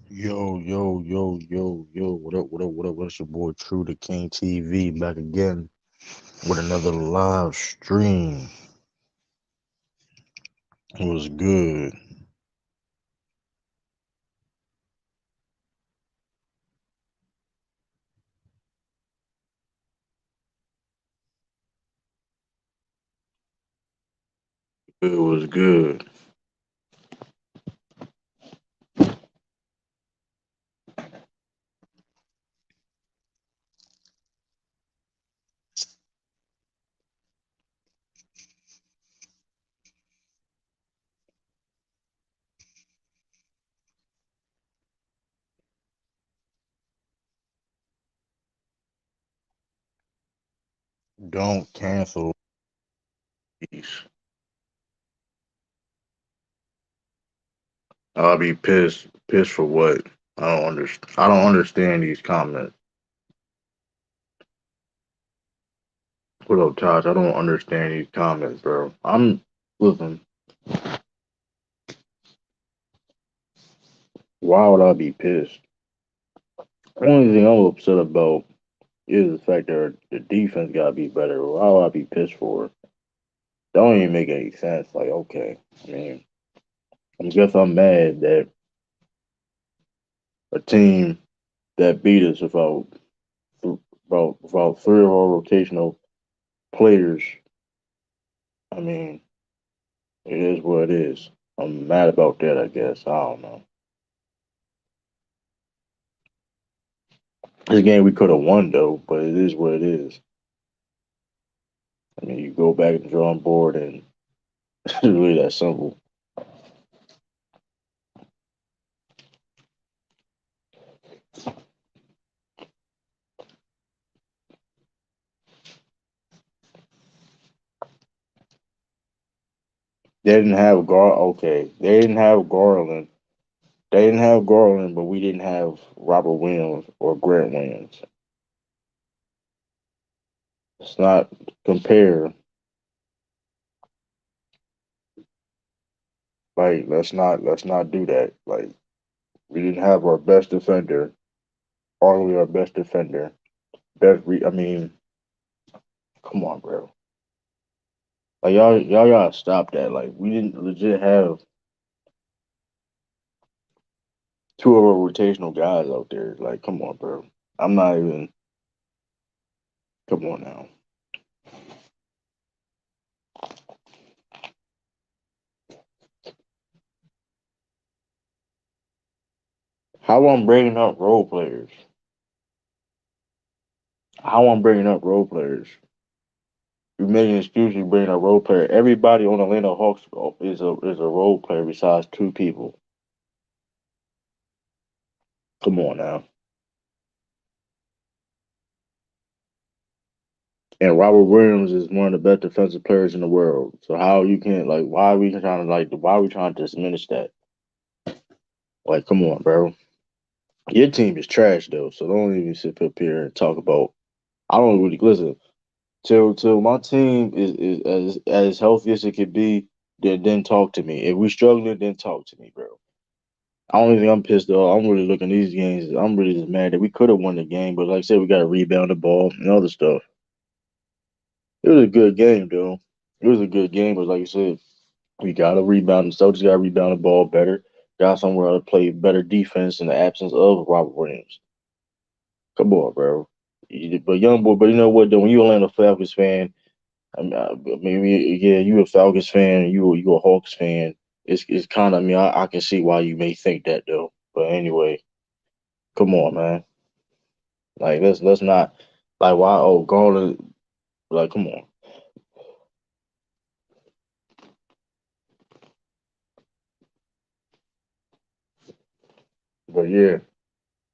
Yo, yo, yo, yo, yo, what up, what up, what up? What's your boy True the King TV back again with another live stream. It was good. It was good. Don't cancel these. I'll be pissed. Pissed for what? I don't understand these comments. What up, Tosh? I don't understand these comments, bro. Listen. Why would I be pissed? The only thing I'm upset about is the fact that the defense gotta be better. Why would I be pissed for? That don't even make any sense. Like, okay, I mean, I guess I'm mad that a team that beat us about three of our rotational players. I mean, it is what it is. I'm mad about that. I guess I don't know. This game we could have won though, but it is what it is. I mean, you go back and draw on board, and it's really that simple. They didn't have Okay, they didn't have Garland. They didn't have Garland, but we didn't have Robert Williams or Grant Williams. Let's not compare. Like, let's not do that. Like, we didn't have our best defender, arguably our best defender. I mean, come on, bro. Like y'all gotta stop that. Like, we didn't legit have two of our rotational guys out there. Like, come on, bro. I'm not even. Come on now. How I'm bringing up role players? How I'm bringing up role players? You making an excuse? You bringing a role player? Everybody on Atlanta Hawks is a role player besides two people. Come on now. And Robert Williams is one of the best defensive players in the world. So how you can't, like, why are we trying to diminish that? Like, come on, bro. Your team is trash though, so don't even sit up here and talk about. I don't really listen till my team is as healthy as it could be. Then talk to me. If we struggling, then talk to me, bro. I don't think I'm pissed off. I'm really looking at these games. I'm really just mad that we could have won the game, but like I said, we got to rebound the ball and other stuff. It was a good game, though. It was a good game, but like I said, we got to rebound. The Celtics got to rebound the ball better. Got somewhere to play better defense in the absence of Robert Williams. Come on, bro. But young boy, but you know what? Though, when you Atlanta Falcons fan, yeah, you a Falcons fan, you a Hawks fan. It's kind of. I mean, I can see why you may think that though. But anyway, come on, man. Like let's not like why Garland. Like, come on. But yeah,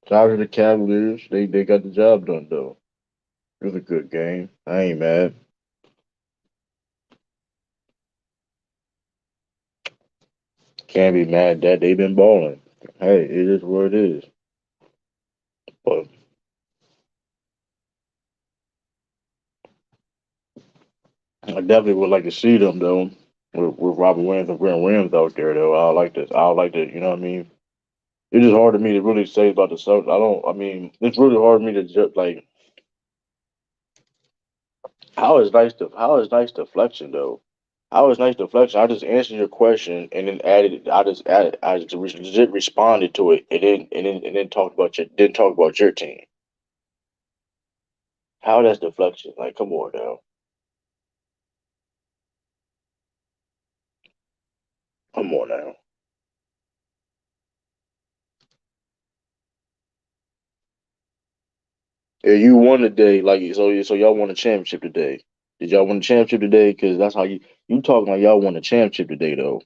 shout out to the Cavaliers. They got the job done though. It was a good game. I ain't mad. Can't be mad that they been balling. Hey, it is what it is. But I definitely would like to see them though. With Robert Williams and Grant Williams out there though. I like this. I like to, you know what I mean? It's just hard to me to really say about the Celtics. I don't. I mean, it's really hard for me to just like how is nice deflection though. How is nice deflection? I just answered your question and then added. I just legit responded to it and then talked about your team. How that's deflection? Like, come on now, come on now. Yeah, you won today. Like, so y'all won a championship today. Did y'all win a championship today? Because that's how you talking like y'all won a championship today though.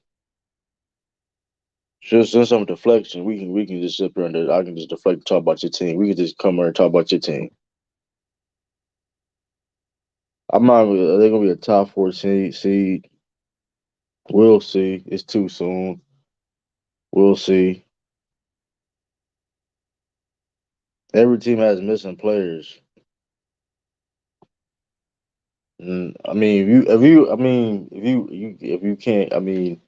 Just since some deflection, we can just sit there and I can just deflect and talk about your team. We can just come here and talk about your team. I'm not. They're gonna be a top four seed. We'll see. It's too soon. We'll see. Every team has missing players. I mean, if you can't, I mean,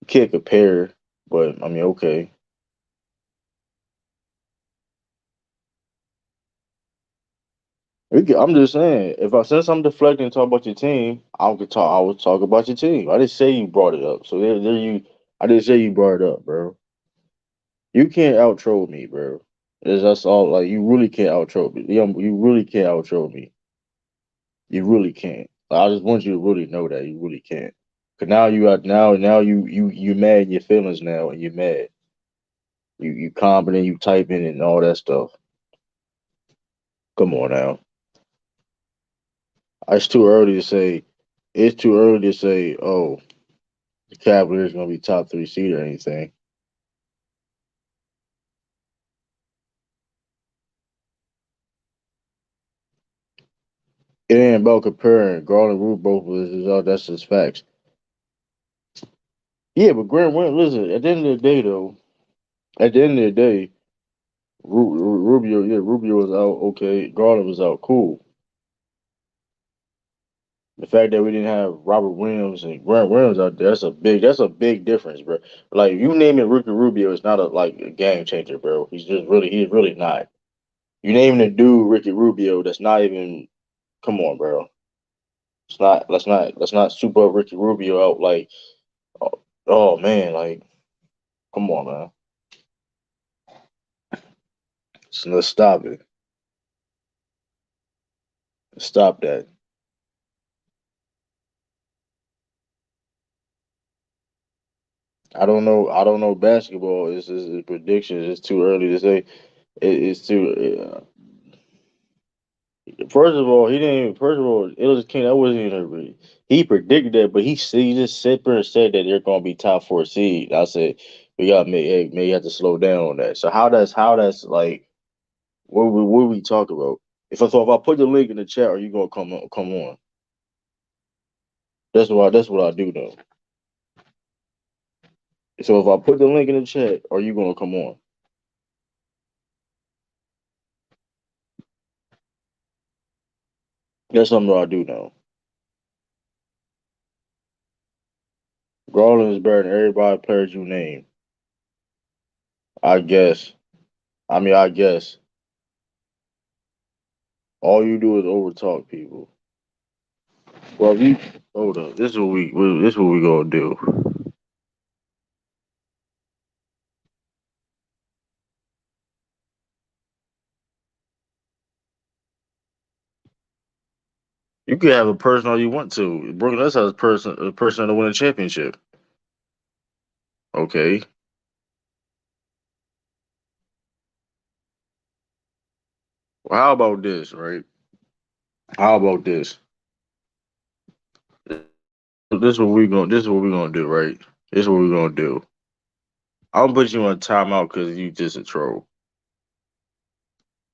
you can't compare. But I mean, okay. I'm just saying, if I since I'm deflecting and talk about your team, I could talk. I would talk about your team. I didn't say you brought it up. So there you. I didn't say you brought it up, bro. You can't outro me, bro. That's all. Like you really can't outro me. You really can't outro me. You really can't. I just want you to really know that you really can't. Cause now you are now you mad in your feelings now and you mad. You confident, you typing and all that stuff. Come on now. It's too early to say. It's too early to say. Oh, the Cavaliers gonna be top three seed or anything. It ain't about comparing. Garland Rule both is all that's just facts. Yeah, but Grant went. Listen, at the end of the day, though, at the end of the day, Rubio, yeah, Rubio was out. Okay, Garland was out. Cool. The fact that we didn't have Robert Williams and Grant Williams out there, that's a big difference, bro. Like you naming Ricky Rubio is not a game changer, bro. He's really not. You naming a dude Ricky Rubio that's not even come on, bro. It's not let's not super up Ricky Rubio out like oh, oh man, like come on man. So let's stop it. Stop that. I don't know basketball. It's predictions. It's too early to say. It's too. First of all, he didn't. First of all, it was King. That wasn't even. He predicted that, but he just sat there and said that they're going to be top four seed. I said we got may have to slow down on that. So how that's like what we talk about? If I put the link in the chat, are you gonna come on? That's what I do though. So if I put the link in the chat, are you gonna come on? That's something that I do now. Garland is better than everybody players you name. I guess. I guess. All you do is overtalk people. Well, if you hold up. This is what we gonna do. You can have a person all you want to. Brooklyn Nets has a person to win a championship. Okay. Well, how about this, right? How about this? This is what we gonna do, right? This is what we're gonna do. I'm gonna put you on timeout because you just a troll.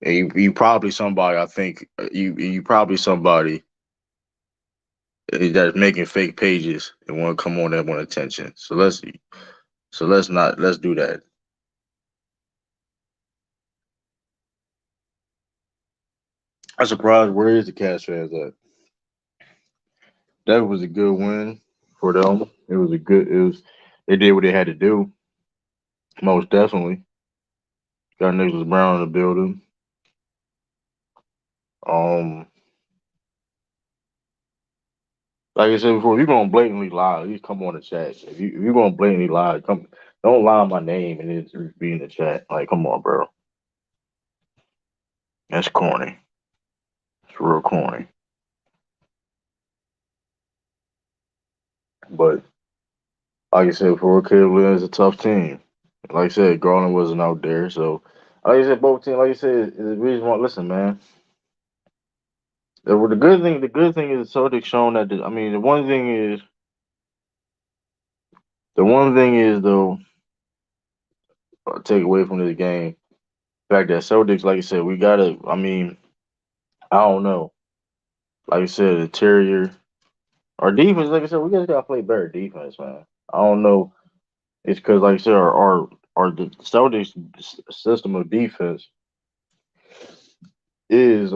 And you probably somebody I think you probably somebody that's making fake pages and want to come on and want attention. Let's do that. I'm surprised where is the Cavs fans at? That was a good win for them. It was they did what they had to do, most definitely. Got Nicholas Brown in the building. Um, like I said before, if you're gonna blatantly lie, at least come on the chat. If you're gonna blatantly lie, come don't lie on my name and then just be in the chat. Like, come on, bro. That's corny. It's real corny. But like I said before, Cavaliers is a tough team. Like I said, Garland wasn't out there, so like I said, both teams. Like I said, is the reason why. Listen, man. The good thing is the Celtics shown that. I mean, the one thing is though, take away from this game, the fact that Celtics, like I said, we gotta. I mean, I don't know. Like I said, interior, our defense. Like I said, we just gotta play better defense, man. I don't know. It's because, like I said, our the Celtics system of defense is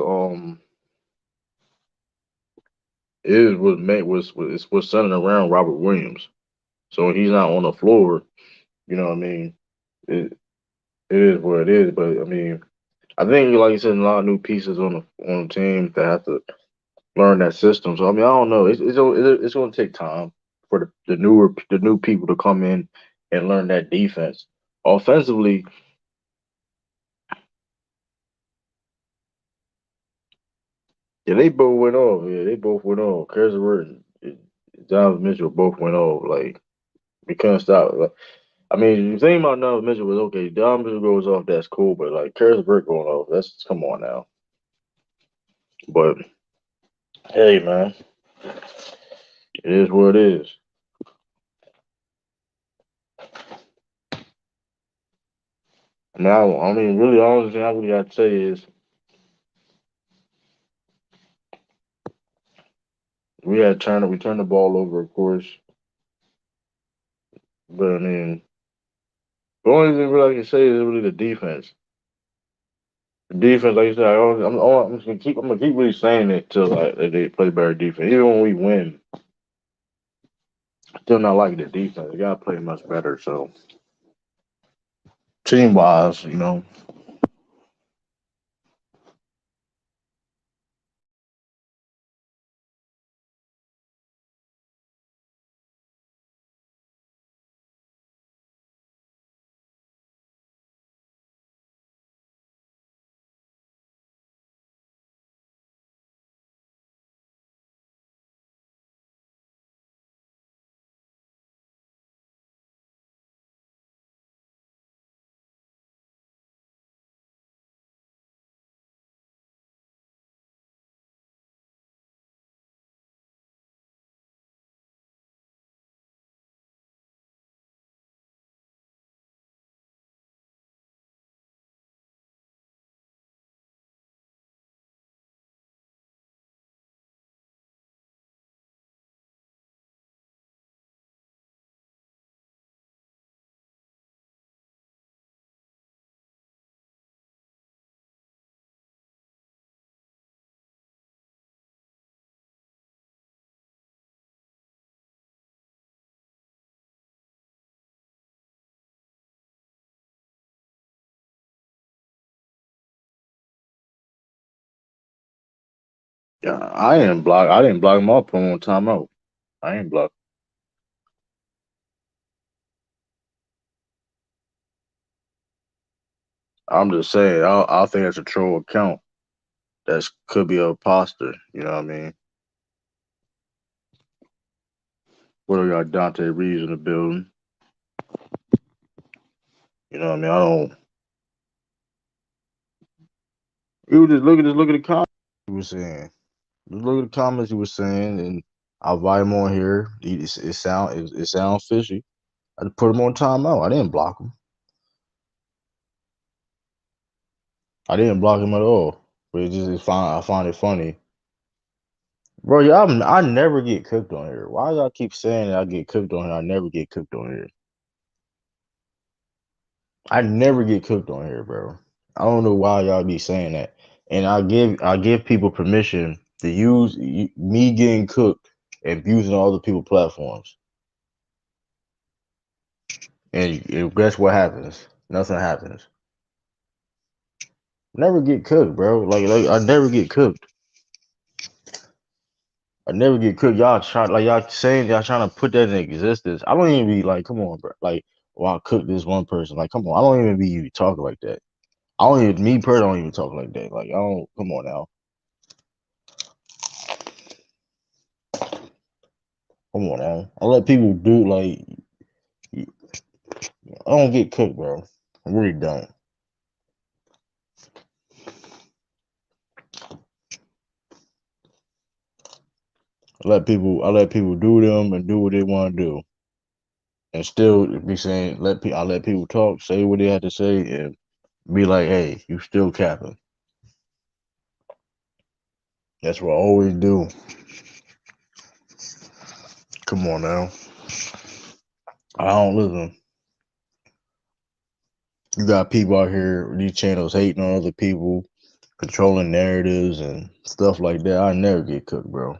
is was made was centered around Robert Williams. So when he's not on the floor, you know what I mean? It it is what it is. But I mean, I think like you said, a lot of new pieces on the team that have to learn that system. So I mean, I don't know. It's going to take time for the new people to come in and learn that defense. Offensively, yeah, they both went off. Yeah, they both went off. Kerr and Donovan Mitchell both went off. Like we couldn't stop. Like, I mean, the thing about Donovan Mitchell was okay. Donovan Mitchell goes off, that's cool. But like Kerr going off, that's come on now. But hey, man, it is what it is. Now, I mean, really, all thing I really got to say is we turned the ball over, of course, but I mean, the only thing really I can say is really the defense. The defense, like I said, I'm gonna keep really saying it till like they play better defense. Even when we win, still not like the defense. They gotta play much better. So team wise, you know, yeah, I didn't block him up on timeout. I ain't block. I'm just saying. I think that's a troll account. That could be a imposter. You know what I mean? What do we got? Dante Reeves in the building. You know what I mean? I don't. You look at the comments he was saying. Just look at the comments he was saying, and I'll invite him on here. It sounds fishy. I just put him on timeout. I didn't block him. I didn't block him at all. But it just it's fine. I find it funny, bro. Yeah, I never get cooked on here. Why y'all keep saying that I get cooked on here? I never get cooked on here. I never get cooked on here, bro. I don't know why y'all be saying that. And I give people permission to use me getting cooked and using other people's platforms. And guess what happens? Nothing happens. Never get cooked, bro. Like I never get cooked. I never get cooked. Y'all try like y'all saying y'all trying to put that in existence. I don't even be like, come on, bro. Like, well, I cook this one person. Like, come on. I don't even be talking like that. I don't even me personally don't even talk like that. Like, I don't. Come on now. Come on now. I let people do like. I don't get cooked, bro. I really don't. I let people do them and do what they want to do, and still be saying I let people talk, say what they had to say, and be like, hey, you still capping. That's what I always do. Come on now. I don't listen. You got people out here, these channels hating on other people, controlling narratives and stuff like that. I never get cooked, bro.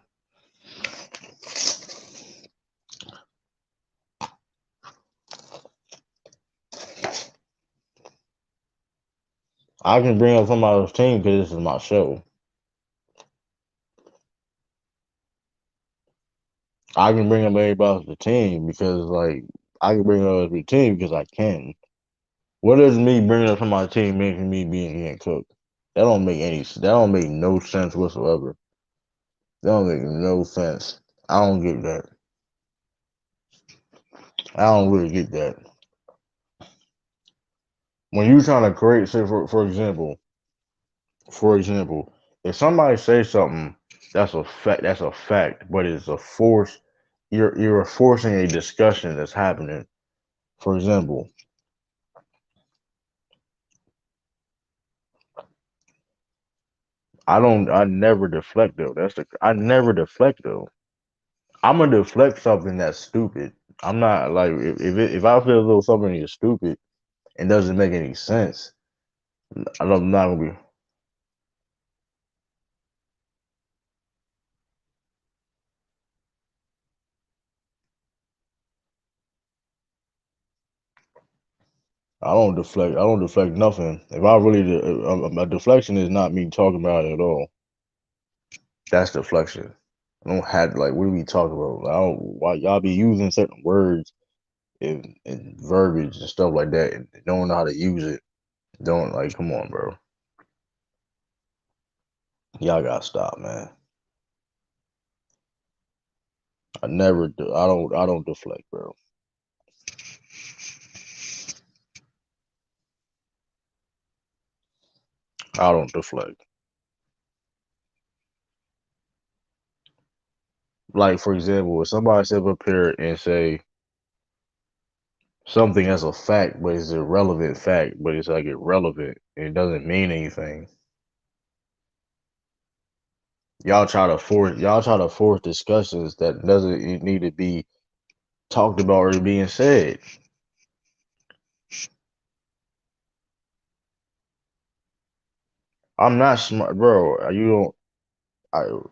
I can bring up somebody's team because this is my show. I can bring up everybody else the team because, like, I can bring up every team because I can. What does me bringing up somebody's team making me being getting cooked? That don't make any. That don't make no sense whatsoever. That don't make no sense. I don't get that. I don't really get that. When you trying to create, say for example, if somebody says something that's a fact, but it's a force, you're forcing a discussion that's happening. For example, I never deflect though. I never deflect though. I'm gonna deflect something that's stupid. I'm not like if I feel as though something is stupid and doesn't make any sense, I'm not gonna be. I don't deflect. I don't deflect nothing. If I really, a deflection is not me talking about it at all. That's deflection. I don't have like what are we talking about? I don't why y'all be using certain words and verbiage and stuff like that and don't know how to use it. Don't like come on, bro. Y'all gotta stop, man. I never do. I don't deflect, bro. I don't deflect. Like for example, if somebody step up here and say something as a fact, but it's a relevant fact, but it's like irrelevant, and it doesn't mean anything. Y'all try to force discussions that doesn't need to be talked about or being said. I'm not smart, bro. You don't.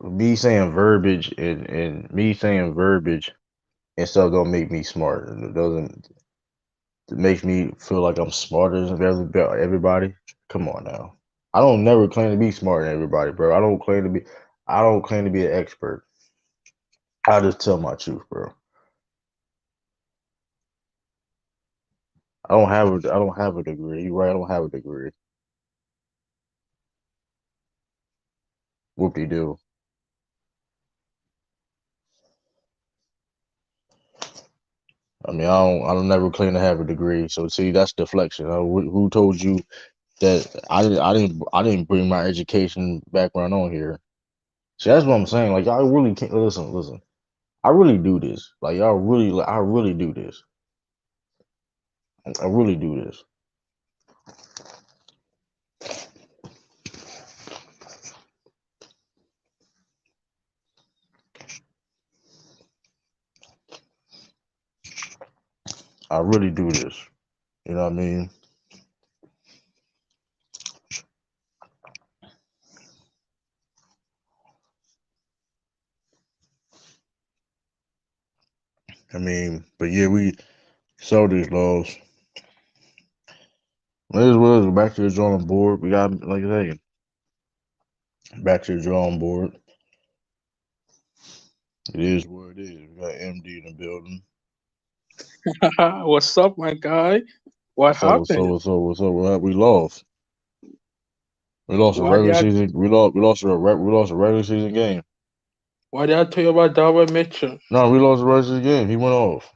Me saying verbiage and me saying verbiage and stuff don't make me smart. It doesn't. It makes me feel like I'm smarter than everybody. Come on now. I don't never claim to be smarter than everybody, bro. I don't claim to be. I don't claim to be an expert. I just tell my truth, bro. I don't have a degree. You right? I don't have a degree. Whoop de do. I don't never claim to have a degree. So see, that's deflection. Who told you that I didn't bring my education background on here? See, that's what I'm saying. Like y'all really can't listen. I really do this. Like y'all really, I really do this. I really do this. I really do this. You know what I mean? I mean, but yeah, we saw these laws. It is what it is. Back to the drawing board. We got like I say, back to the drawing board. It is what it is. We got MD in the building. What's up, my guy? What What's up? What's up? happened? What's up? What's up? We lost. We lost a Why did regular I season. We lost a regular season game. why did I tell you about Darwin Mitchell? No, we lost a regular season game. He went off.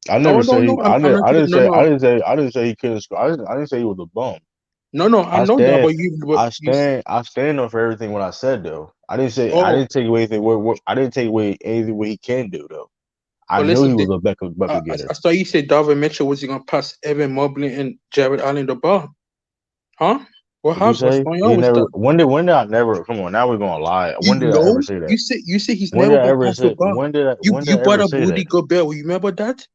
I No, never no, say no. he, I'm not talking. No, no, I didn't say he couldn't score. I didn't say he was a bum. no, no. I I know that, stand but I stand up for everything what I said though. I oh, didn't take away anything I didn't take away anything what he can do though. I but know listen. he was a bucket I getter. saw you say Darwin Mitchell was gonna pass Evan Mobley and Jared Allen the ball, huh? What What you happened? What's say? going He on with never that? when did I never come on, now we're gonna lie. You When did I ever know, say that? you say he's never gonna pass the ball. When did You I brought ever up say Rudy that? Gobert. You remember that?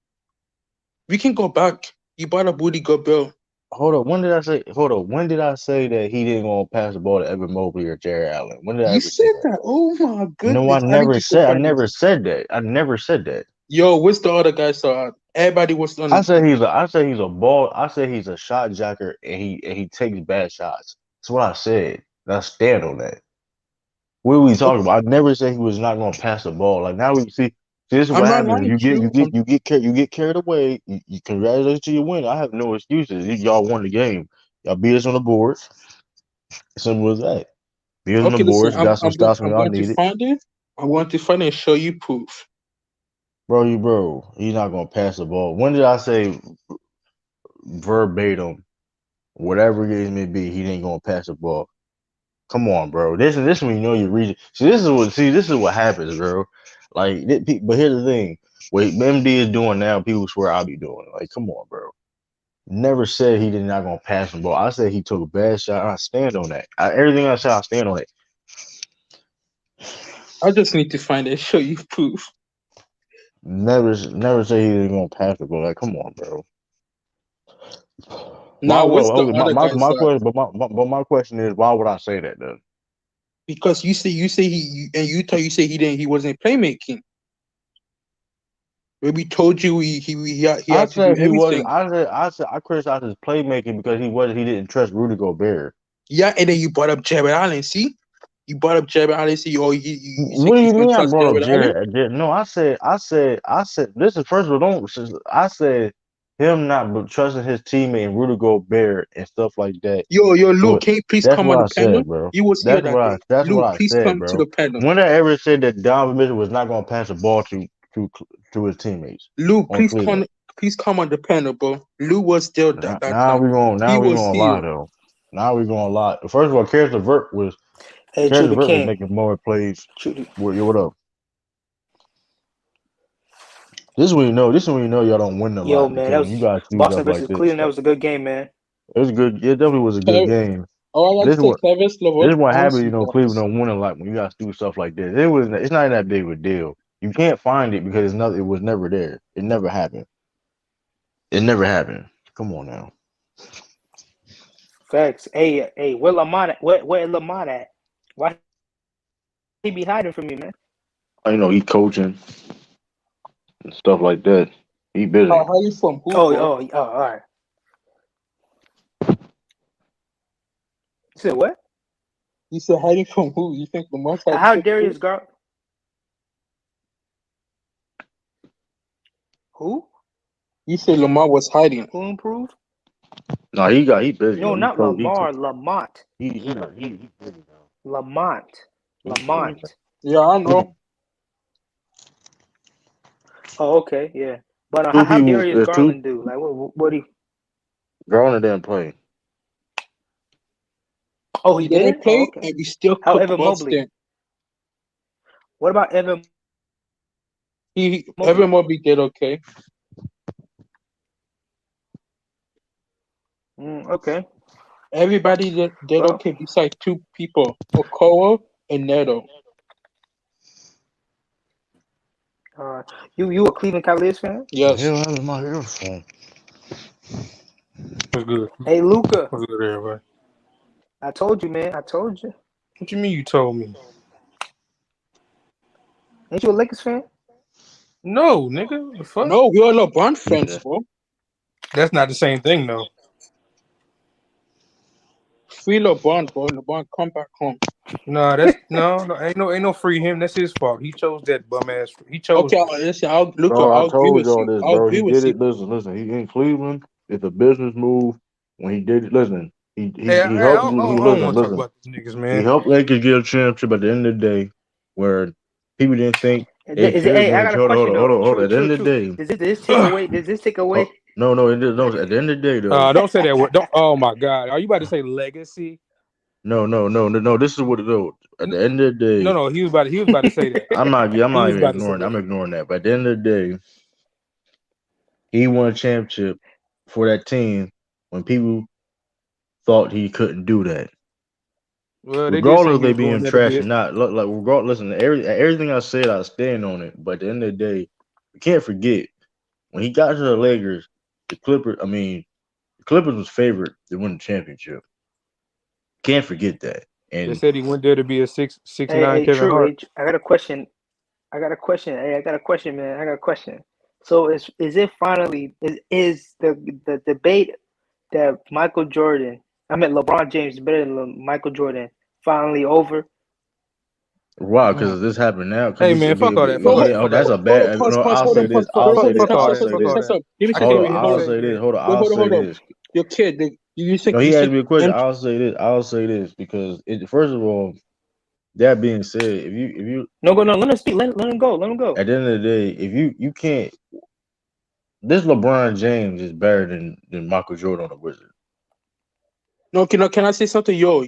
We can go back. You brought up Rudy Gobert. Hold up, when did I say that he didn't gonna pass the ball to Evan Mobley or Jared Allen? When did I You ever say said that? that. Oh my No, goodness. I need you to I find never this. said that. I never said that. Yo, what's the other guy saw? Everybody was on. I said he's a ball. I said he's a shot jacker and he takes bad shots. That's what I said. And I stand on that. What are we talking Okay, about? I never said he was not going to pass the ball. Like now we see. This is I'm what not happens. lying to you. You get carried away. You congratulations to your win. I have no excuses. Y'all won the game. Y'all beat us on the boards. Simple as that. Beat us on the Okay, listen. boards. Got some stops when I'm y'all going to needed. find it. I'm going to find it and show you proof. Bro. He's not going to pass the ball. When did I say verbatim? Whatever it may be, he ain't going to pass the ball. Come on, bro. This is when you know you're reaching. This is what happens, bro. Like, but here's the thing: what MD is doing now, people swear I'll be doing. Like, come on, bro. Never said he did not gonna pass the ball. I said he took a bad shot. I stand on that. Everything I said, I stand on it. I just need to find it and show you proof. Never say he didn't gonna pass the ball. Like, come on, bro. Why Now, would what's the okay, other guy my saw? question? But my question is, why would I say that then? Because you say and Utah, you say he wasn't playmaking. When we told you he I had to do said he was. everything. I said I criticized his playmaking because he didn't trust Rudy Gobert. Yeah, and then you brought up Jared Allen. See, you brought up Jared Allen. See, oh, you What think do he's you gonna mean? I trust brought up Jared Allen? No, This is first of all, don't. I said him not trusting his teammate and Rudy Gobert and stuff like that. Yo, Luke, So can you please that's come on what the I panel? said, bro. You was here that day. That's what Luke, I please said, come to bro. the panel. When I ever said that Donovan Mitchell was not going to pass the ball to to his teammates Luke, on Cleveland? please come on the panel, bro. Luke was there that time. He Now we was gonna lie here. though. Now we gonna lie. First of all, Hey, Karis Judah LeVert was King. making more plays. Judah. What up? This is when you know. This is when you know y'all don't win a Yo, lot man, because that when you was guys choose Boston up like versus this, Cleveland. That was a good game, man. it was good. It definitely was a good game. All I But like to say, Travis this Levert, is what happened. You honestly, know, Cleveland guys. don't win a lot when you guys do stuff like this. It's not that big of a deal. You can't find it because it was never there. It never happened. It never happened. Come on now. Facts. Hey, where Lamont at? Where Lamont at? Why he be hiding from me, man? You know, he coaching and stuff like that. He busy. How you from? Who, Oh, bro? all right. You said what? You said hiding from who? You think Lamar's hiding How from who? Darius Gar? Who? You said Lamar was hiding. Who improved? No, he busy No, though. not Lamar. Lamont. He busy now. Lamont. He busy Lamont. Yeah, I now. know. Oh, okay, yeah. But Two how people. Darius There's two. Garland do? Like, what he? Garland didn't play. Oh, He he didn't didn't. Oh, play, okay. and we still How cooked Evan Mobley? Boston. What about Evan Evan Mobley? Mobley did okay. Okay. Everybody did Well, okay besides two people, Okoa and Neto. uh, you a Cleveland Cavaliers fan? The Yes. hell happened to my earphone? What's good? Hey, Luca. What's good, everybody? I told you, man. I told you. What you mean you told me? Ain't you a Lakers fan? No, nigga. The fuck? No, we are LeBron fans, Yeah. bro. That's not the same thing, though. free LeBron, bro. LeBron, come back home. Nah, that's no, ain't no free him. That's his fault. He chose that bum ass. He chose Okay, that. listen, Luca, Bro, I I'll agree told with y'all you. this, I'll bro. agree He with did you. it. Listen. He in Cleveland. It's a business move. When he did it, listen. Hey, He I helped. don't, I He don't, I don't want to talk listen. about these niggas, He man. helped Lakers get a championship at the end of the day, where people didn't think they Is it? could Hey, I win. got a Hold on, question though. hold on. True, At the true, end of the true. day, Does this take away? Does this take away? no. No. At the end of the day, though, Don't say that word. Don't. Oh my God, are you about to say legacy? no. This is what it is. At the end of the day, No. He was about to say that. I'm not He was even about to say ignoring. that. I'm ignoring that. But at the end of the day, he won a championship for that team when people thought he couldn't do that. Well, they did say Regardless he of they was going being there to trash be. or not, like regardless, listen, everything I said, I stand on it. But at the end of the day, you can't forget when he got to the Lakers, the Clippers was favored to win the championship. Can't forget that. They And said he went there to be a 6'9" Hey, Kevin true. Hart. I got a question. Hey, I got a question, man. I got a question. So is it finally is the debate that Michael Jordan, I mean LeBron James is better than Michael Jordan finally over? wow, because this happened now. Because Hey man, fuck all that. Fuck Hold all on, that. oh, Fuck all that's that. a hold on, bad. pause, pause, I'll hold say on, this. pause, hold I'll on, say hold on, this. Fuck all I'll that. say Fuck all this. that. Give me I some, came Hold in on. here to I'll say, say this. man. Hold on. wait, I'll say hold on. this. Your kid, you think, No, he asked me a question. I'll say this. Because first of all, that being said, if you No, go no. Let him speak. Let him go. Let him go. at the end of the day, if you can't, this LeBron James is better than Michael Jordan on the Wizards. no, can I say something? Yo,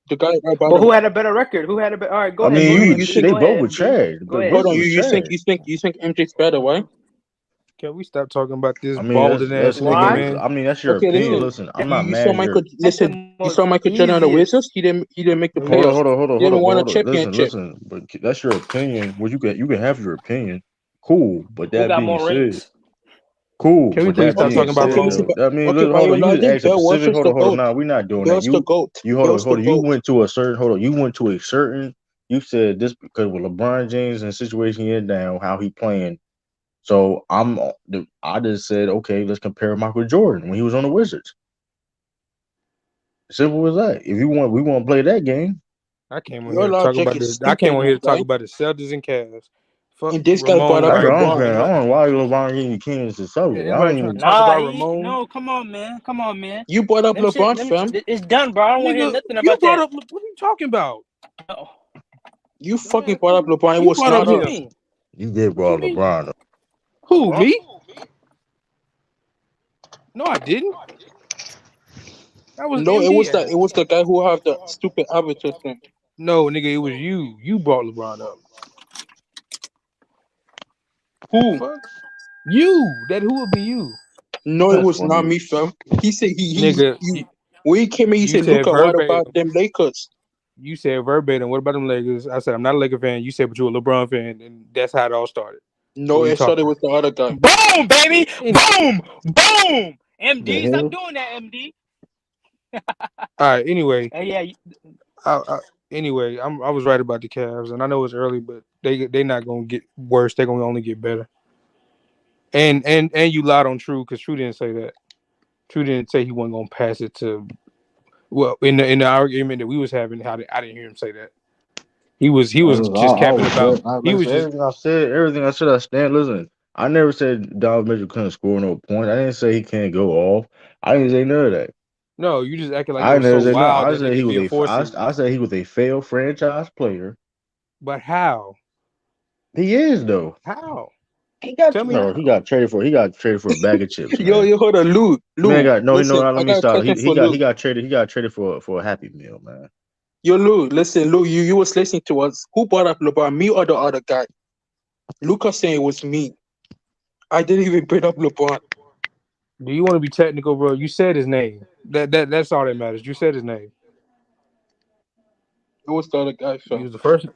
the guy right about But him. who had a better record? Who had a better? All right, go I ahead. mean, Go ahead, You MD. think, they Go both ahead, were MD. trash. Go The ahead. hold on, Wizards was trash. you think MJ's better, right? Can we stop talking about this I mean, balding ass nigga, Why? man? I mean, that's your Okay, opinion. listen. Dude, Listen, I'm that, not You saw mad. Michael. that's the Listen, you saw most Michael Jordan on the easiest. Wizards. He didn't make the Yeah. playoffs. He didn't win a Hold on. championship. Listen. But that's your opinion. Well, you can have your opinion. Cool. But Who that got being more said, rings? cool. Can we But please that stop being talking about Okay, said, balding? listen. though, I mean, Okay, by hold your on. You just logic, asked a Bill was specific. just the Hold on. goat. Nah, we're not doing that. Bill's the goat. You Bill's the You goat. went to a certain. Hold on. You went to a certain. You said this because with LeBron James and the situation he is now, how he playing. So I just said, okay, let's compare Michael Jordan when he was on the Wizards. Simple as that. If you want, we want to play that game. I came on Your here to talk logic about is this. I came stupid, on my here to talk guy. about the Celtics and Cavs. Fuck And this guy brought Ramon up That's right your own now. LeBron. opinion. I Anybody, don't know why LeBron getting Kings to Celtics. I don't anybody trying to even. talk Nah, about Ramon? no. Come on, man. Come on, man. You brought up Let me shit. LeBron, fam. It's done, bro. I don't want to hear Nigga, nothing you about brought that. up. What are you talking about? No. You fucking Man, brought up LeBron. It You was brought no, up not what you us. him. mean? You did What you brought mean? LeBron. Who, LeBron? me? No, I didn't. That was No, MD it was ass. the guy who have the stupid avatar thing. No, nigga, it was you. You brought LeBron up. Who? Fuck you. That who would be you, No, it That's was not funny. me, fam. He said nigga? you when he came in, he You said, said "Luca, what about verbatim. them Lakers?" You said verbatim. What about them Lakers? I said I'm not a Laker fan. You said, but you're a LeBron fan, and that's how it all started. No, What are you I thought talking it about? was the other guy. Boom, baby. Boom. Boom. The MD, stop hell? doing that, MD. All right. Anyway, Hey, yeah. anyway, I was right about the Cavs, and I know it's early, but they not gonna get worse. They're gonna only get better. And you lied on True because True didn't say that. True didn't say he wasn't gonna pass it to. Well, in the argument that we was having, I didn't hear him say that. He was just capping about. He was Listen, just everything I said, I stand. Listen, I never said Donovan Mitchell couldn't score no points. I didn't say he can't go off. I didn't say none of that. no. You just acting like it I was never so said no. wild I that they said he could was be a four seed. I said he was a failed franchise player. But how? He is though. How? He got Tell me how. he got traded for a bag of chips, Yo, man. hold on, Man Lou. got no, Listen, let I me got a stop. question for Lou. He got traded for a happy meal, man. Yo, Lou. You was listening to us. Who brought up LeBron? Me or the other guy? Lucas saying it was me. I didn't even bring up LeBron. Do you want to be technical, bro? You said his name. That's all that matters. You said his name. It was the other guy, You fam. was the first.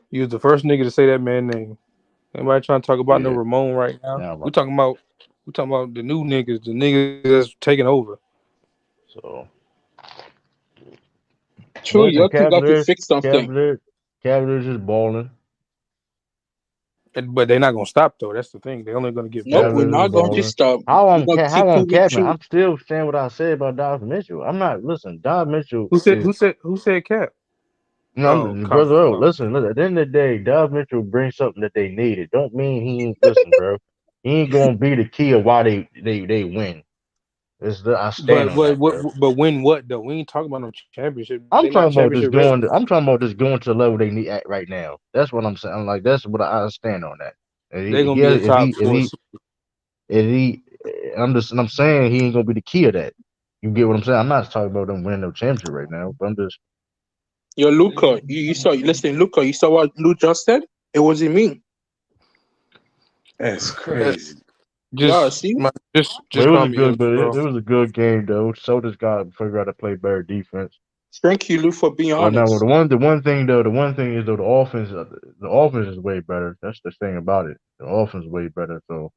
You was the first nigga to say that man's name. Anybody trying to talk about no Yeah. Ramon right now? Now, We talking about the new niggas, the niggas that's taking over. so True, listen, your team got to fix something. Cavaliers just balling. But they're not gonna stop though. That's the thing. They're only gonna get Nope, better. we're Cavaliers is not going to balling. stop. We're going to How keep on proving Kevin? true. I'm still saying what I said about Donovan Mitchell. I'm not listen. Donovan Mitchell Who said? is Who said? Who said Cap? I'm Oh, brother. Oh, oh. listen. At the end of the day, Donovan Mitchell brings something that they needed. Don't mean he ain't listen, bro. He ain't gonna be the key of why they win. I stand But on that, bro. but win what though? We ain't talking about no championship. They I'm not talking about championship just ready. going. I'm talking about just going to the level they need at right now. That's what I'm saying. I'm like that's what I stand on that. They're gonna be a If top he if four. he if he I'm saying he ain't gonna be the key of that. You get what I'm saying? I'm not talking about them winning no championship right now, but I'm just Yo, Luca, you saw, listen, Luca, you saw what Lou just said? It wasn't me. That's Uh, crazy. Yeah, Just see? but it just was call a me good F, bro. it was a good game though. So just got to figure out to play better defense. Thank you, Lou, for being But no, honest. the one thing is though the offense is way better. That's the thing about it. The offense is way better. So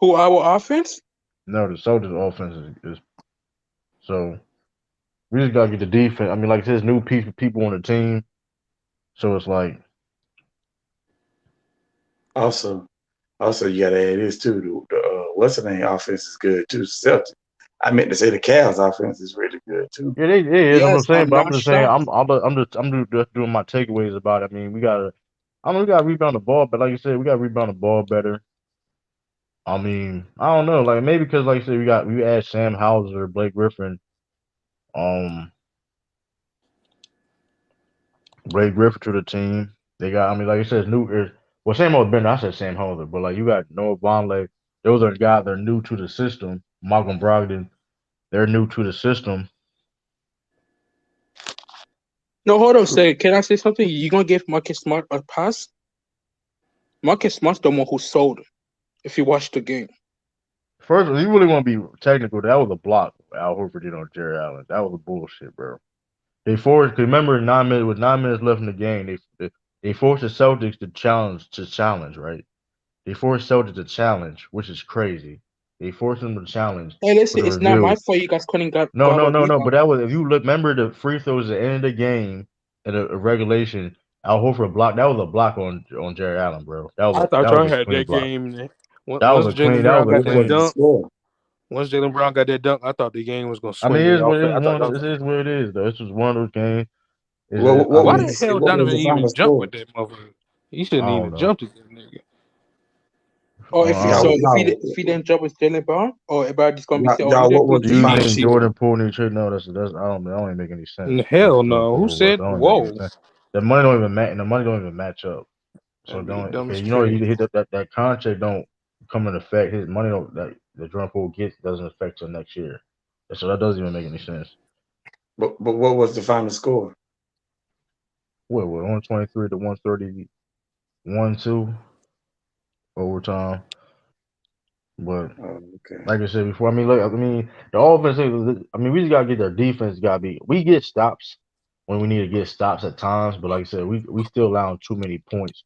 Who, our offense? no, the Soldiers offense is so we just gotta get the defense. I mean, like there's new people on the team, so it's like Also, you gotta add this too. What's the name offense is good too. Celtics. I meant to say the Cavs offense is really good too. yeah, it is. I'm Yes, just saying, I'm but I'm not just saying shocked. just doing my takeaways about it. I mean, we gotta rebound the ball, but like you said, we gotta rebound the ball better. I mean, I don't know, like maybe because like you said, we add Sam Hauser, Blake Griffin, um, Blake Griffin to the team. They got, I mean, like I said, well, Sam old Bender. I said Sam Hauser, but like you got Noah Vonleh. Those are guys that are new to the system. Malcolm Brogdon, they're new to the system. No, hold on, say, can I say something? You gonna give Marcus Smart a pass? Marcus Smart's the one who sold if you watch the game. First, if you really want to be technical, that was a block Al Horford did on Jerry Allen. That was a bullshit, bro. They forced. Cause remember, 9 minutes with 9 minutes left in the game, they forced the Celtics to challenge, right? They forced Celtics to challenge, which is crazy. They forced them to challenge Hey, for listen, the it's not my review. fault you guys couldn't No, grab no, a no, no. But rebound. that was if you look. Remember the free throws at the end of the game at a regulation. Al Horford block. That was a block on Jerry Allen, bro. I thought That was y'all a had clean that block. game. That was Once a clean. Jalen That Brown was a got What that was clean. the dunk, score? once Jalen Brown got that dunk, I thought the game was gonna I swing mean, in y'all favor. I thought it y'all was is gonna. what it is, though. This was one of those games. I Why mean, the hell What was Donovan the final even jump score? with that motherfucker? He I shouldn't don't even know. jump at that nigga. Or if he, I so Y'all, don't. if he didn't jump with Jalen Brown, or everybody's gonna be saying, oh, he y'all, didn't what go was to the You final shoot. think score? Jordan Poole need to? No, that's I don't. That don't even make any sense. Hell Jordan no. Who Poole, but said that don't even make any whoa? sense. The money don't even match. The money don't even match up. So That'd be the don't. Okay, dumbest you know trade. you hit that contract don't come into effect. His money don't that the Jordan Poole gets doesn't affect till next year. So that doesn't even make any sense. But what was the final score? What 123 to 130, 1-2 overtime. But Oh, okay. like I said before, I mean, look, I mean, the offense. I mean, we just gotta get their defense. Got to be. We get stops when we need to get stops at times, but like I said, we still allowing too many points.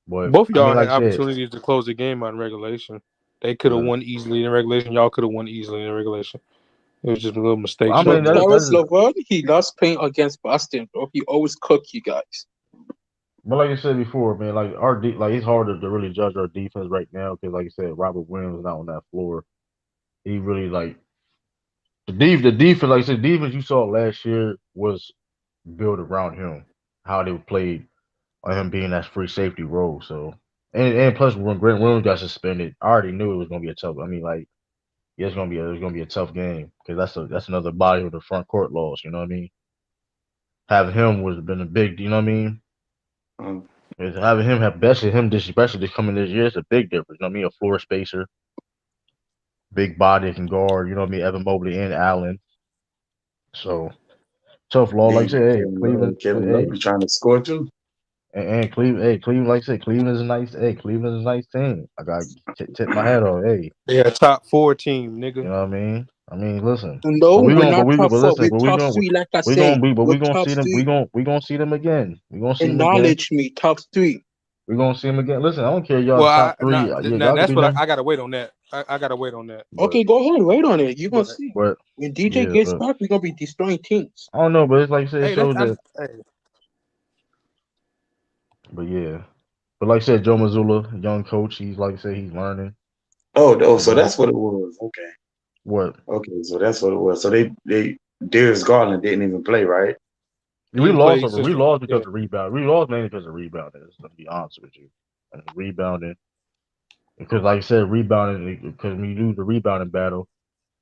But Both of I mean, y'all like had I said, opportunities to close the game out in regulation. They could have yeah. won easily in regulation. Y'all could have won easily in regulation. It was just a little I mistakes y'all But mean, made. that Karis is. LeBron, he loves playing against Boston, bro. He always cook you guys. But like I said before, man, like like it's hard to really judge our defense right now because, like I said, Robert Williams is not on that floor. He really like the defense. Like I said, defense you saw last year was built around him, how they played on him being that free safety role. So and plus when Grant Williams got suspended, I already knew it was gonna be a tough. I mean, like yeah, it's gonna be a tough game because that's another body with the front court loss. You know what I mean? Having him was been a big. You know what I mean? Um, Is having him have especially him this especially this coming this year is a big difference. You know what I mean? A floor spacer, big body can guard. You know what I mean? Evan Mobley and Allen. So tough law. Like I then said, hey Cleveland, Kevin Love hey be trying to score too. and Cleveland, hey Cleveland. Like I said, Cleveland is a nice. Hey, Cleveland is a nice team. I got tip my hat off. Hey, They a top 4 team, you nigga. know what I mean? I mean, listen. No, But we we're gonna, not top but four. listen, We're top three, like I said. but We're we gonna top see them. three. We gonna see them again. We gonna see them again. Acknowledge me, top three. We gonna see them again. Listen, I don't care y'all Well, top three. Yeah, y'all could that's be what them. I gotta wait on that. I gotta wait on that. But Okay, go ahead, wait on it. You're gonna But see. but When DJ yeah, gets but back, we're gonna be destroying teams. I don't know. But it's like I said, it hey, that's shows that. hey, But yeah. But like I said, Joe Mazzulla, young coach, he's like I said, he's learning. So that's what it was. Okay. What? Okay, so that's what it was. So they Darius Garland didn't even play, right? He We didn't play. lost He's over. just We lost yeah. because of rebound. We lost mainly because of rebounding. To be honest with you, and rebounding because, like I said, rebounding because when you lose the rebounding battle,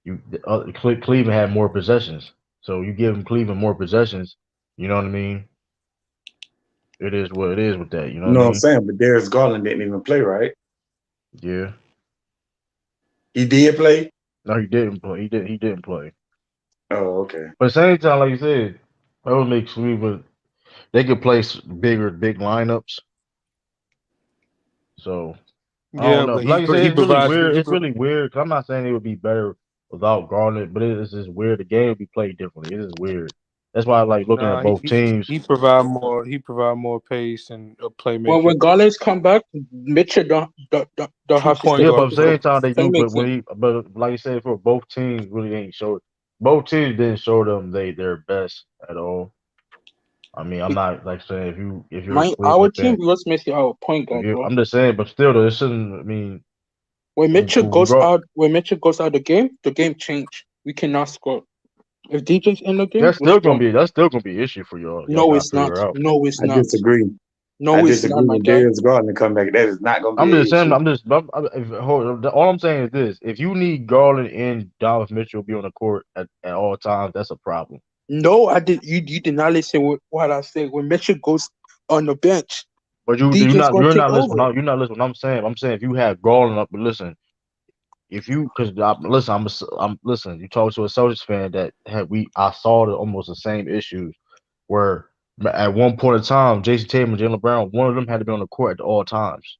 Cleveland had more possessions. So you give them Cleveland more possessions. You know what I mean? It is what it is with that. You know You what know I what I'm mean? saying? But Darius Garland didn't even play, right? Yeah. He did play. No, he didn't play. He did. He didn't play. Oh, okay. But at the same time, like you said, that would make Cleveland. They could play big lineups. So I don't Yeah, know. but But like I said, he it's really provides. weird. It's really weird. 'Cause I'm not saying it would be better without Garland, but it's just weird. The game would be played differently. It is weird. That's why I like looking at Nah, both teams. he provide more. He provide more pace and When playmaking. Garland's come back, Mitchell don't True have to point Yeah, step but up at guard, the his same bro. time they do. But playmaking. but like I said, for both teams, really ain't showed. Both teams didn't show them their best at all. I mean, I'm not like saying if you're a Our Cleveland team fan, was missing our point if guard, you bro. I'm just saying, but still though, it shouldn't. I mean, When Mitchell goes out the game change. We cannot score. If DJ's in the game, we're strong. that's still gonna be an issue for y'all. Y'all No, gotta it's not. figure out. No, it's I not. disagree. I No, it's not, disagree my when guy. Darius Garland come back. That is not going to be I'm an just saying. issue. All I'm saying is this: if you need Garland and Donovan Mitchell to be on the court at all times, that's a problem. No, I did. You did not listen what I said. When Mitchell goes on the bench, But DJ's gonna you're take not listening. over. You're not listening. What I'm saying. I'm saying if you have Garland up, but listen, if you because listen, I'm listen. You talk to a Celtics fan that had I saw almost the same issues where at one point in time, Jason Tatum and Jaylen Brown, one of them had to be on the court at all times.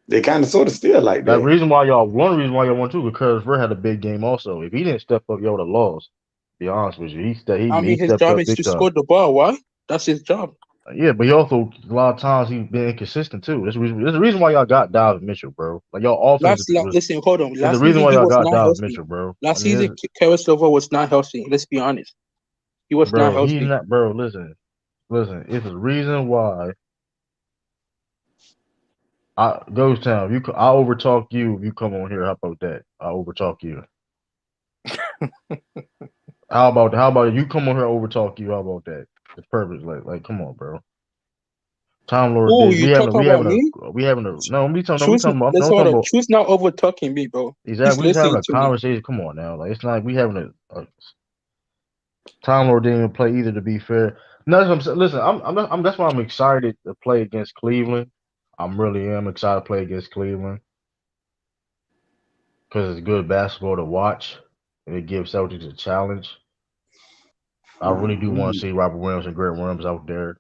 They kind of sort of still like That that. reason why one reason why y'all won too, because Ver had a big game also. If he didn't step up, y'all would have lost. To be honest with you, I he mean, his stepped job up is big to time. score the ball. Why? That's his job. Yeah, but he also a lot of times he been inconsistent too. There's a reason why y'all got Donovan Mitchell, bro. Like y'all offense was. Listen, hold on. There's a Last reason season why he y'all was got not Donovan healthy. Mitchell, bro. I Last mean, season Kevin Silver was not healthy. Let's be honest. He was not he's healthy. not, bro. Listen. It's a reason why I Ghost Town. I overtalk you if you come on here. How about that? I overtalk you. How about you come on here overtalk you? How about that? It's perfect. Like come on, bro. Time Lord Who did. you talking about me? We having a no. We talking no. We Choose. talking about Let's no. We hold talking on. about Choose not over talking me, bro. He's exactly. We just having listening a to me. conversation. Come on now. Like it's not like we having a Time Lord didn't even play either. To be fair, no. That's what I'm saying. Listen, that's why I'm excited to play against Cleveland. I'm really am excited to play against Cleveland because it's good basketball to watch and it gives Celtics a challenge. I really do want to see Robert Williams and Grant Williams out there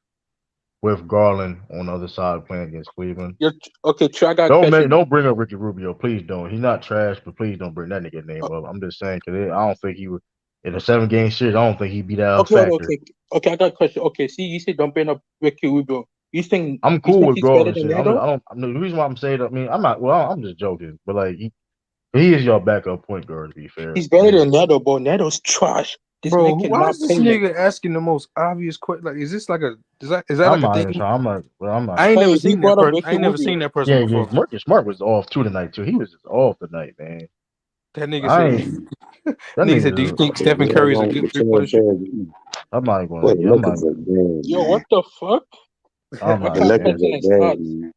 with Garland on the other side playing against Cleveland. Okay, Trey, I got a question. Don't bring up Ricky Rubio, please don't. He's not trash, but please don't bring that nigga name up. I'm just saying because I don't think he would in a 7-game series. I don't think he'd be that Okay, hold on, factor. okay, I got a question. Okay, see, you said don't bring up Ricky Rubio. I'm You cool think with he's better Garland than shit. Neto? The reason why I'm saying that, I mean, I'm not. Well, I'm just joking, but like he is your backup point guard. To be fair, He's better than Neto, bro. Neto's trash. This Bro, man why cannot is this play me. nigga asking the most obvious question? Like, is this like a is that I'm like a not even thing? trying. I'm not. I ain't never Hey, he seen that brought up person. I Ricky ain't never Rubio. seen that person Yeah, yeah. before. Marcus Smart was off too tonight too. He was just off tonight, man. That nigga I said. ain't. That Nigga said, "Do you nigga. think Yeah, Stephen I Curry is a want good the 3-point shooter?" I'm not going Boy, to. the Yeah, I'm not. Lakers are bad, Yo, man. what the fuck? I'm What not The kind of Lakers saying. person are is bad, that? man.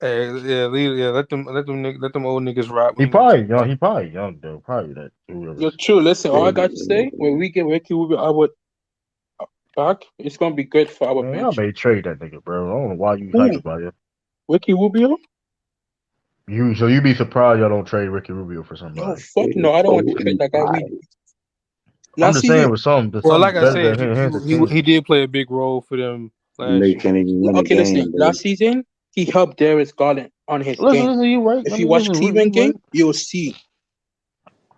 Hey, yeah, let them old niggas rock. We He ain't gonna probably talk young. about He probably young though. Probably that Yo, whoever's. true. Listen, all I got to say, when Yeah. we get Ricky Rubio our back, it's gonna be good for our Man, y'all bench. may trade that nigga, bro. I don't know why you hype Who? about it. Ricky Rubio? You be surprised y'all don't trade Ricky Rubio for No, somebody. fuck no. I don't want to trade that guy. 4-5. I'm Last just season. saying with Well, like something I better said, than him, hands the he team. did play a big role for them Them last niggas year. can't even win a Okay, listen. game, bro. Last season, he helped Darius Garland on his Listen, game. you right. If I you mean, watch listen, we Cleveland game, right. you'll see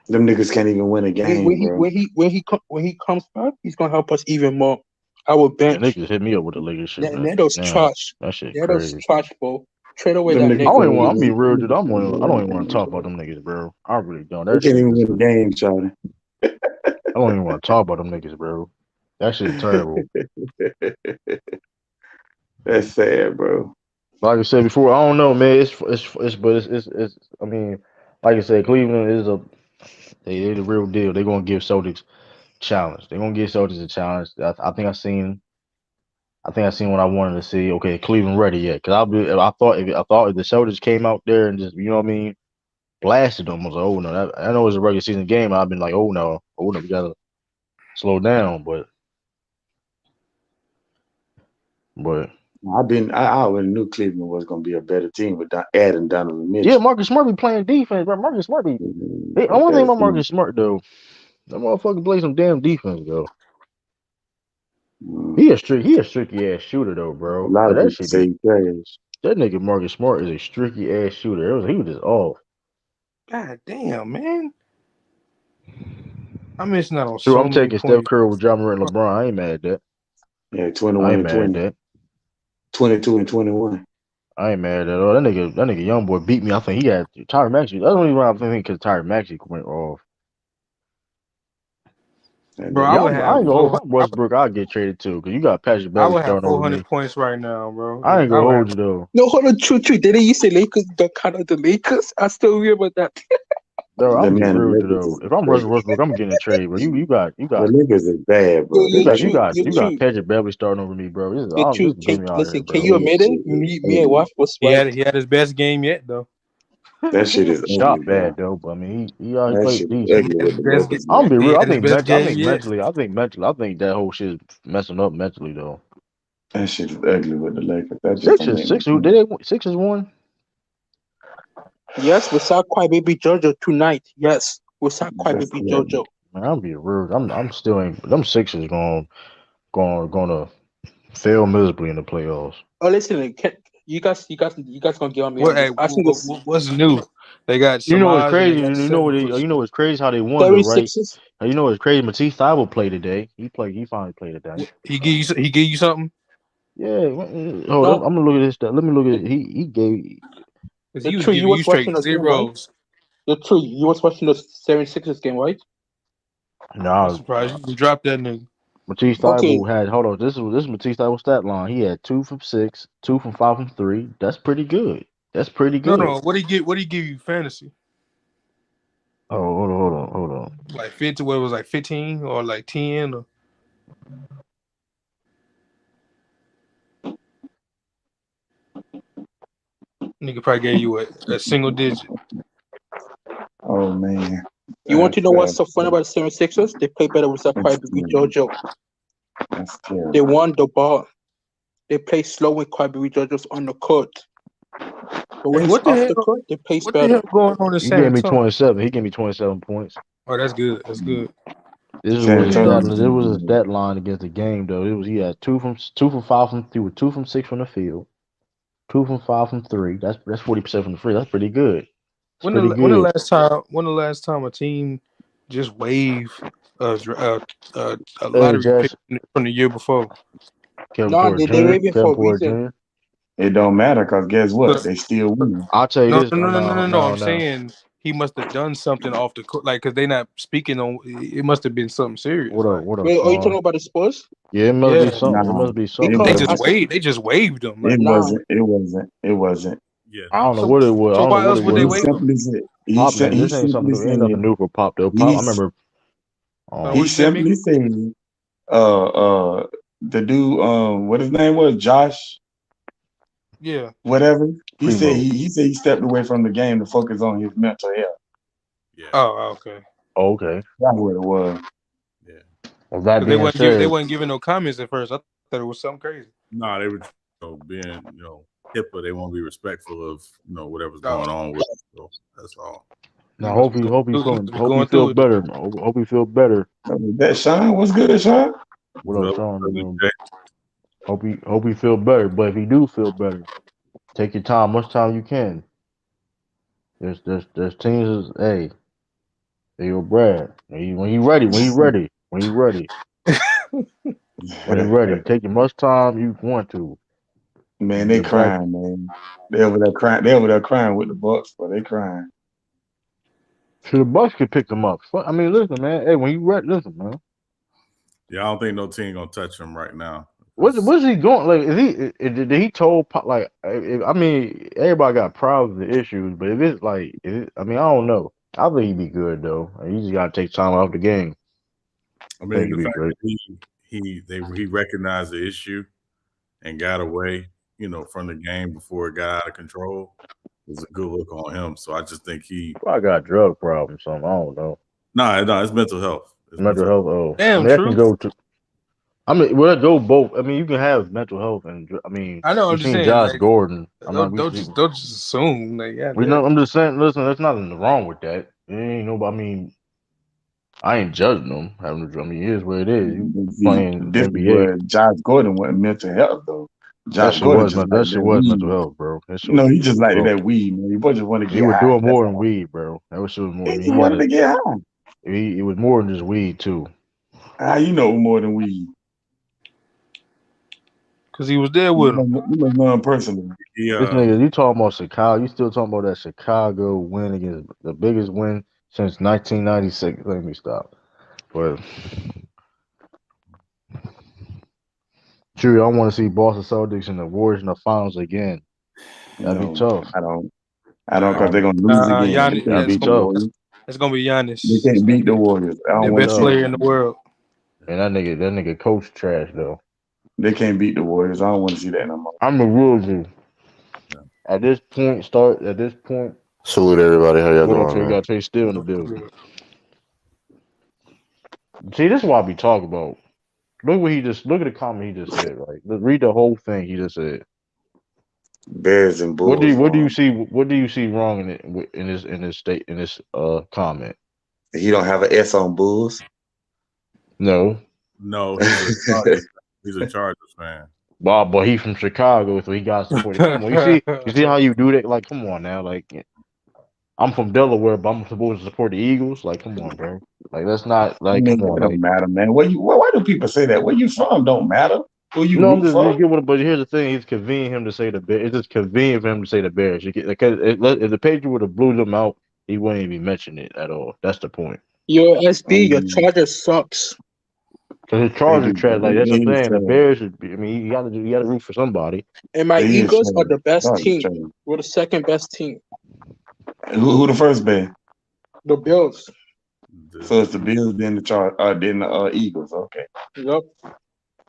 Them niggas can't even win a game, bro. when he comes back, he's gonna help us even more. Our Yeah, bench. niggas hit me up with the Lakers shit. Neto's Damn, trash. that shit Neto's crazy. trash, bro. Trade away Them that niggas I nigga. don't can't even want. I'm even being real, dude. them niggas can't even I don't win even a want to game, talk about bro. them niggas, bro. I really don't. They That can't shit even just. win a game, Charlie. I don't even want to talk about them niggas, bro. That shit terrible. That's sad, bro. Like I said before, I don't know, man. It's I mean, like I said, Cleveland is they the real deal. They're gonna give Celtics challenge. They're gonna give Celtics a challenge. I think I seen what I wanted to see. Okay, Cleveland ready yet? Because I thought if the Celtics came out there and just what I mean, blasted them, I was like, oh no, I know it's a regular season game. I've been like, oh no, we gotta slow down. But I already knew Cleveland was gonna be a better team with adding Donovan yeah, Mitchell. Marcus Smart be playing defense, bro. Marcus Smart be. Hey, I A want to think better about team. Marcus Smart though. That motherfucker play some damn defense though. Mm. He a streaky ass shooter though, A bro. lot Like of that people shit say be he trash. that nigga Marcus Smart is a streaky ass shooter. He was just off. God damn, man. I'm missing out on Dude, so I'm many taking Steph points. Curry with John Morant and LeBron. I ain't mad at that. Yeah, I 21 ain't and mad at 20. that. 22 and 21. I ain't mad at all. That nigga young boy beat me. I think he had Tyron Maxey. That's the only reason I think because Tyron Maxey went off. And Bro, then Yeah, I ain't gonna hold. If 400. I'm Westbrook, I'll get traded too. Cause you got Patrick I Beverly would have starting over 400 me. points right now, bro. I ain't I gonna would hold have. you though. No, hold on, true. Didn't you say Lakers got cut out the Lakers? I still remember that. No, the I'm be man, the real with you Lakers though. is If I'm Russell crazy. Westbrook, I'm getting a trade, bro. The Lakers is bad, bro. They got You got Patrick Beverly starting over me, bro. This is get me out of here, Can bro. you that admit it? shit is Me and ugly. Waff was He right. had his best game yet, though. That shit is ugly, Shot bro. bad though, but I mean he That plays shit is decent. He ugly had with his the best. Lakers, I'm gonna man. be He real. had his best game yet. I think that whole shit is messing up mentally though. That shit is ugly with the Lakers. That just don't make no Sixers, sense. Sixers won. Yes, we saw Baby Jojo tonight. Yes, we saw That's Baby ugly. Jojo. Man, I'm be real. I'm still ain't. Them Sixers gonna fail miserably in the playoffs. Oh, listen, you guys gonna get on me What? on Hey, this. I think it's what's new? They got You know what's Samaj and they crazy? got Seth. You know what's crazy how they won though, right? 36ers. You know what's crazy? Matisse Thybulle played today. He finally played today. He give you something? Yeah. Hold up. No, I'm gonna look at this stuff. Let me look at it. He gave. Because the he was true. You giving you was watching straight the game, right? zeros. The true. You was watching the 76ers game, right? I'm Nah, surprised you can drop that nigga. Matisse Okay. Thybulle had. Hold on. This is Matisse Thybulle stat line. He had 2 from 6, 2 from 5 from 3. That's pretty good. That's pretty good. No. What he give you fantasy? Oh, hold on. Like 50? What it was like 15 or like 10? Or nigga probably gave you a single digit. Oh man, You want that's to know what's so fun about the 76ers? They play better with that's Baby terrible. Jojo. That's They terrible. won the ball. They play slow when Baby Jojo's on the court. But when Hey, he's off the court, they plays what the better. hell going on in He San gave me Antonio? 27. He gave me 27 points. Oh, that's good. That's good. San Antonio. This was a stat line against the game though. It was he had 2 from 5 from 3 with 2 from 6 from the field, 2 from 5 from 3. That's 40% from the free. That's pretty good. It's pretty When good. the last time a team just waived a Hey, lottery pick Jess, from the year before? No, they waving Kevin for a Porter reason. Jr. It don't matter because guess what? So, They still win. I'll tell you no, this. no, Oh, no, no, no, no. I'm no. saying he must have done something off the court, like because they not speaking on. It must have been something serious, like What up, Wait, are you talking Sean? about the Spurs? Yeah, it must be yeah. something. It Nah, must be it something, Because bro. I wasn't. said, They just waived them. It Like, nah. wasn't. It wasn't. It wasn't. Yeah, I no. don't know So, what it was. I so don't know why what else it would they He was. waive them? simply said. Pop, man, He this ain't simply something new. Ain't said. nothing new for Pop though. Pop, I He's remember. What he you said, simply Mika? said. The dude. What his name was? Josh. Yeah. Whatever. He said. Primo. He said he stepped away from the game to focus on his mental health. Yeah, Oh, okay. Oh, okay. That's what it was. yeah. Well, that Because being they said, wasn't giving no comments at first. I thought it was something crazy. No, they were being HIPAA. They want to be respectful of whatever's Oh, going on with it. So that's all. he must be going through. He must be hope he going feel through it. better. Hope he feel better. That Sean. What's good, Sean? What up, So, Sean? Hope he feel better. But if he do feel better, take your time, much time you can. There's teams. Hey, yo, Brad. When he ready, take as much time you want to. Man, they Get back. crying, man. They over there crying. They over there crying with the Bucks, but they crying. So the Bucks could pick them up. I mean, listen, man. Hey, when you ready, listen, man. yeah, I don't think no team gonna touch him right now. What's he doing? Like, did he told like? I mean, everybody got problems and issues, but if it's like, I mean, I don't know. I think he'd be good though. He just gotta take time off the game. I I mean, think the he'd be fact great. that he recognized the issue and got away, from the game before it got out of control was a good look on him. So I just think Probably got drug problems, something. I don't know. no, it's mental health. It's Mental health. Oh, I Damn, mean, that can true. go to. I mean, well, that go both. I mean, you can have mental health and I mean, I know. we I'm just seen saying, Josh like, Gordon. I mean, don't just assume. Like, yeah, we know. I'm just saying. Listen, there's nothing wrong with that. It ain't no. I mean, I ain't judging him. I mean, it is what it is. You See, playing this is NBA. where Josh Gordon wasn't mental health though. That Josh shit Gordon was just that like shit that was mental weed. health, bro. That shit was He just like bro. that weed, man. He just want to He get was high. doing That's more than all. weed, bro. That was shit was more. I He mean, just he had wanted to get high. it was more than just weed too. How you know more than weed? because he was there You with him. must know him personally. he This nigga, you talking about Chicago? You still talking about that Chicago win against the biggest win since 1996? Let me stop. But true, I want to see Boston Celtics and the Warriors in the finals again. That'd be No, tough. I don't. Because they're gonna lose again. They Giannis, can't That'd be beat the tough. Warriors. it's gonna be They Giannis. It's can't gonna beat the be Warriors. I the don't want to best see Tough. player in that. the world. And that nigga coach trash though. They can't beat the Warriors. I don't want to see that no more. I'm a real G. Yeah. At this point. Salute everybody. How y'all doing, Well, man? You got Trey still in the building. See, this is what I be talking about. Look at the comment he just said. Right, read the whole thing he just said. Bears and What do Bulls. you see? What do you see wrong in this comment? He don't have an S on Bulls. No, No, he's a Chargers fan. Bob, but he's from Chicago, so he got to support it. Come on, you see how you do that? Like, come on now, like I'm from Delaware, but I'm supposed to support the Eagles. Like, come on, bro. Like, that's not like, Man, come on, it like. don't matter, man. Why do people say that? Where you from don't matter. Who you No, I'm root just you for? get what. But here's the thing: it's convenient him to say the Bears. It's just convenient for him to say the Bears. Because if the Patriots would have blew them out, he wouldn't even mention it at all. That's the point. Your SB, your Um, Charger sucks. Because his they Chargers do. trash. Like that's They the is thing. The trash. Bears should be. I mean, you got to root for somebody. And my They is Eagles are trash. the best God, it's team. trash. We're the second best team. Who the first band? The Bills. So it's the Bills, then then the Eagles. Okay. Yep.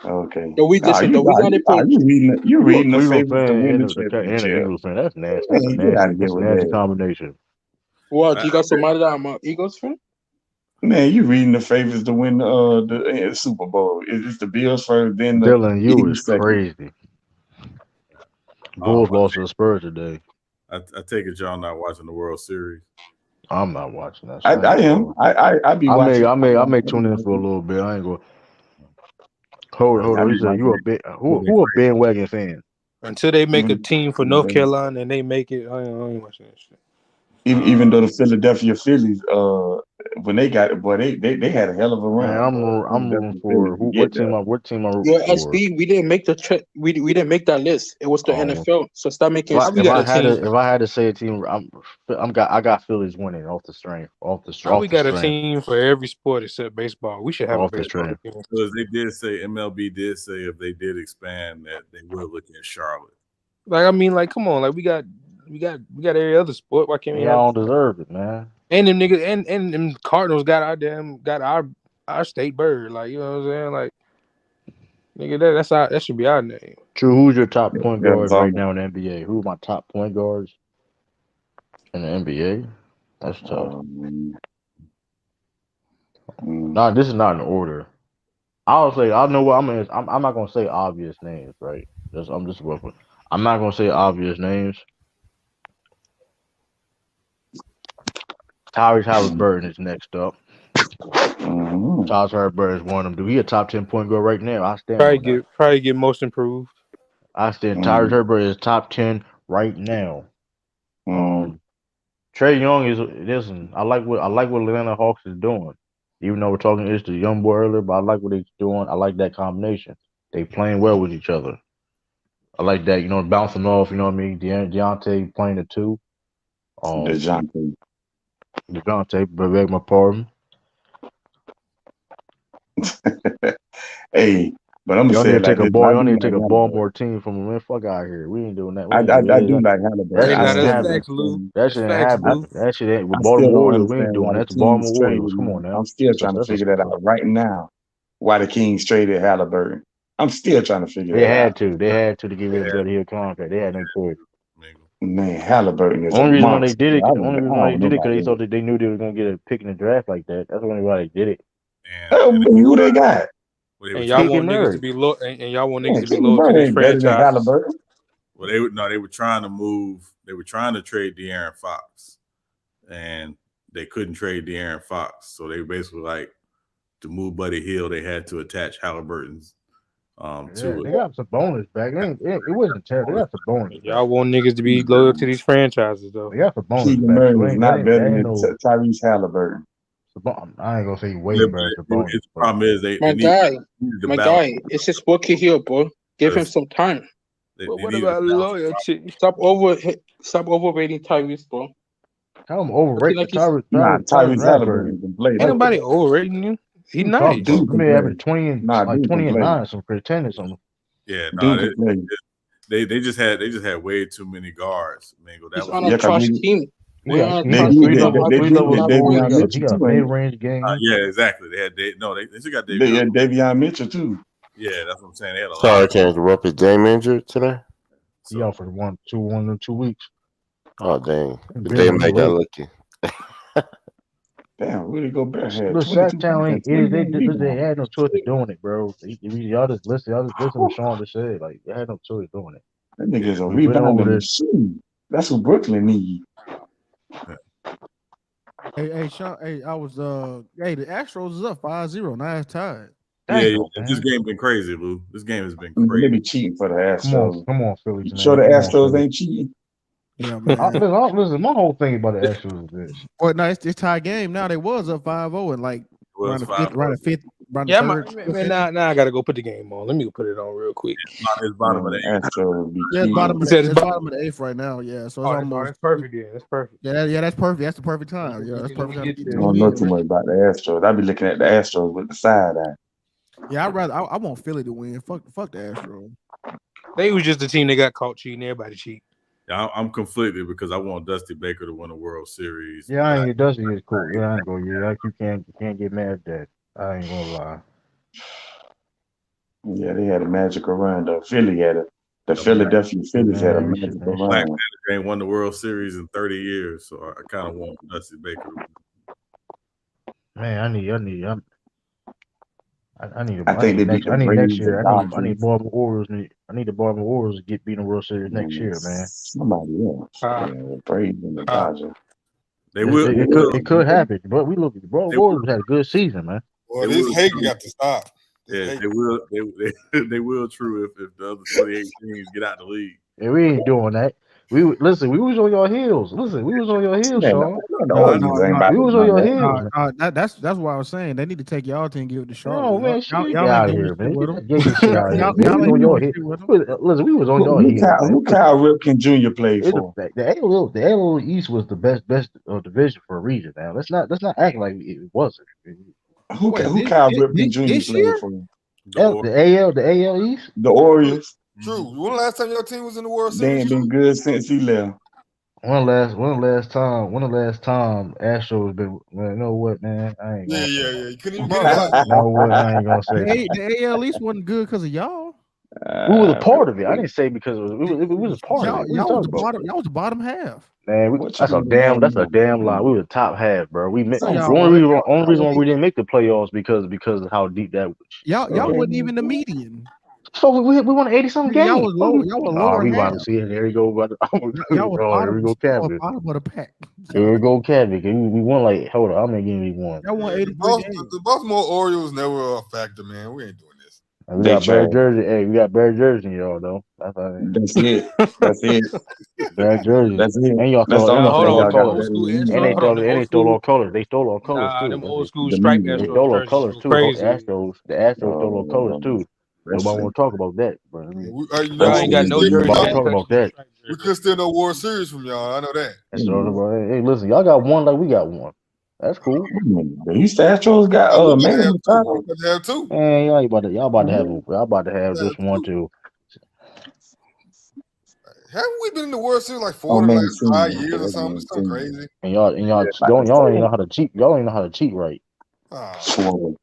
Okay. But we listen though. We got to put You You a reading the Cleveland favorites to fan win and the and an championship. Eagles fan. That's nasty. Man, get out of here That's a with nasty that. combination. what? I, You got so mad that I'm an Eagles fan? Man, you reading the favorites to win the Super Bowl. It's the Bills first, then the Dylan, you is Eagles second. crazy. Bulls lost to the Spurs today. I take it y'all not watching the World Series. I'm not watching that. I, So I ain't I gonna am. lie. I be watching. I may tune in for a little bit. I ain't gonna hold I on. I You be said you a watching. bit know they who a bandwagon fan? Until they make a Even, team for North Carolina and they make it, I ain't watching that shit. even though the Philadelphia Phillies, when they got it, boy, they had a hell of a Man, run. Boy. I'm rooting Philadelphia for Phillies to get there. what team I'm rooting Your for. SB, we didn't make we didn't make that list. It was the Um, NFL. So stop making Why we got a excuses. team? if I had to say a team, I got Phillies winning off the strength, Why we got a strength, team for every sport except baseball? We should have a off the baseball strength. team. Because they did say MLB did say if they did expand that they will look at Charlotte. Like I mean, like come on, like we got every other sport. Why can't we have? Y'all don't deserve it, man. And them niggas and them Cardinals got our state bird. Like you know what I'm saying? Like nigga, that should be our name. True, who's your top point guards right Arizona. now in the NBA? Who are my top point guards in the NBA? That's tough. Mm. No, this is not in order. I'll say I know what I'm not gonna say obvious names, right? I'm just working. I'm not gonna say obvious names. Tyrese Halliburton is next up. Mm-hmm. Tyrese Halliburton is one of them. Dude, he a top 10 point guard right now. I stand on that. Probably get most improved. I stand. Tyrese Mm-hmm. Halliburton is top 10 right now. Mm-hmm. Trey Young is listen. I like what Atlanta Hawks is doing. Even though we're talking it's the young boy earlier, but I like what they're doing. I like that combination. They playing well with each other. I like that, bouncing off, you know what I mean? Deontay playing the two. DeJounte. DeJounte, beg my pardon. Hey, But I'm gonna Y'all say need it to like take a this. ball. I Y'all do need like to take a Halliburton. Baltimore team from him. Man, fuck out of here. We ain't doing that. We I, ain't I, doing I that. do like Halliburton. That Hey, shit I now ain't that's still happening. facts, don't Lou. understand. That That's shit ain't facts, happening. Lou. That shit ain't with I still Baltimore don't Orioles. We ain't understand doing why that. the That's the Kings Baltimore traded Orioles. Come on him. now. I'm still trying to That's a figure that start. out right now. Why the Kings traded Halliburton? I'm still trying to figure They that out. had to. They had to get rid of Yeah, Buddy Hill contract. They had no choice. Mingle. Man, Halliburton is a Only reason why they monster. did it. I Only reason why they don't know did it about because they that. thought that they knew they were gonna get a pick in the draft like that. That's the only why they did it. And Who they got? what they were And y'all trying, Keegan want niggas to Murray. be low, and y'all want niggas Man, to be Keegan loyal to Murray these ain't better than franchises. Halliburton. well, they were trying to move. They were trying to trade De'Aaron Fox, and they couldn't trade De'Aaron Fox. So they basically like to move Buddy Hill. They had to attach Halliburton's Yeah, to they it. got some bonus back. It wasn't terrible. They got some bonus back. Y'all want niggas to be loyal to these franchises, though. They got some bonus Keegan back. So Murray is not better that ain't than no. Tyrese Halliburton. I ain't gonna say way Yeah, better but than bonus. his But problem is they My needed to my balance. guy, it's his rookie here, bro. Give him Because some time. they But what needed to about balance. loyalty? Stop overrating Tyrese, bro. I'm Looking overrated like he's Tyrese Tyrese Halliburton. Halliburton can play Ain't like nobody that. overrating you. He What you talking nice. about? Dude He can may play. average 20 and like Dude can 20 and play. 9 some pretenders on. Yeah, no, Dude can play. they just had way too many guards. Mingo, that he's was on the a Yeah, cause trash team. He We're got on a he they trash got did three team. level they three did level get scoring. Davion He Mitchell got too, mid ain't range game. yeah, exactly. They still got they? David. Davion Mitchell too. Yeah, that's what I'm saying. They had a lot Sorry, I of can't interrupt. Is Dame injured today? He so out for 1 or 2 weeks. Oh, dang. But Been Dame he might got late. lucky. Damn, Rudy Gobert had Look, 22 Sack points Town and ain't is 21 they rebounds. had no choice of doing it, bro. Y'all just listen. Y'all just listen to what Sean just said. Like they had no choice of doing it. That nigga is a We went over rebounding this. machine. That's what Brooklyn need. Hey, Sean. Hey, I was Hey, the Astros is up 5-0. Now it's tied. yeah. Damn, This man. game been crazy, Lou. This game has been They crazy. be cheating for the Astros. Come on, Phillies, You sure man. the Come on, Astros Phillies. ain't cheating? Yeah, man. Listen, my whole thing about the Astros is this. Well, no, it's tie game now. They was up 5-0 and like It was around the Yeah, third. man, now I gotta go put the game on. Let me go put it on real quick. It's bottom of the eighth. Astros be Yeah, it's cheating. it's bottom of the eighth right now. Yeah, so it's almost. That's perfect. Yeah, that's perfect. Yeah, that's perfect. That's the perfect time. Yeah, that's perfect time to Get get I to there. the don't know win. too much about the Astros. I be looking at the Astros with the side eye. Yeah, I want Philly to win. Fuck the Astros. They was just the team that got caught cheating. Everybody cheat. Yeah, I'm conflicted because I want Dusty Baker to win a World Series. Yeah, I ain't Dusty is cool. Yeah, I ain't gonna. Yeah, you can't get mad at that. I ain't gonna lie. Yeah, they had a magical run though. Philly had the A black, Philadelphia Phillies had a Man, magical black run. Panther ain't won the World Series in 30 years, so I kind of want Dusty Baker to win. man, I need I think they beat the next Braves, the year. I need Dodgers, Baltimore Orioles. I need the Baltimore Orioles to get beating the World Series next and year, man. somebody else. Yeah, the Braves and the Dodgers. They will. It could happen, but we look at the Baltimore Orioles had a good season, man. Well, this Hager got to stop. Yeah, they will. They will. True, if the other 28 teams get out the league. And we ain't doing that. We was on your heels. Listen, we was on your heels, Man, Sean. the Orioles ain't about We to was on do your that. heels, man. That's what I was saying. They need to take y'all team and give it to No, Charlotte. man, shit, get Y'all ain't out of doing here, shit man. with Get them. that gay shit out of here, man. Y'all We was ain't on your doing heels. shit with them. Listen, we was on your heels, man. Who Kyle Ripken Jr. played It's for? the AL East was the best division for a region. Now let's not act like it wasn't. Who Wait, Kyle Ripken Jr. this played year? for? The AL East. The Orioles. True. When the last time your team was in the World They Series? ain't been good since he left. When the last time Astros been? Well, you know what, man? I ain't Yeah. gonna say You that. couldn't even get it Bro, right. You know what? I ain't gonna say that. the AL East wasn't good because of y'all. We was a part of it. I didn't say because it was a part of Y'all it. What are you talking about? Y'all was the bottom half. Man, What you that's a mean about damn lie. him? We were the top half, bro. No, The y'all was. only reason why we didn't make the playoffs because of how deep that was. Y'all Okay. wasn't even the median. So we won 80-something Nigga, games. Y'all was Oh, lower we about half. to see it. Here we go. Y'all was Oh, here we go, Kevin. bottom of the pack. Here we go, Kevin. We won like, hold on, how many games we won? Y'all won Man, 83 games. the Baltimore Orioles never a factor, man. We ain't doing this. And we They got Barry tried. Jersey. Hey, we got Barry Jersey, y'all though. That's how it That's it. That's it. is. Barry Jersey. That's it. And y'all That's the stole only y'all Hold thing stole on, our y'all them got old colors. better school than And anybody. hold on, them they old stole school. our colors. They stole our colors Nah, too. them old school The striped They media. Astros stole our jerseys colors was too. crazy. The Astros stole our colors too. That's Nobody true. want to talk about that, but I Yeah, mean, you know Y'all That's what? ain't We got can true. no still jersey nobody that talk touches about them that. striped we could jerseys. still no World Series from y'all. I know that. Hey, listen, y'all got one like we got one. That's cool. The East Astros got We're Manny gonna Machado. have two. Man, y'all about to have this one too. Haven't we been in the World Series like Oh, four of the man, last 5 years or something? Something crazy. And y'all don't even know how to cheat. Y'all don't even know how to cheat right. Look,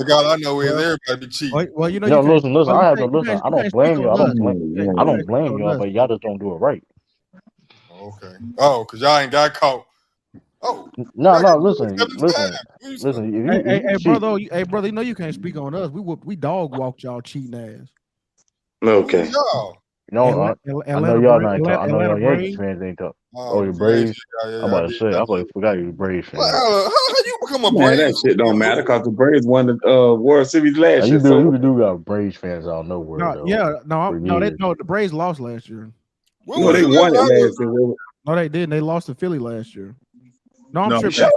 all I know is everybody be cheating. Well, you know, Yo, you can't- listen. well, you I can't- you can't- I you don't can't blame speak you. on I us. don't blame y'all, but y'all just don't do it right. Okay. Oh, because y'all ain't got caught. Oh. No, listen. Hey, brother, you know you can't speak on us. We dog walked y'all cheating ass. Okay. No, I know y'all not talking. I know y'all Yankees Braves. fans ain't talking. Oh, Your Braves. yeah, I'm about to say. I forgot you Braves fan. How you become a Man, Braves? that shit don't matter because the Braves won the World Series last year. You do got Braves fans out of nowhere though. The Braves lost last year. No, they won it last year. No, they didn't. They lost to Philly last year. No, I'm tripping. They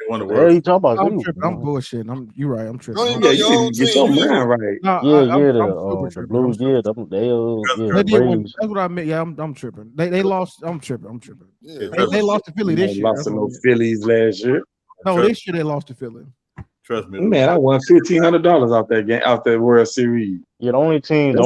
won the Hey, World you talking about? I'm tripping. I'm bullshitting. You're right. I'm tripping. Yeah, you need to get your mind right. No, the Blues. Yeah, the Braves. That's what I meant. Yeah, I'm tripping. They lost. I'm tripping. Yeah, they lost to Philly this year. Lost to no Phillies last year. No, this year they lost to Philly. Trust me, Man, I won $1,500 off that game, off that World Series. Yeah, the only team in the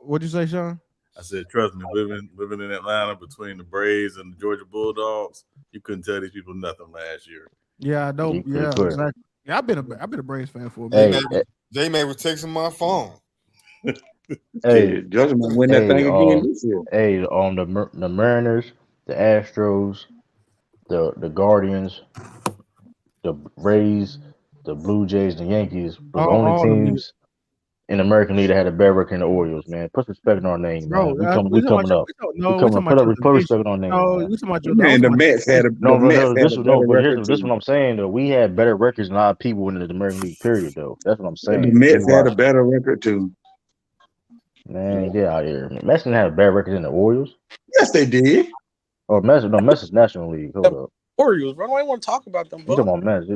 What'd you say, Sean? I said, trust me, living in Atlanta between the Braves and the Georgia Bulldogs, you couldn't tell these people nothing last year. Yeah, I know. Yeah, exactly. Yeah, I've been a Braves fan for a minute. J-May was texting my phone. Hey, Georgia might win that thing again this year. Hey, on the Mariners, the Astros, the Guardians, the Rays, the Blue Jays, the Yankees were the only teams in the American League that had a better record than the Orioles, man. Put respect on our name, man. We coming up. Put respect on our name. Man, the Mets had a better record. This is what I'm saying though. We had better records than a lot of people in the American League period though. That's what I'm saying. The Mets had a better record too. Man, get out here. Mets didn't have a better record than the Orioles. Yes, they did. Oh, Mets is National League. Hold up. Orioles, bro. I don't want to talk about them. You talking about Mets?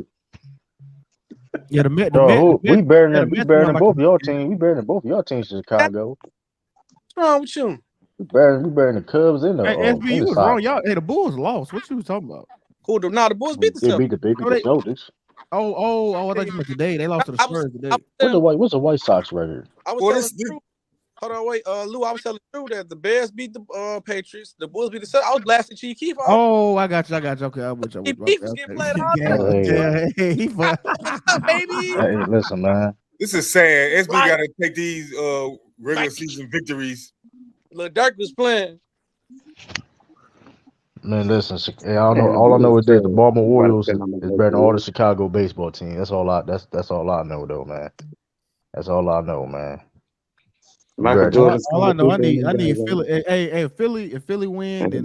Yeah, the Mets. We better than both of your teams. We better than both of your teams in Chicago. What's wrong with you? We better than the Cubs and the. SB, you was wrong. Y'all, the Bulls lost. What you was talking about? Cool. The Bulls beat the Celtics. They beat the Celtics. Oh! I thought you meant today. They lost to the Spurs today. What's the White Sox record? I was telling hold on, wait, Lou. I was telling you that the Bears beat the Patriots. The Bulls beat the Celtics. I was blasting Chief Keef. Oh, I got you. Okay, I'm with you. Keef was getting played off. He fun. Baby. Hey, listen, man. This is sad. SB got to take these regular season victories. Lil Durk was playing. Man, listen. All I know is that the Baltimore Orioles is better than all the Chicago baseball teams. That's all I know, though, man. That's all I know, man. Michael Jordan. All I know, I need Philly. Hey, if Philly win, then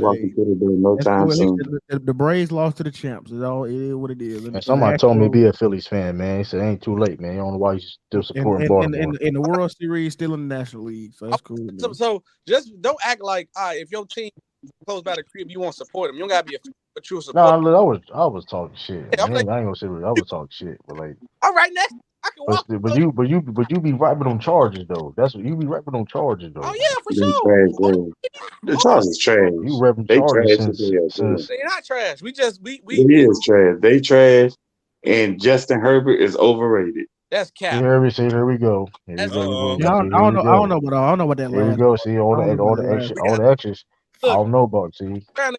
the Braves lost to the champs. It is what it is. And somebody told me be a Phillies fan, man. He said it ain't too late, man. You don't know why you still supporting Baltimore. In the World Series, still in the National League, so that's cool. So just don't act like if your team close by the crib, you won't support them. You don't gotta be a true supporter. No, I was talking shit. I ain't gonna say I was talking shit, but like. All right, next. But you be right with them charges though. That's what you be right with them charges though. Oh yeah, for sure. The Chargers trash. You repping charges since they're not trash. We it is trash. They trash, and Justin Herbert is overrated. That's cap. Here we go. I don't know about that. Here we go. See all the extras. I don't know about. See. All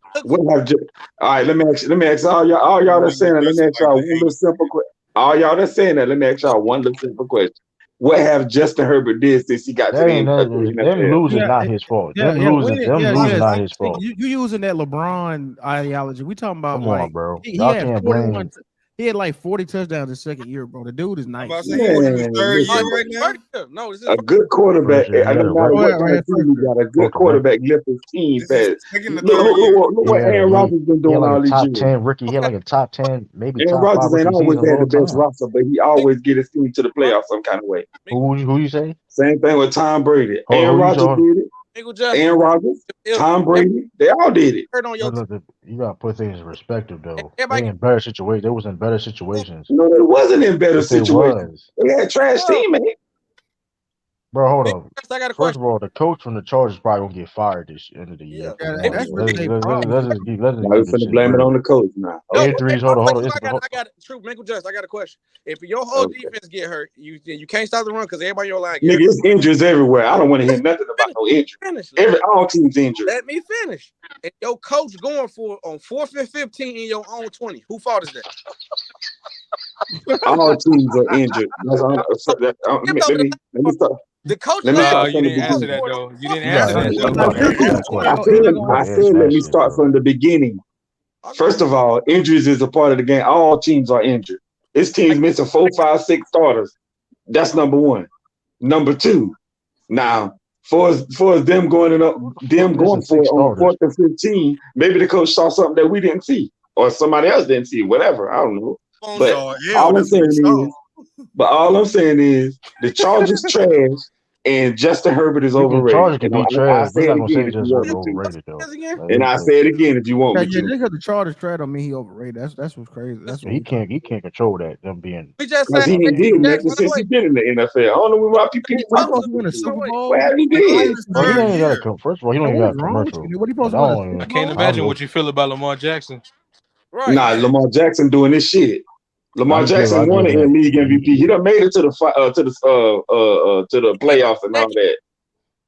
right, let me ask all y'all that's saying that. Let me ask y'all one little simple question. All y'all that's saying that, let me ask y'all one little simple question. What have Justin Herbert did since he got to the NFL? Them losing not his fault. Them losing not his fault. You using that LeBron ideology. We talking about come on, bro. He had 41. He had like 40 touchdowns his second year, bro. The dude is nice. No, a good quarterback. I don't know what got a good quarterback lift his team fast. Look what Aaron Rodgers been doing all these years. 10 rookie, he had like a top 10, maybe Aaron top 5 Rodgers ain't always had the best time. roster, but he always get his team to the playoffs some kind of way. Who you say? Same thing with Tom Brady. Aaron Rodgers did it. Aaron Rodgers, Tom Brady, they all did it. You gotta put things in perspective, though. They in better situations. They was in better situations. No, they wasn't in better situations. They had trash teammates. Bro, hold on. I got a First question. of all, the coach from the Chargers probably gonna get fired this end of the year. Yeah, Yeah, that's really their problem. Let's just Now we're keep this finna shit blame it real. on the coach now. no, Okay. Injuries. wait, Hold on. I got true Michael Just. I got a question. If your whole Okay. defense get hurt, you can't stop the run because everybody on your line get Nigga, hurt. it's injuries everywhere. I don't want to hear nothing about no injury. Finish. All teams injured. Let me finish. And your coach going for on 4th and 15 in your own 20. Who fault is that? All teams are injured. That's all. Let me start. The coach. Let me start You from the didn't answer beginning. that though. You didn't You answer gotta that answer. You though. gotta answer that question. I said, let me start from the beginning. First of all, injuries is a part of the game. All teams are injured. This team's missing 4, 5, 6 starters. That's number one. Number two. Now, for them going for it on 4th and 15, maybe the coach saw something that we didn't see, or somebody else didn't see. Whatever, I don't know. But all I'm saying is the Chargers trash and Justin Herbert is overrated. Chargers can be trash. We're not gonna say Justin Herbert overrated though. And I say it again if you want me to. Yeah, because the Chargers trash don't mean he overrated. That's what's crazy. That's what he can't control that. Them being. We just said he ain't did nothing since he been in the NFL. I don't know why people win a Super Bowl. What have he did? Bro, he don't even got a first of all, he don't even got a commercial. What he supposed to win? I can't imagine what you feel about Lamar Jackson. Right. Nah, Lamar Jackson doing this shit. Lamar Jackson won the league MVP. He done made it to the playoffs and all that.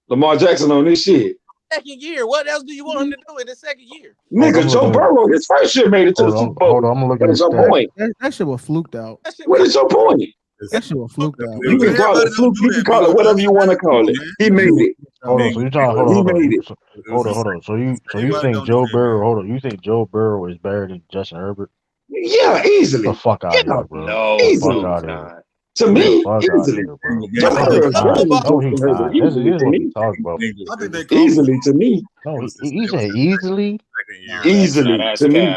Lamar Jackson on this shit. Second year. What else do you want him to do in the second year? Nigga, Joe Burrow, his first year made it to the Super Bowl. Hold on, I'm gonna look at his point. That shit was fluked out. What is your point? That shit was fluked out. You can call it fluke. You can call it whatever you want to call it. He made it. Hold on, so you trying? Hold on. So you think Joe Burrow? Hold on, you think Joe Burrow is better than Justin Herbert? Yeah, easily. Get the fuck out of here, bro. No, easily. To me, easily. Easily to me. No, he said easily. Easily to me.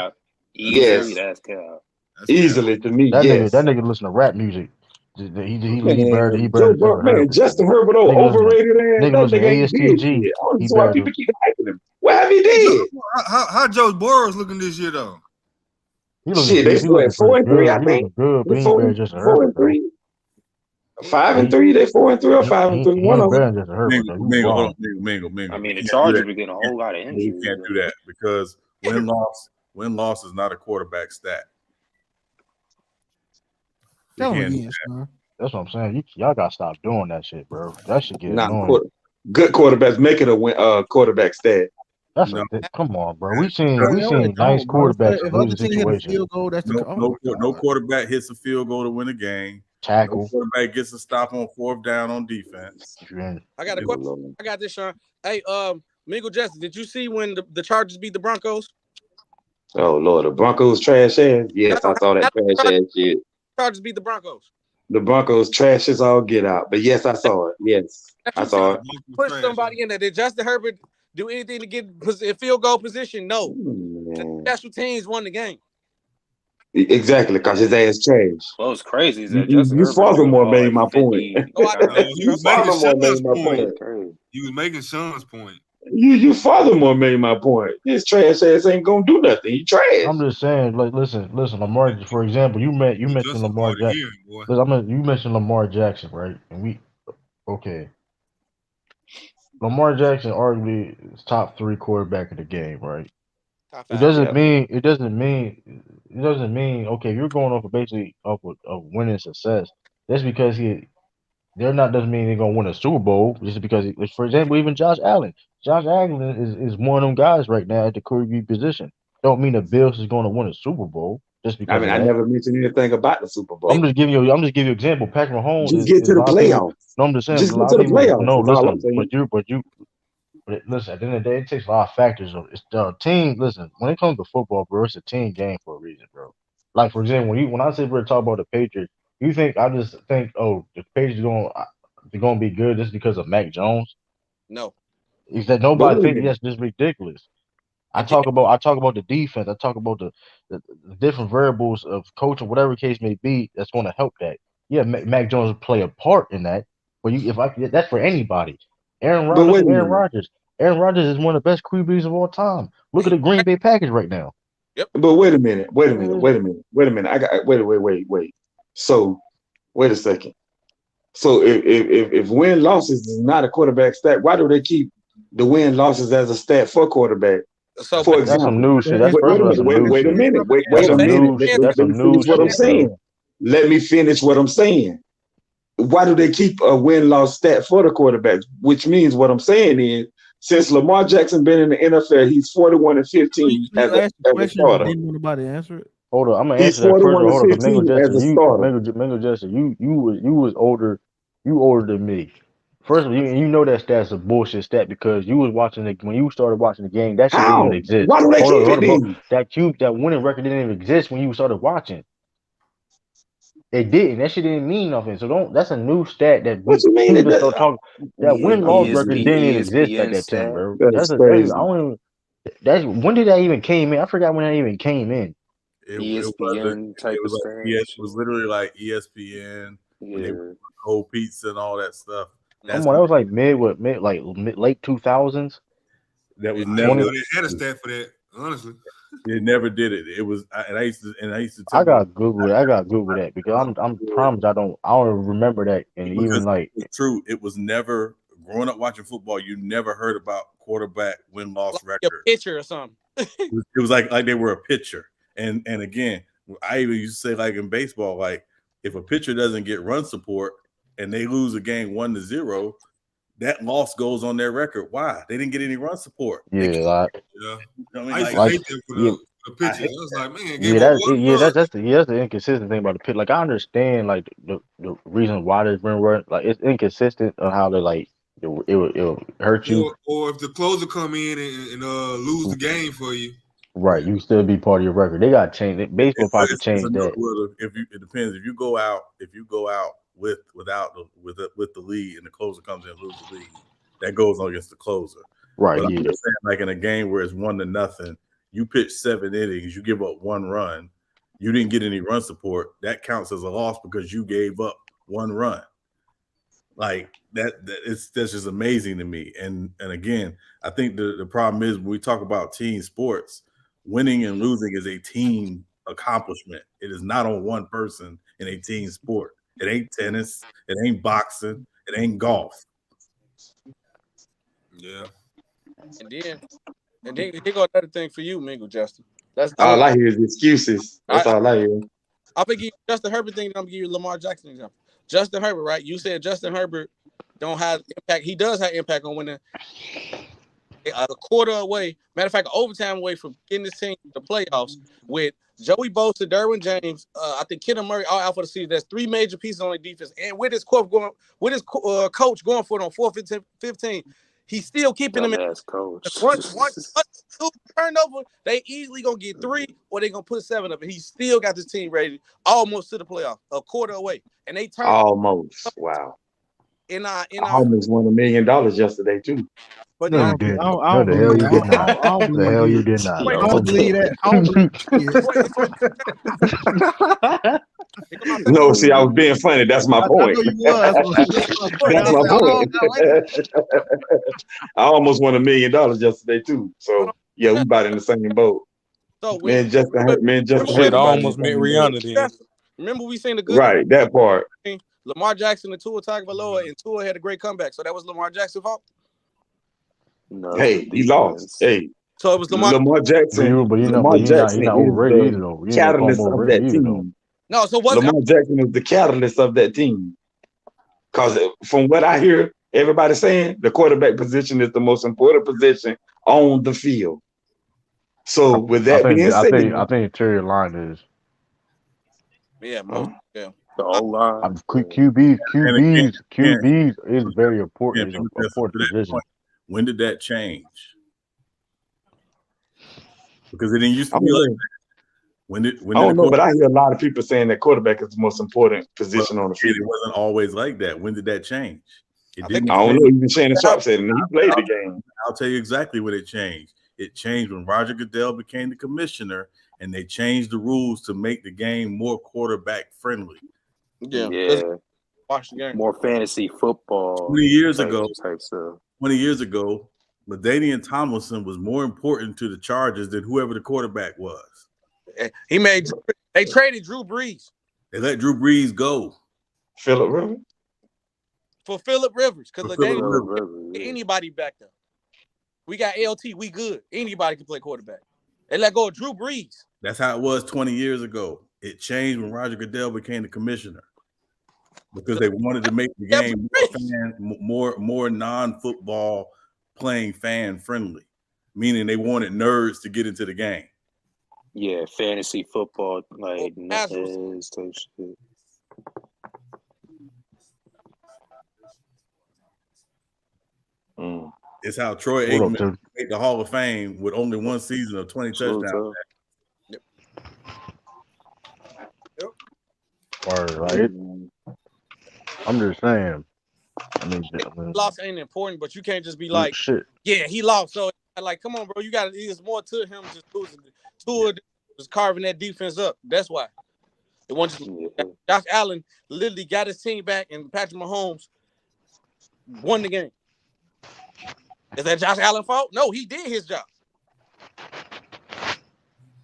Yes. Easily to me. That nigga listen to rap music. He better. Man, Justin Herbert overrated ass. Nigga listen to ASTG. I don't know why people keep hyping him. What have he did? How Joe Burrow's looking this year though? Shit, they still at 4-3. I think. 4-3. 5-3. They 4-3 or 5-3. One of them. I mean, the Chargers are getting a whole lot of injuries. You can't do that because win-loss is not a quarterback stat. That's what I'm saying. Y'all gotta stop doing that shit, bro. That shit get annoying. Good quarterbacks make it a quarterback stat. Come on, bro. We seen nice quarterbacks in losing situations. No quarterback hits a field goal to win a game. Tackle. No quarterback gets a stop on 4th down on defense. I got a question. I got this, Sean. Hey, Mingle Justice, did you see when the Chargers beat the Broncos? Oh Lord, the Broncos trash ass. Yes, I saw that trash ass shit. Chargers beat the Broncos. The Broncos trash is all get out. But yes, I saw it. Yes, I saw it. Put somebody in there. Did Justin Herbert do anything to get in field goal position? No. Special teams won the game. Exactly, because his ass trash. Well, it's crazy. Is that you furthermore made my point. You was making Sean's point. You furthermore made my point. His trash ass ain't gonna do nothing. He trash. I'm just saying, like, listen, Lamar. For example, you mentioned Lamar Jackson. You mentioned Lamar Jackson, right? And Lamar Jackson arguably is top 3 quarterback of the game, right? It doesn't mean okay. You're going off of basically of winning success. That's because doesn't mean they're gonna win a Super Bowl just because. For example, even Josh Allen. Josh Allen is one of them guys right now at the QB position. Don't mean the Bills is going to win a Super Bowl just because. I mean, I never mentioned anything about the Super Bowl. I'm just giving you an example. Patrick Mahomes just get to the playoffs. No, I'm just saying. Just get to the playoffs. No, listen, but listen. At the end of the day, it takes a lot of factors. It's the team. Listen, when it comes to football, bro, it's a team game for a reason, bro. Like for example, when I say we're talking about the Patriots, you think I just think, oh, the Patriots they're going to be good just because of Mac Jones? No. Is that nobody thinks that's just ridiculous? I talk about the defense. I talk about the different variables of coaching, whatever case may be, that's going to help that. Yeah, Mac Jones will play a part in that, but that's for anybody. Aaron Rodgers is one of the best QBs of all time. Look at the Green Bay Packers right now. Yep. But wait a minute. I got wait. So wait a second. So if win losses is not a quarterback stat, why do they keep the win losses as a stat for quarterback? So For That's some example, new shit. That's wait first a of all, that's minute, some new wait a shit. minute, wait That's a some minute. new Let, shit. let, That's let me some new finish what I'm shit, saying. bro. Let me finish what I'm saying. Why do they keep a win-loss stat for the quarterbacks? Which means what I'm saying is, since Lamar Jackson been in the NFL, he's 41-15 You as a asked the question and starter. didn't want nobody to answer it. Hold on, I'm gonna He's answer that first. But hold on, because 41-15 as a starter. Mango Justin, you was older, you older than me. First of all, you know that stat's a bullshit stat because you was watching it when you started watching the game. That shit didn't even How? exist. Why do they keep it Bro. then? That winning record didn't even exist when you started watching. It didn't. That shit didn't mean nothing. So don't. That's a new stat that What you mean? people just start talking. That win loss record didn't even exist back ESPN that time, stat. bro. That's I crazy. don't even. That's when did that even came in? I forgot when that even came in. It ESPN type of was like it stats. was literally like ESPN when they Yeah. were cold pizza and all that stuff. That's Come on, that was like mid late 2000s. that was I didn't never. know they had a stat for that. Honestly, It never did it. It was, and I used to tell I my got Google it. I got Google that because I'm promised I don't remember that. And because even like it's true, it was never growing up watching football. You never heard about quarterback win loss like a record. pitcher or something. It was like they were a pitcher. And again, I even used to say like in baseball, like if a pitcher doesn't get run support and they lose a game 1-0, that loss goes on their record. Why? They didn't get any run support. yeah, like yeah. I mean, I used to like hate them for yeah, the pitches. I was like, man, yeah, gave up one run. that's the inconsistent thing about the pit. Like I understand like the reason why there's been run like it's inconsistent on how to like it'll hurt you. Or if the closer come in and lose the game for you. Right, you still be part of your record. They got to change it. Baseball about to it's change another, that. well, if you, it depends. If you go out without the lead and the closer comes in and loses the lead, that goes on against the closer. Right, But I'm yeah. just saying, like in a game where it's 1-0, you pitch 7 innings, you give up 1 run, you didn't get any run support. That counts as a loss because you gave up 1 run. Like that's just amazing to me. And again, I think the problem is when we talk about team sports, winning and losing is a team accomplishment. It is not on one person in a team sport. It ain't tennis, it ain't boxing, it ain't golf. Yeah. And then here go another thing for you, Mingo Justin. All I hear is excuses. That's all I hear. I'm gonna give you Justin Herbert thing, and I'm gonna give you Lamar Jackson example. Justin Herbert, right? You said Justin Herbert don't have impact. He does have impact on winning a quarter away. Matter of fact, overtime away from getting this team to the playoffs with Joey Bosa, Derwin James, I think Kenneth Murray all out for the season. There's 3 major pieces on the defense, and with his coach going for it on 4th and 15, he's still keeping them in. Coach. One, 2 turnover, they easily gonna get 3 or they gonna put 7 up, and he still got this team ready almost to the playoff, a quarter away, and they turn Almost. Wow. in I almost won $1 million yesterday too. But no, then you didn't. I No, don't the hell believe you did not. I don't The believe hell you it. did not. I don't believe that. I don't believe it. No, see, I was being funny. That's my I point. know you was. That's my point. I almost won $1 million yesterday too. So yeah, we about in the same boat. So Man, Justin Shit, Herbert I about in the almost met same boat. Rihanna then. remember we seen the good Right, that part. Lamar Jackson and Tua Tagovailoa, and Tua had a great comeback. So that was Lamar Jackson's fault. No, Hey, he lost. Hey, so it was Lamar Jackson. But you're Lamar not Jackson is overrated either the though. You ain't gonna call him catalyst of overrated that either though. team. No, so what's Lamar Jackson is the catalyst of that team. Because from what I hear, everybody saying the quarterback position is the most important position on the field. So with that being said, I think Terry line is. most the O-line. QBs is very important. It's an important position. Point, when did that change? Because it didn't used to be like that. When did I don't know, but I hear a lot of people saying that quarterback is the most important position on the field. It wasn't always like that. When did that change? It didn't. I don't know. Even Shannon Sharp said it. He played the game. I'll tell you exactly when it changed. It changed when Roger Goodell became the commissioner, and they changed the rules to make the game more quarterback friendly. Yeah. Watch the game. More fantasy football. 20 years ago, type stuff. 20 years ago, LaDainian Tomlinson was more important to the Chargers than whoever the quarterback was. They traded Drew Brees. They let Drew Brees go. Phillip Rivers? for Phillip Rivers because For Phillip Rivers. Anybody back there. We got LT. We good. Anybody can play quarterback. They let go of Drew Brees. That's how it was 20 years ago. It changed when Roger Goodell became the commissioner because they wanted to make the game more non-football playing fan friendly, meaning they wanted nerds to get into the game. Yeah, fantasy football, like nothing type shit. It's how Troy Aikman made the Hall of Fame with only one season of 20 touchdowns. Right. I'm just saying. I mean, loss ain't important, but you can't just be like, yeah, he lost. So, like, come on, bro. There's more to him just losing. Tua was carving that defense up. That's why. It wasn't just Josh Allen literally got his team back, and Patrick Mahomes won the game. Is that Josh Allen's fault? No, he did his job.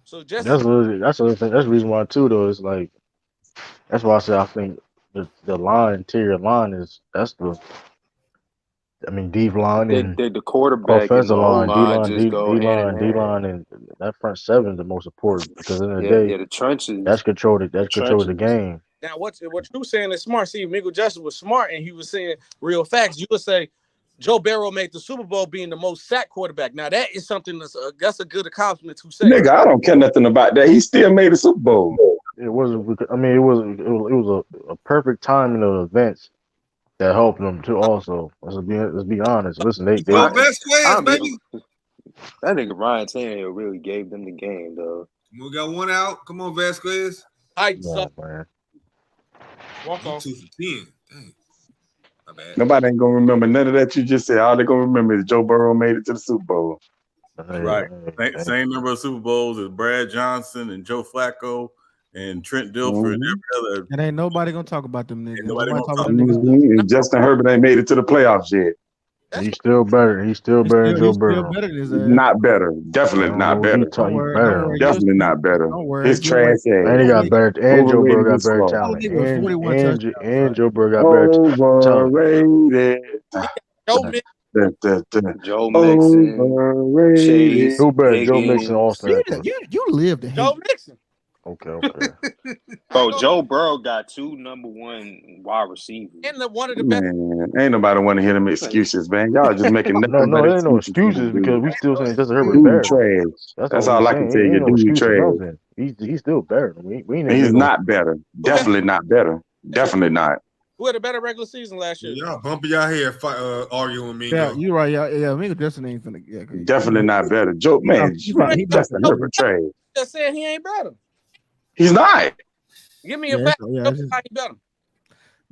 So just that's the reason why too, though. It's like that's why I say I think the interior line is deep line and the quarterback offensive and the line, D-line, and that front seven is the most important because in the day, day, the trenches. That's controlled the game. Now, what you saying is smart. See, Michael Justin was smart, and he was saying real facts. You would say Joe Burrow made the Super Bowl being the most sacked quarterback. Now, that is something that's a good accomplishment to say. Nigga, I don't care nothing about that. He still made the Super Bowl. It wasn't. I mean, it was a perfect timing of events that helped them too. Also, let's be honest. Listen, they baby. That nigga Ryan Tannehill really gave them the game, though. We got one out. Come on, Vasquez. Man. Walk off. 2 for 10. Dang. My bad. Nobody ain't gonna remember none of that you just said. All they gonna remember is Joe Burrow made it to the Super Bowl. Right. Same number of Super Bowls as Brad Johnson and Joe Flacco and Trent Dilfer and every other. And ain't nobody gonna talk about them niggas. Nobody talk about them niggas. Justin Herbert ain't made it to the playoffs yet. He's still better. He's still better than Joe Burrow. Not better. Definitely not better. Definitely not better. His trash ass. And he got better. And Joe Burrow got better talent. And Joe Burrow got better talent. Overrated. Joe Mixon. Chase. Who better? Joe Mixon, Austin. You lived it. Joe Mixon. Okay. Bro, Joe Burrow got 2 number 1 wide receivers. And one of the best. Man, ain't nobody want to hear them excuses, man. Y'all just making nothing. No, there ain't no excuses because we still saying Justin Herbert better. Trash. That's all I can tell you. Dude, trash. He's still better. He's not better. Definitely not better. Definitely not. Who had a better regular season last year? Y'all bumping y'all hair arguing with me. Yeah, you right. Yeah, Michael Justin ain't finna. Yeah, definitely not better. Joe, man, Justin Herbert trash. Just saying he ain't better. He's not. Give me a fact. How he better.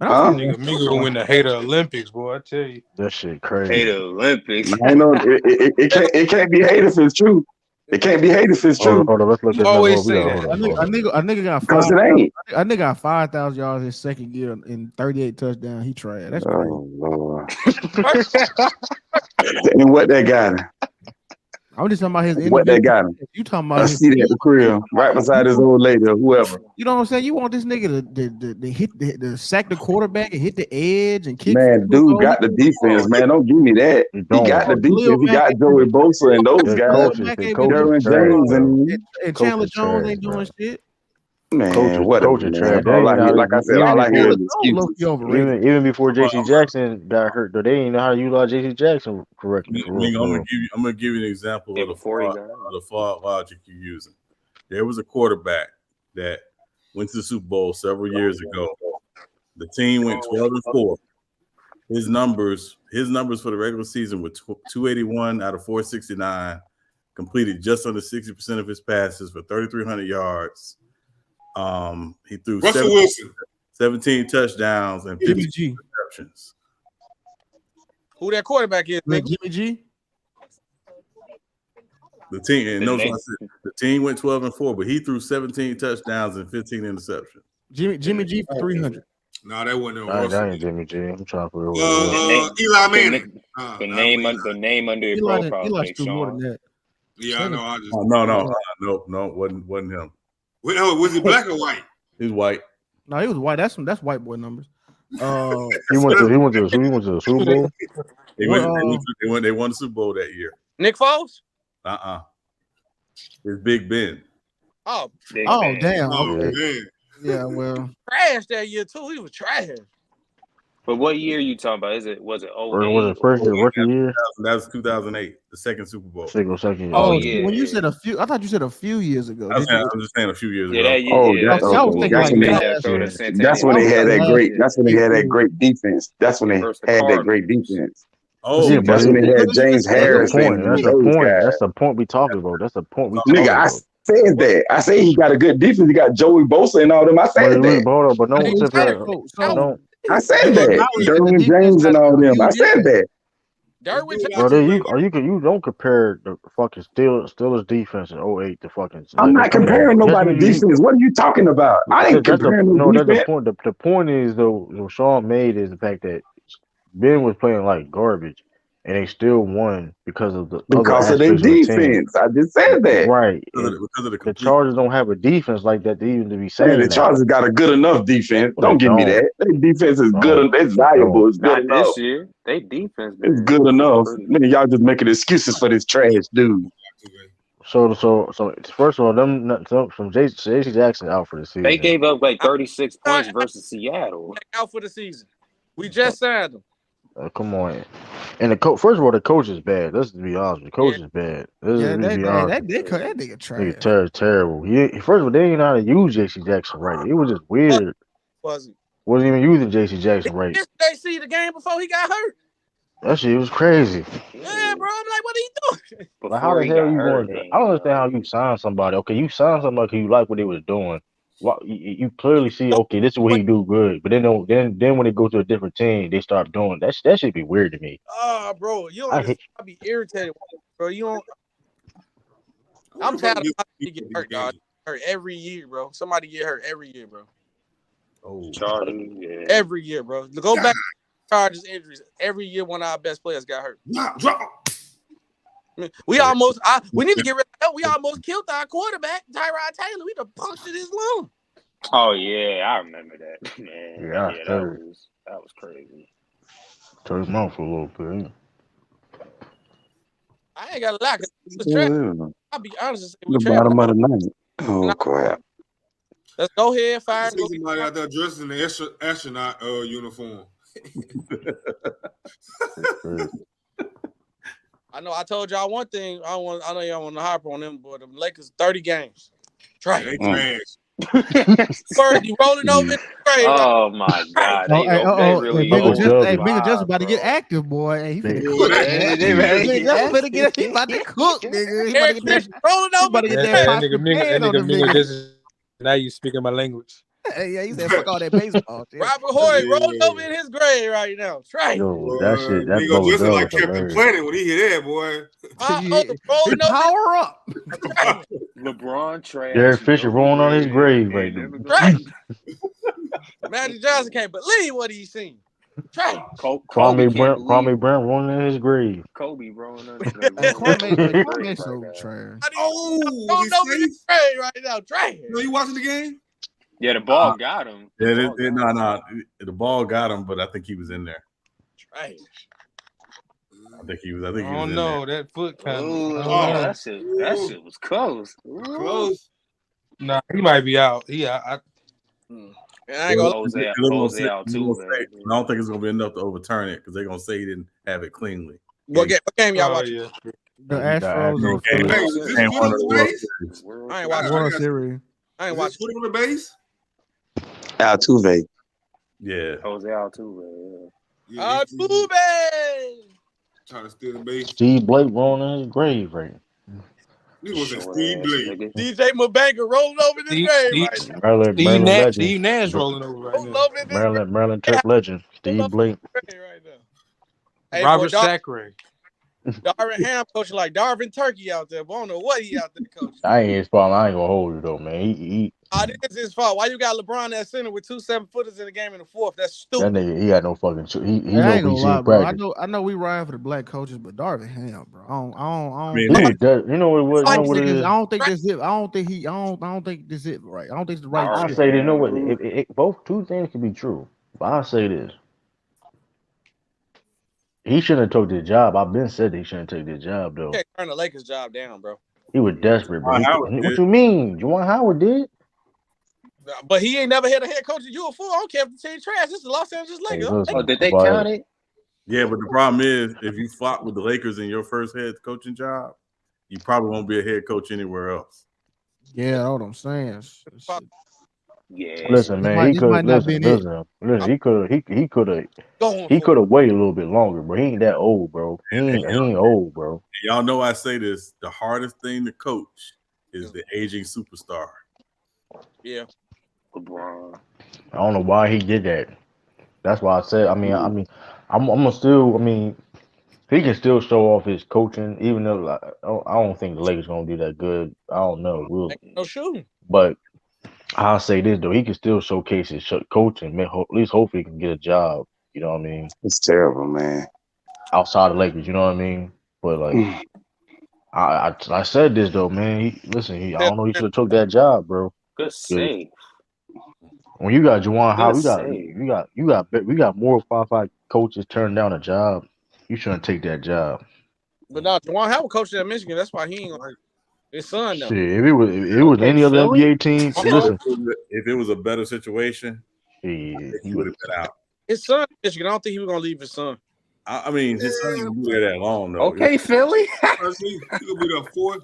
Nigga gonna win the Hater Olympics, boy. I tell you, that shit crazy. Hater Olympics. I know it can't be hated if it's true. It can't be hated if it's true. Hold on, let's look at always say that. A nigga got because it ain't. A nigga got 5,000 yards his second year in 38 touchdowns. He trash. That's crazy. Oh Lord. And what that got? I'm just talking about his. What they got him? You talking about? I see that at the crib, right beside his old lady or whoever. You know what I'm saying? You want this nigga to hit the sack the quarterback and hit the edge and kick. Man, dude got the defense. Man, don't give me that. He got the defense. He got Joey Bosa and those guys. Derwin James and Chandler Jones ain't doing shit. Man, whatever. All I hear, like I said, all I hear is excuses. Even before J.C. Jackson got hurt, though, they didn't know how to utilize J.C. Jackson correctly. I'm gonna give you an example of the flawed logic you're using. There was a quarterback that went to the Super Bowl several years ago. The team went 12-4. His numbers for the regular season were 281 out of 469. Completed just under 60% of his passes for 3,300 yards. He threw 17 touchdowns and 50 interceptions. Who that quarterback is? Jimmy G. The team went 12-4, but he threw 17 touchdowns and 15 interceptions. Jimmy G for 300. No, that wasn't that ain't Jimmy G. I'm trying to put Eli Manning. The name under your profile. Eli do more than that. Yeah, I know. No, wasn't him. Was he black or white? He's white. No, he was white. That's white boy numbers. He went to the Super Bowl. They won the Super Bowl that year. Nick Foles? It's Big Ben. Oh, damn. Oh, Okay. man. Yeah, well, trash that year too. He was trash. But what year are you talking about? Was it 08? Or was it first year, rookie year? That was 2008, the second Super Bowl. Second. Oh, see, when you said a few, I thought you said a few years ago. I'm just saying a few years ago. That year, I was thinking like that's when they had that great. That's when they had that great defense. That's when they had that great defense. Oh, yeah, that's when they had James Harris. That's the point we talking about. That's the point we talking about. I said that. I say he got a good defense. He got Joey Bosa and all them. I said that. But no, I said that. Derwin James and all them. I said that. You don't compare the fucking Steelers defense in 08 to fucking. I'm not comparing nobody's defense. What are you talking about? I ain't comparing no defense. That's the point. The point is though, Sean made is the fact that Ben was playing like garbage, and they still won because of their defense. I just said that. Right. Because of the Chargers don't have a defense like that to even to be saying. Man, the Chargers got a good enough defense. Don't give me that. Their defense is good. It's valuable. It's good enough. This year, they defense. It's good enough. Man, y'all just making excuses for this trash dude. So first of all, from J.C. Jackson out for the season. They gave up like 36 points versus Seattle. Out for the season. We just signed them. Come on, and the coach. First of all, the coach is bad. Let's be honest. The coach is bad. That nigga trash. He's terrible. First of all, they ain't know how to use J.C. Jackson right. It was just weird. Wasn't even using J.C. Jackson right. They see the game before he got hurt. That shit was crazy. Yeah, bro. I'm like, what are you doing? Like, how the hell you going? I don't understand how you sign somebody. Okay, you sign somebody because you like what they was doing. Well, you clearly see, okay, this is what he do good, but then when they go to a different team, they start doing that. That should be weird to me. Bro, you don't. I'll be irritated, bro. You don't. I'm tired of getting hurt, dog. Hurt every year, bro. Somebody get hurt every year, bro. Oh, Charlie, yeah. Every year, bro. Go back to Chargers injuries. Every year, one of our best players got hurt. We need to get rid of that. We almost killed our quarterback, Tyrod Taylor. We done punctured his lung. Oh yeah, I remember that. Man. Yeah, that was crazy. Turn his mouth for a little bit. I ain't got a lie. I'll be honest and say we the bottom of the night. Oh crap. Let's go ahead, fire. Somebody out there dressed in the astronaut uniform. I know I told y'all one thing. I know y'all want to harp on them, but the Lakers 30 games. Trash. They trash. You rolling over in the grave. Oh my God. Big just about to get active, boy. He finna cook. He about to cook, nigga. Rolling over in the grave. Now you speaking my language. Yeah, he said fuck all that baseball. Robert Horry rolling over in his grave right now. Right. Yo, that shit. That he gonna listen like Captain Planet when he hear that, boy. Power up. LeBron trash. Derek Fisher rolling on his grave right now. Right. Magic Johnson can't believe what he's seen. Trash. Kwame Brown rolling in his grave. Kobe rolling on his grave. Kwame so trash. Over in his grave right now. Trash. You watching the game? Yeah, the ball got him. The ball got him, but I think he was in there. Trash. I think he was. I don't know that foot kind of. That shit was close. Close. Nah, he might be out. I ain't gonna Jose out too. I don't think it's gonna be enough to overturn it because they're gonna say he didn't have it cleanly. What game y'all watching? Yeah. The Astros. I ain't watching World Series. I ain't watching. Put him on the base. Altuve. Yeah. Jose Altuve. Yeah. Altuve. Trying to steal the base. Steve Blake rolling in his grave right now. He was a Steve Blake. DJ Mabanker rolling over in his grave right now. Steve Nash rolling over right now. Maryland Turk legend. Steve Blake. Right now. Hey, Robert Sacre. Darvin Ham coaching like Darvin Turkey out there. But I don't know what he out there coaching. I ain't his fault. I ain't gonna hold you though, man. He this is his fault. Why you got LeBron at center with 2 7-footers in the game in the fourth? That's stupid. That nigga, he got no fucking. He I ain't gonna lie, bro. I know we riding for the black coaches, but Darvin Ham, bro. I don't. You know what it was. I don't think this it. I don't think this it right. I don't think it's the right. I say, you know what? Both two things can be true. But I'll say this. He shouldn't have took this job. I've been said he shouldn't take this job though. Can't turn the Lakers job down, bro. He was desperate, bro. Howard What did. you mean? Juwan Howard did? But he ain't never had a head coach. You a fool. I don't care if the team trash. This is the Los Angeles Hey, Lakers. listen, Oh, did they but- count it? Yeah, but the problem is, if you flop with the Lakers in your first head coaching job, you probably won't be a head coach anywhere else. Yeah, that's what I'm saying. Yeah. Listen, man, might- he this could might not listen. been it. Listen, he could Going he for could have waited a little bit longer, bro. He ain't that old, bro. He ain't old, bro. Y'all know I say this: the hardest thing to coach is the aging superstar. Yeah. LeBron. I don't know why he did that. That's why I said. I'm gonna still. He can still show off his coaching, even though like, I don't think the Lakers gonna do that good. I don't know. No shooting. But I'll say this though, he can still showcase his coaching. At least hopefully he can get a job. You know what I mean? It's terrible, man. Outside the Lakers, you know what I mean? But like, I said this though, man. I don't know. He should have took that job, bro. Good save. When you got Juwan Howard, save. we got more qualified coaches turning down a job. You shouldn't take that job. But now Juwan Howard coaching at Michigan. That's why he ain't gonna. His son though. Shit, if it was any other Philly? NBA team, listen, If it was a better situation, he he would have been out. His son at Michigan. I don't think he was gonna leave his son. I mean, his son ain't gonna be there that long though. Okay, Philly. He could be the fourth.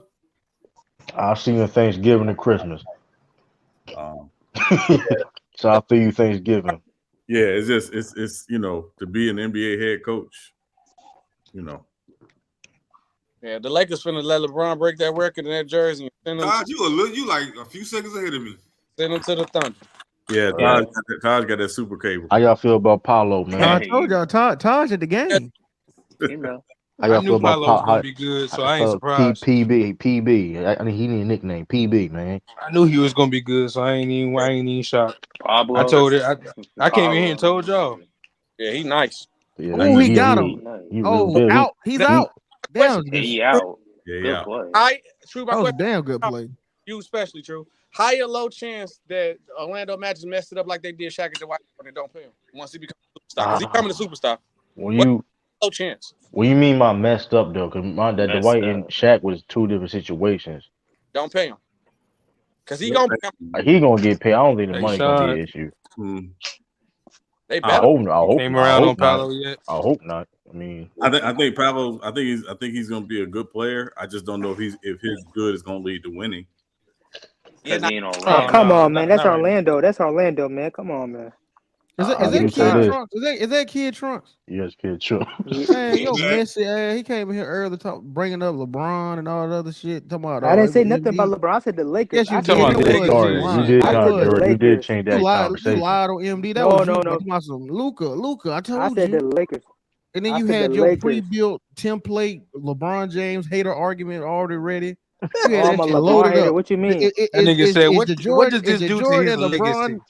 I'll see you Thanksgiving and Christmas. Um, So I'll feel you Thanksgiving. yeah, it's just it's to be an NBA head coach, Yeah, the Lakers finna let LeBron break that record in that jersey and Todd, you like a few seconds ahead of me. send him to the Thunder. Yeah, Todd got that super cable. How y'all feel about Paolo, man? I told y'all, Taj at the game. You know. How y'all I feel knew about Paolo was gonna be good, so I ain't surprised. PB. I mean, he need a nickname, PB, man. I knew he was gonna be good, so I ain't even shocked. Pablo. I told it. I came in here and told y'all. Yeah, he nice. Yeah, Oh, he got him. he Oh, really good. out. He's out. Damn, He out. Yeah, Good yeah. play. True. that My was a question, damn good play. you especially true. High or low chance that Orlando Magic messed it up like they did Shaq at the White House and don't pay him once he becomes a superstar. Because he coming a superstar. Low chance. What you mean by messed up though? Because that Dwight and Shaq was two different situations. Don't pay him. Because he gonna get paid. I don't think the money gonna be an issue. They I hope Came around on not. Paolo yet? I hope not. I mean, I think Paolo. I think he's gonna be a good player. I just don't know if his good is gonna lead to winning. Because he ain't Oh, Orlando. come on, man. That's not Orlando. That's Orlando, man. Come on, man. Is that Kid Trunks? Is that Kid Trunks? Yes, Kid Trunks. Man, yo, messy ass. He came in here early bringing up LeBron and all that other shit. Talking about, I didn't say nothing about LeBron. I said the Lakers. Yes, you I did. Sorry, you did change that You conversation. lied on MD. That No, was no, you. no. Talking about some Luka. I told I said you. the Lakers. And then I you said had the your Lakers. pre-built template LeBron James hater argument already ready. You Oh, had I'm that a shit LeBron loaded hater. up. What you mean? That nigga said, is "What the does this is the do to Jordan his and LeBron? legacy?"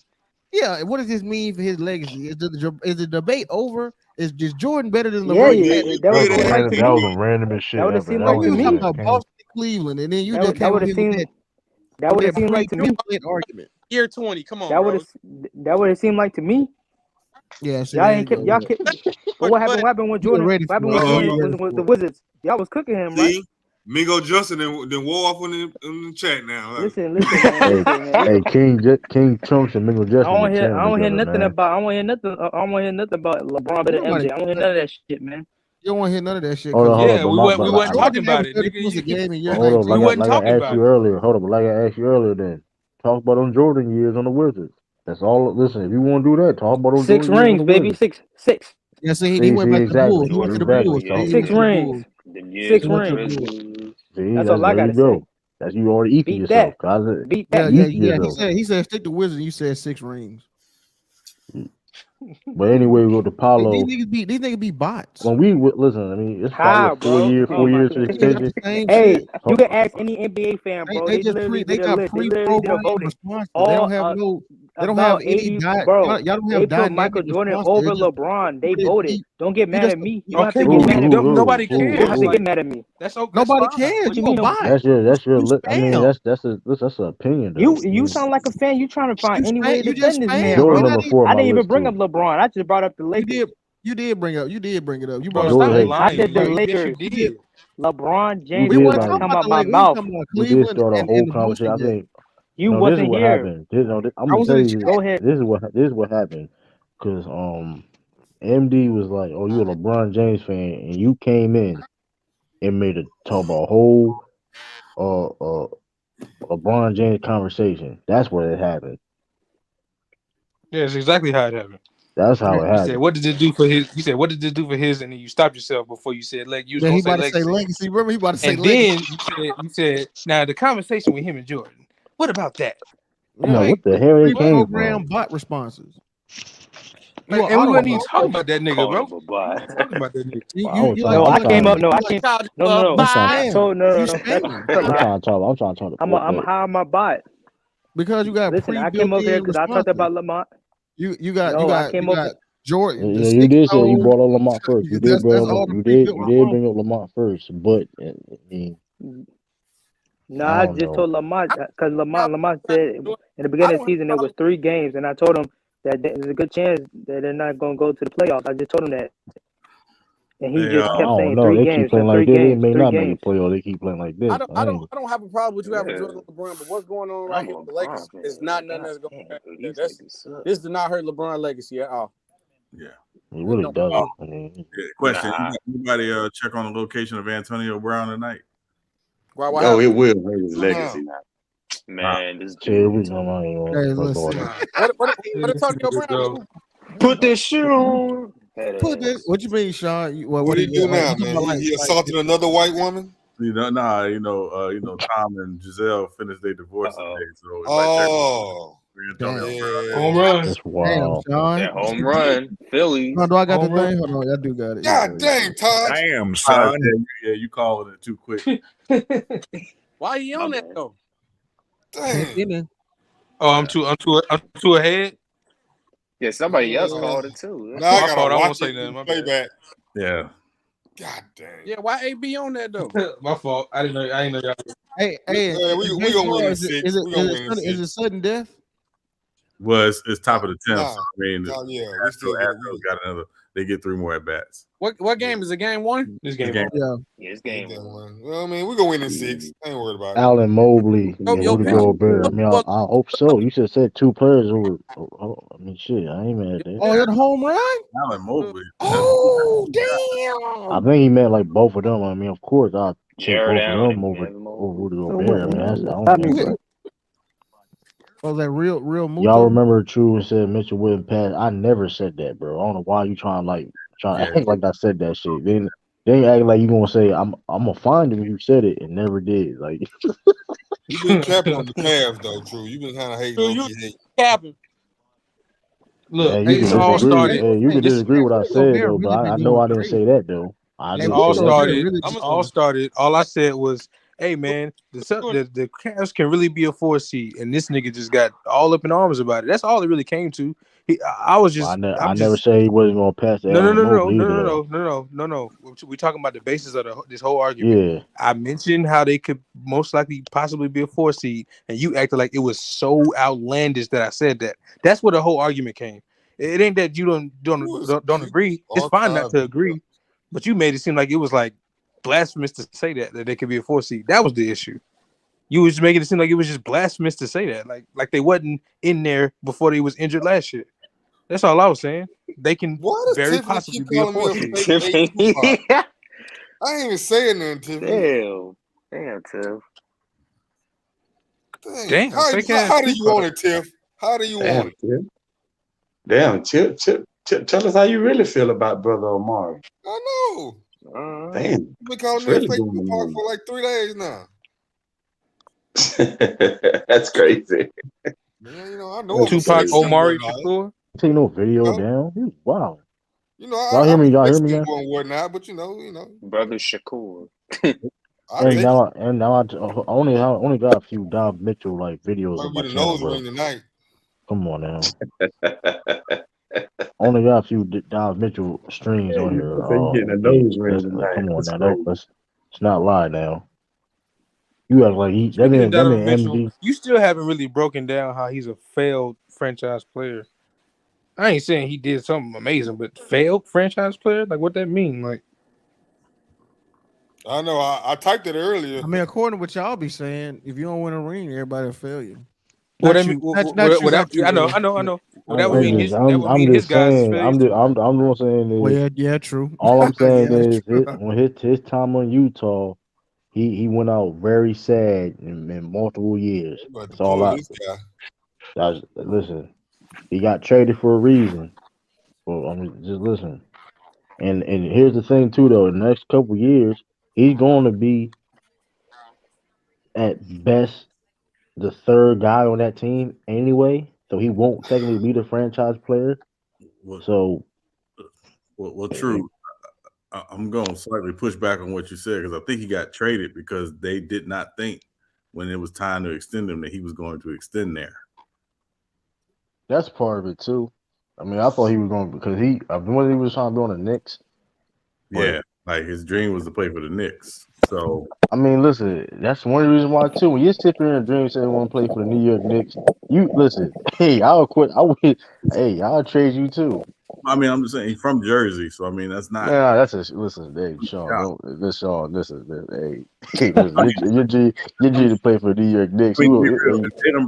Yeah, what does this mean for his legacy? Is the debate over? Is just Jordan better than Yeah, LeBron? that would seem like to That was me. the randomest shit That would ever. seem That like was to We me. talking about Boston, Cleveland, and then you just That came would up have here with seemed. That would have seemed like to me. argument. Year 20. Come on, That bro. would have seemed like to me. Yeah, so Y'all there ain't you kept. go. Y'all kept. But what happened when Jordan? ready What happened for when it. Jordan was the Wizards? Y'all was cooking him, right? See, Mingo Justin then wore off in the chat now. Listen, man. Listen, man. Hey, King Trunks and Mingo Justin. I don't hear together, nothing about. I don't hear nothing about LeBron better than MJ. I don't hear none of that shit, man. You don't want to hear none of that shit. Hold on, Yeah, we wasn't talking about it, nigga. Hold on, We wasn't like talking I asked about you it. earlier. Hold on, like I asked you earlier. Then talk about them Jordan years on the Wizards. That's all. Listen, if you want to do that, talk about them 6 Jordan rings, years on the baby. Wizards. Six. Yeah, see, he went back to the exactly. Bulls. He went to the Exactly. Bulls. So, 6 rings. 6 rings. See, That's all I there gotta you go. say. That's you already eating Beat yourself. that. Beat Yeah, that. yeah. He said stick to Wizards. You said 6 rings. But anyway, we go to Paolo. These niggas be bots. When we listen, I mean, it's How, probably a 4 bro? years to extension. Hey, you can ask any NBA fan, bro. They got did a pre-programmed voting. responses. All, They don't have no. They don't about have any. 80, Y'all bro. don't They have put dynamic Michael Jordan responses. over They just- LeBron. They voted. Don't get mad just- at me. You don't have Okay, to get mad at me. nobody You don't cares. have to get mad at me. That's okay. Nobody That's fine. cares. What You you mean a bot. That's your. You I mean, spam. that's an opinion. Though. You sound like a fan. You trying to find any way to You just defend this spam. man, Jordan bro. number 4 on I my didn't even list bring too. up LeBron. LeBron. I just brought up the Lakers. You did bring it up. You Bro, brought stop up. lying. I said the Yes, Lakers. you did. LeBron You James did We was wasn't like talking come about out the my Lakers. We was mouth. talking about you did Cleveland start a and whole the conversation. I Boston game. think You no, this is wasn't what here. happened. I'm I gonna was tell in the you chat. Go ahead. this is what happened because MD was like, "Oh, you a LeBron James fan," and you came in and made a talk about a whole LeBron James conversation. That's what it happened. Yeah, that's exactly how it happened. That's how it You said, happened. "What did this do for his?" You said, "What did this do for his?" And then you stopped yourself before you said, "Like you was Then gonna he say about to say legacy." legacy. Remember, he about to say And legacy. then you said, "Now the conversation with him and Jordan. What about that?" I'm like, what the hell they came from? Pre-programmed bot responses. And we wasn't even talking about that nigga, bro. Him a bot. Talking about that nigga. I came up. No, I came. No. I'm trying. I told no. That's a I'm lie. trying to talk. I'm trying to talk. I'm high on my bot. Because you got Listen, I came over here because I talked about Lamont. You got Jordan. Yeah, you did say you brought up Lamont first. You did bring that's all up the you pre-built did bring up Lamont first, but I mean, No, I I don't just know. told Lamont because Lamont said in the beginning of the season it was 3 games, and I told him that there's a good chance that they're not going to go to the playoffs. I just told him that, and he just I kept don't saying know. 3 They keep games, playing so like 3 this. They games, may 3 not make games. a playoff. They keep playing like this. I don't have a problem with you having Jordan LeBron, but what's going on right here with the Lakers is not nothing that's going to happen. This did not hurt LeBron legacy at all. Yeah. It really doesn't. I mean, Question: Anybody check on the location of Antonio Brown tonight? Oh, it will hurt his legacy now. Man, this here dude. we go. Hey, listen. What Antonio Brown do? Put this shit on. Put this. What you mean, Sean? What he do now, man? He assaulted another white woman. Tom and Giselle finished their divorce today. So Home run. That's wild. Damn, Sean. That home run, Philly. No, do I got the thing? Hold on, I do got it. God dang, Todd. Damn, son. Yeah, you calling it too quick. Why he on that though? Dang. Oh, I'm too ahead. Yeah, somebody else called it too. Now I My fault, gotta I won't watch say it nothing, and my play bad. back. Yeah. God dang. Yeah, why AB on that though? My fault. I didn't know. I didn't know y'all. Hey, we gonna win in 6. Is it sudden death? Well, it's top of the 10th. Nah. So, I mean, we still Astros got another. They get 3 more at bats. What game is it? Game 1? This game. Yeah. It's game 1. Well, I mean, we're gonna win in 6. I ain't worried about it. Allen Mobley and Yo, Rudy Gobert. I mean, I hope so. You should have said 2 players who were. I mean, shit. I ain't mad at that. Oh, that home run? Allen Mobley. Oh, damn. I think he meant like both of them. I mean, of course, I'll take Jared both of Allen them over Rudy Gobert. I mean, I don't Stop me, think. bro. Was that real Muto? Y'all remember True and said Mitchell wouldn't pass? I never said that, bro. I don't know why you trying to act like I said that shit. Then act like you gonna say I'm gonna find him if you said it and never did. Like You've been capping on the Cavs though, True. You've been kind of hating. Capping. Look, hey, it all started. Hey, you can disagree with what I said though, but I know I didn't say that though. It all started. All I said was, "Hey man, the Cavs can really be a 4 seed," and this nigga just got all up in arms about it. That's all it really came to. I was just. I never said he wasn't gonna pass that. No. We talking about the basis of this whole argument. Yeah. I mentioned how they could most likely possibly be a 4 seed, and you acted like it was so outlandish that I said that. That's where the whole argument came. It ain't that you don't agree. It's fine not to agree, but you made it seem like it was like blasphemous to say that they could be a 4 seed. That was the issue. You was making it seem like it was just blasphemous to say that, like they wasn't in there before they was injured last year. That's all I was saying. They can very possibly be a 4 seed. I ain't even saying nothing, Tiffany. Damn, Tiff. Damn. How do you want it, Tiff? How do you want it? Damn, Chip, tell us how you really feel about Brother Omari. I know. Damn. You've been calling me a fake Tupac for like 3 days now. That's crazy. Man, you know, I know Tupac Omari Shakur. Take no video down. Wow. You know, y'all hear me now? and whatnot, but you know, Brother Shakur. Now I only got a few Don Mitchell like videos of my channel, bro. Tonight. Come on now. Only got a few Don Mitchell streams on here. Come on now, let's not lie now. You act like that man MD. You still haven't really broken down how he's a failed franchise player. I ain't saying he did something amazing, but failed franchise player? Like, what that mean? Like, I know. I typed it earlier. I mean, according to what y'all be saying, if you don't win a ring, everybody will fail you. what Not that mean? you. Not you. I know. Well, that would Hey, mean just, I'm his just guys is saying. failures too. I'm just saying Well, is yeah, true. all I'm saying Yeah, is true. on his time on Utah, he went out very sad in multiple years. About to That's all pull I. this guy. Listen, he got traded for a reason. Well, I mean, just listen. And here's the thing too, though. In the next couple years, he's going to be at best the third guy on that team anyway. So he won't technically be the franchise player. So, true. I'm going to slightly push back on what you said because I think he got traded because they did not think when it was time to extend him that he was going to extend there. that's part of it too. I mean, I thought he was going because when he was trying to be on the Knicks. Yeah, like his dream was to play for the Knicks. So I mean, listen, that's one of the reasons why too. When you sit there and dream, say you want to play for the New York Knicks, you listen. Hey, I'll quit. Hey, I'll trade you too. I mean, I'm just saying he's from Jersey, so I mean that's not. Nah, listen, Dave, Sean. Listen. Hey, listen. Your G to play for the New York Knicks. Be real. If Jaylen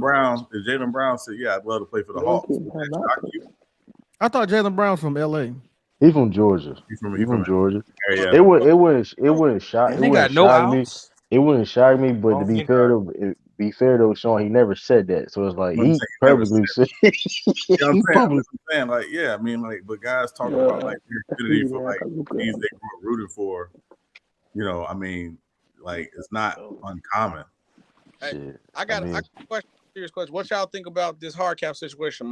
Brown said, "Yeah, I'd love to play for the Hawks," would that shock you? I thought Jaylen Brown's from LA. He's from Georgia. He's from Georgia. Yeah. It wouldn't shock. And they got no outs. It wouldn't shock me. But to be fair though, Sean, he never said that. So it's like he perfectly said. You know what I'm saying? Like, yeah, I mean, like, but guys talk about like affinity for like teams they grew up rooting for. You know, I mean, like it's not uncommon. Hey, I got a serious question. What y'all think about this hard cap situation?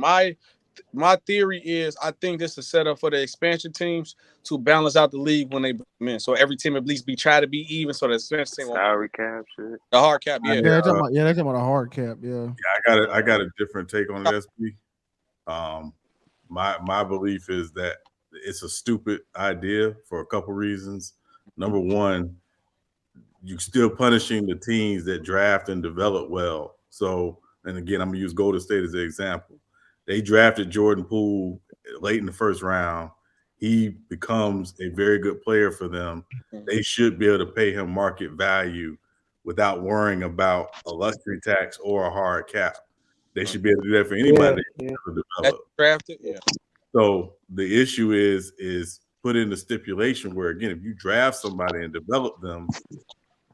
My theory is I think this is set up for the expansion teams to balance out the league when they bring them in. So every team at least try to be even. So the expansion team salary cap shit. The hard cap, yeah. They're talking about a hard cap, yeah. Yeah, I got a different take on it, SB. My belief is that it's a stupid idea for a couple reasons. Number one, you're still punishing the teams that draft and develop well. So, and again, I'm gonna use Golden State as an example. They drafted Jordan Poole late in the first round. He becomes a very good player for them. They should be able to pay him market value without worrying about a luxury tax or a hard cap. They should be able to do that for anybody to develop. Drafted, yeah. So the issue is put in the stipulation where, again, if you draft somebody and develop them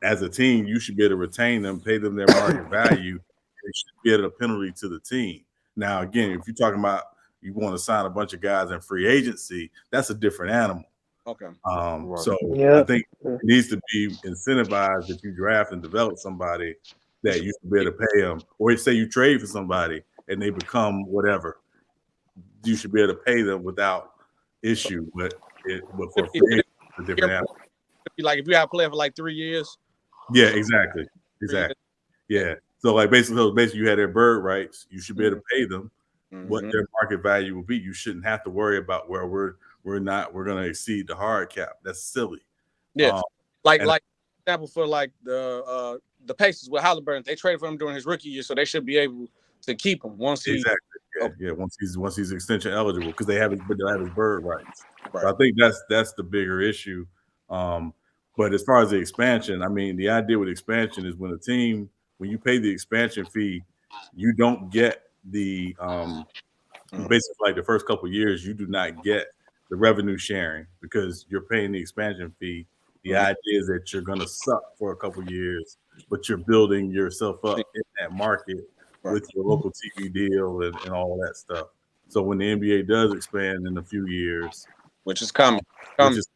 as a team, you should be able to retain them, pay them their market value, and it should be able to penalty to the team. Now, again, if you're talking about you want to sign a bunch of guys in free agency, that's a different animal. Okay. So I think it needs to be incentivized if you draft and develop somebody that you should be able to pay them, or say you trade for somebody and they become whatever, you should be able to pay them without issue. But for free agents, it's a different animal. Like if you have a player for like 3 years. Yeah, exactly. Yeah. So like basically you had their bird rights. You should be able to pay them what their market value will be. You shouldn't have to worry about where we're going to exceed the hard cap. That's silly. Yeah. Like example for like the Pacers with Halliburton, they traded for him during his rookie year, so they should be able to keep him once he once he's extension eligible because they'll have his bird rights. Right. So I think that's the bigger issue. But as far as the expansion, I mean, the idea with expansion is when you pay the expansion fee, you don't get the basically like the first couple of years, you do not get the revenue sharing because you're paying the expansion fee. The idea is that you're going to suck for a couple of years, but you're building yourself up in that market with your local TV deal and all that stuff. So when the NBA does expand in a few years, which is coming, you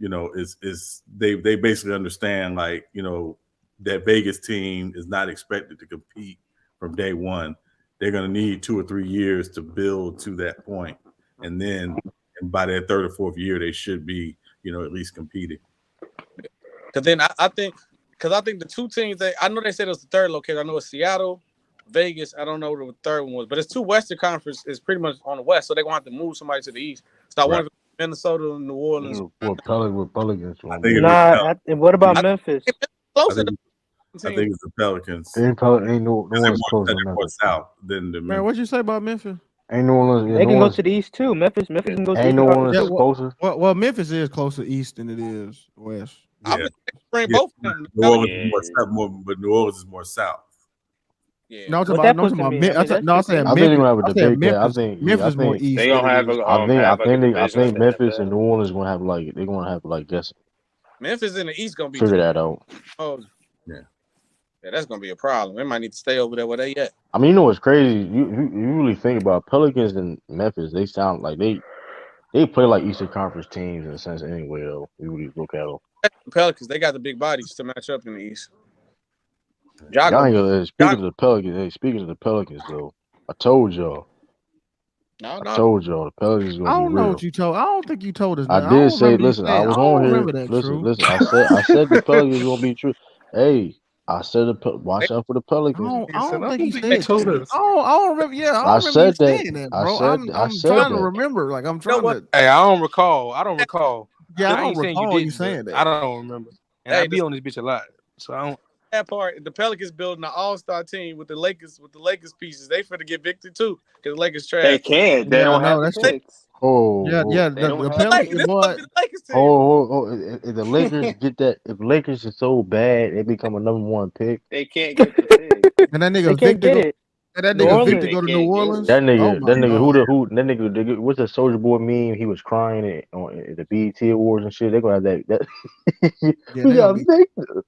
know, is they basically understand like, you know, that Vegas team is not expected to compete from day one. They're going to need 2 or 3 years to build to that point, and by their third or fourth year, they should be, you know, at least competing. Because then I think the two teams I know they said it was the third location. I know it's Seattle, Vegas. I don't know what the third one was, but it's two Western Conference is pretty much on the West, so they're gonna have to move somebody to the East. So I wonder if Minnesota and New Orleans. What Pelicans? What about Memphis? I think it's the Pelicans. Ain't no one's close to more south than the Man, what'd you say about Memphis? Ain't New Orleans. They can go to the East too. Memphis can go to the Ain't Eastern New Conference. Orleans closer. Well, Memphis is closer east than it is west. Yeah. Bring both of them. New Orleans is more south, but New Orleans is more south. Yeah. No, I'm What talking that about. puts No, I'm me, talking I mean, about. that's No, I'm just saying it. I think they're gonna have a I'm saying debate there. Memphis more east. They gonna have a I think division Memphis and after New Orleans gonna have like they're gonna have like just Memphis in the East gonna be figure that out. Oh, Yeah. yeah, that's gonna be a problem. They might need to stay over there where they at. I mean, you know what's crazy? You really think about Pelicans and Memphis. They sound like they play like Eastern Conference teams in a sense anyway. Though you really look at them. The Pelicans, they got the big bodies to match up in the East. Y'all ain't gonna, speaking of the Pelicans, speaking of the Pelicans though, I told y'all. No. I told y'all the Pelicans is I gonna be don't know real. what you told. I don't think you told us. I Nothing. did don't say, remember you listen, I saying- was I don't on here. remember that, Listen, True. listen. I said the Pelicans gonna be true. Hey, I said watch out for the Pelicans. I don't think he said. they told us. I don't remember. Yeah, I I don't remember you said that. saying that, I bro. said I'm said trying to that. remember. Like I'm trying to. Hey, I don't recall. I don't recall. Yeah, I I ain't don't saying recall you didn't, saying but that. I don't remember. And I be on this bitch a lot, so I don't. That part, the Pelicans building an all-star team with the Lakers pieces. They finna get victory too, because the Lakers trash. They can't. They don't have the picks. Yeah. They don't The have Pelicans, picks. boy. If the Lakers get that, if the Lakers is so bad, they become a #1 pick. They can't get the pick. And that They nigga can't Victor get go. it. And that New nigga Orleans. Victor go to New Orleans. That nigga, Oh my God. that nigga, what's the Soldier Boy meme? He was crying at the BET Awards and shit. They're gonna have that. Yeah, we they got gonna Victor.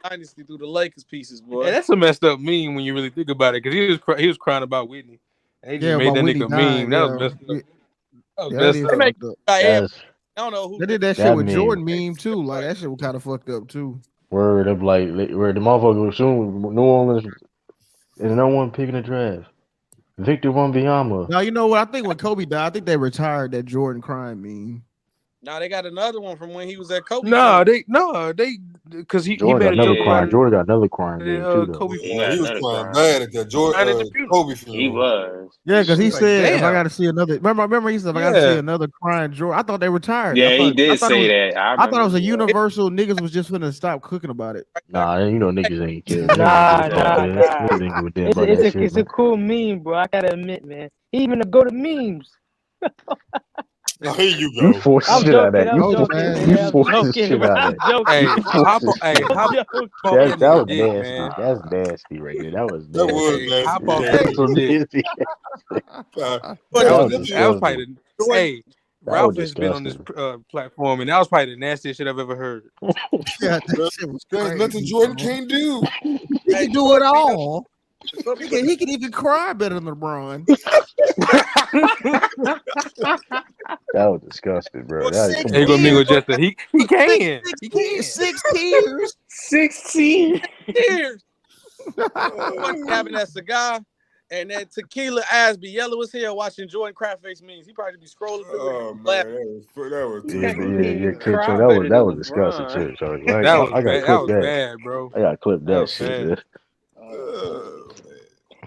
Dynasty through the Lakers pieces, boy. Yeah, that's a messed up meme when you really think about it, because he was crying about Whitney. And they just Yeah, made about that Whitney nigga dying. meme. That was Yeah. messed up. That was Yeah, messed that up. is fucked up. That's I don't know who They did that shit that with meme. Jordan meme too. Like that shit was kind of fucked up too. Word of like where the motherfucker was soon New Orleans is #1 pick in the draft. Victor Wembanyama. Now you know what? I think when Kobe died, I think they retired that Jordan crime meme. Now they got another one from when he was at Kobe. Because he Jordan got made a another joke crime. about Jordan got another crime game too though. Kobe. Yeah, he was crying bad at that Kobe funeral. He was. Yeah, because he Like, said if I damn. got to see another. Remember he said if I got to see Yeah. another crying Jordan. I thought they retired. Yeah, I he thought, did I thought say it was, that. I thought it was a remember, yeah. universal. Niggas was just finna stop cooking about it. Nah, you know niggas ain't care. Nah. Niggas ain't give a damn about that shit. It's a cool meme, bro. I gotta admit, man. He even go to memes. Oh, here you You go. forced I'm shit out of joking. that. I'm You joking, man. man. I'm forced the joking, shit bro. out of I'm that. joking. Hey, You hop forced on, the shit. hop joking. on That was dick, nasty. man. That's nasty right there. That was That nasty. was Hey, nasty. hop off Yeah. That's some dick. nasty. But That was That was disgusting. probably Jordan, Ralph was has been on this disgusting. platform, and that was probably the nastiest shit I've ever heard. Yeah, that shit was there's crazy. nothing Jordan bro. can't do. He can do it all. But He can even cry better than LeBron. That was disgusting, bro. That, come Hey, on, gonna man. mingle just he can. He can. 6 years. 16. years. Having that cigar and that tequila ass be yellow as hell watching Jordan Craftface memes. He probably be scrolling through Oh it. man, that was too Yeah, much. Chris, so that was disgusting shit, Charlie. That was I gotta bad. That clip was that. bad, bro. I gotta clip That that was shit, bad. man.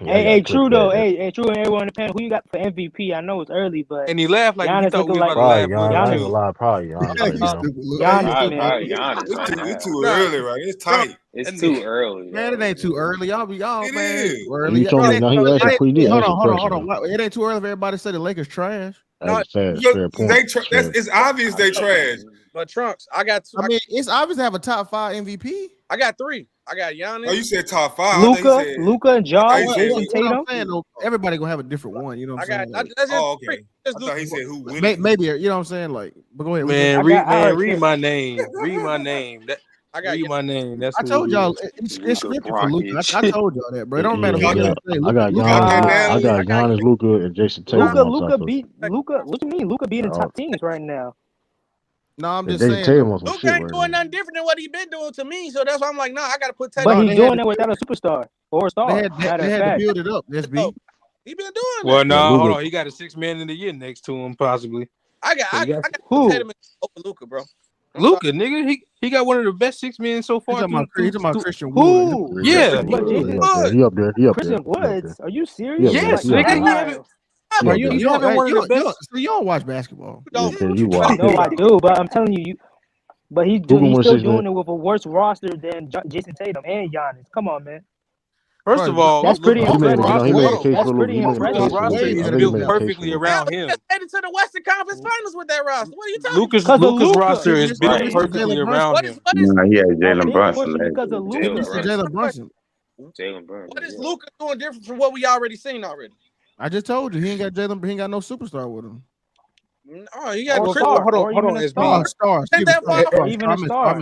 Yeah, I Hey, gotta clip True though. that. Hey, True and everyone in the panel. Who you got for MVP? I know it's early, but And he laughed like he Giannis thought looking we was about like to Probably laugh with Giannis. him I ain't too. gonna lie, probably Giannis Yeah, right you now. stupid. Giannis, man. Giannis right It's now. too early, right? It's tight. It's too early. Man, it ain't too early. Y'all, It man, is. too early. You told me It no. ain't, He actually he did hold ask a on. question. Why- It ain't too early for everybody to say the Lakers trash. That's fair. Look, Fair point. it's obvious they trash. But Trunks, I got two. I mean, it's obvious to have a top 5 MVP. I got three. I got Giannis. Oh, you said top 5. I thought you said, Luka and I Ja, thought you said Jason who- What I'm Tatum. saying, though, everybody gonna have a different one. You know what I I'm got. saying? Like, That's just Oh, okay. three. I Just thought he said who win it. maybe you know what I'm saying. Like, but go ahead. Man, read my name. Read my name. I got Read my name. That's I who told it y'all is. it's scripted for Luka. I told y'all that, bro. It don't matter Yeah, what yeah. y'all say. I got Luka- Giannis. I got I got Giannis, Luka, and Jason Tatum. Luka beat Luka. What you mean? Luka beating top teams right now. No, I'm just Jason saying. Tatum on some Luka shit ain't right doing now. nothing different than what he been doing to me. So that's why I'm like, nah, I gotta put Tatum. But on. he's doing it without a superstar or a star. They had to build it up. SB. He been doing Well, it. no, Luka- hold on. He got a 6th man in the year next to him, possibly. I got who? Tatum over Luka, bro. Luka, nigga, he got one of the best 6 men so far. He's talking about Christian Who? Wood. Yeah. But Jason He up there. He up there. Christian Woods. Are you serious? Yeah, Yes, he up nigga. there. Bro, Yeah, you having one of the best. So you don't watch basketball. Yeah, you watch. No, I do, but I'm telling you, but he's Luka still won doing 6 man. it with a worse roster than Jason Tatum and Giannis. Come on, man. First of all, That's pretty Luka's impressive. roster, That's pretty Luka's impressive. roster is built perfectly around him. Headed to the Western Conference Finals with that roster. What are you talking Luka's Luka. roster is built Right. perfectly around him. Nah, he had That's Jalen big Brunson. pushing man. because of Luka. Jalen Brunson. Jalen Brunson. What is Luka doing different from what we already seen already? I just told you he ain't got Jalen. He ain't got no superstar with him. Oh, he got Or Chris. star, hold on, or even a SB. star. Ain't that far? Or even a star.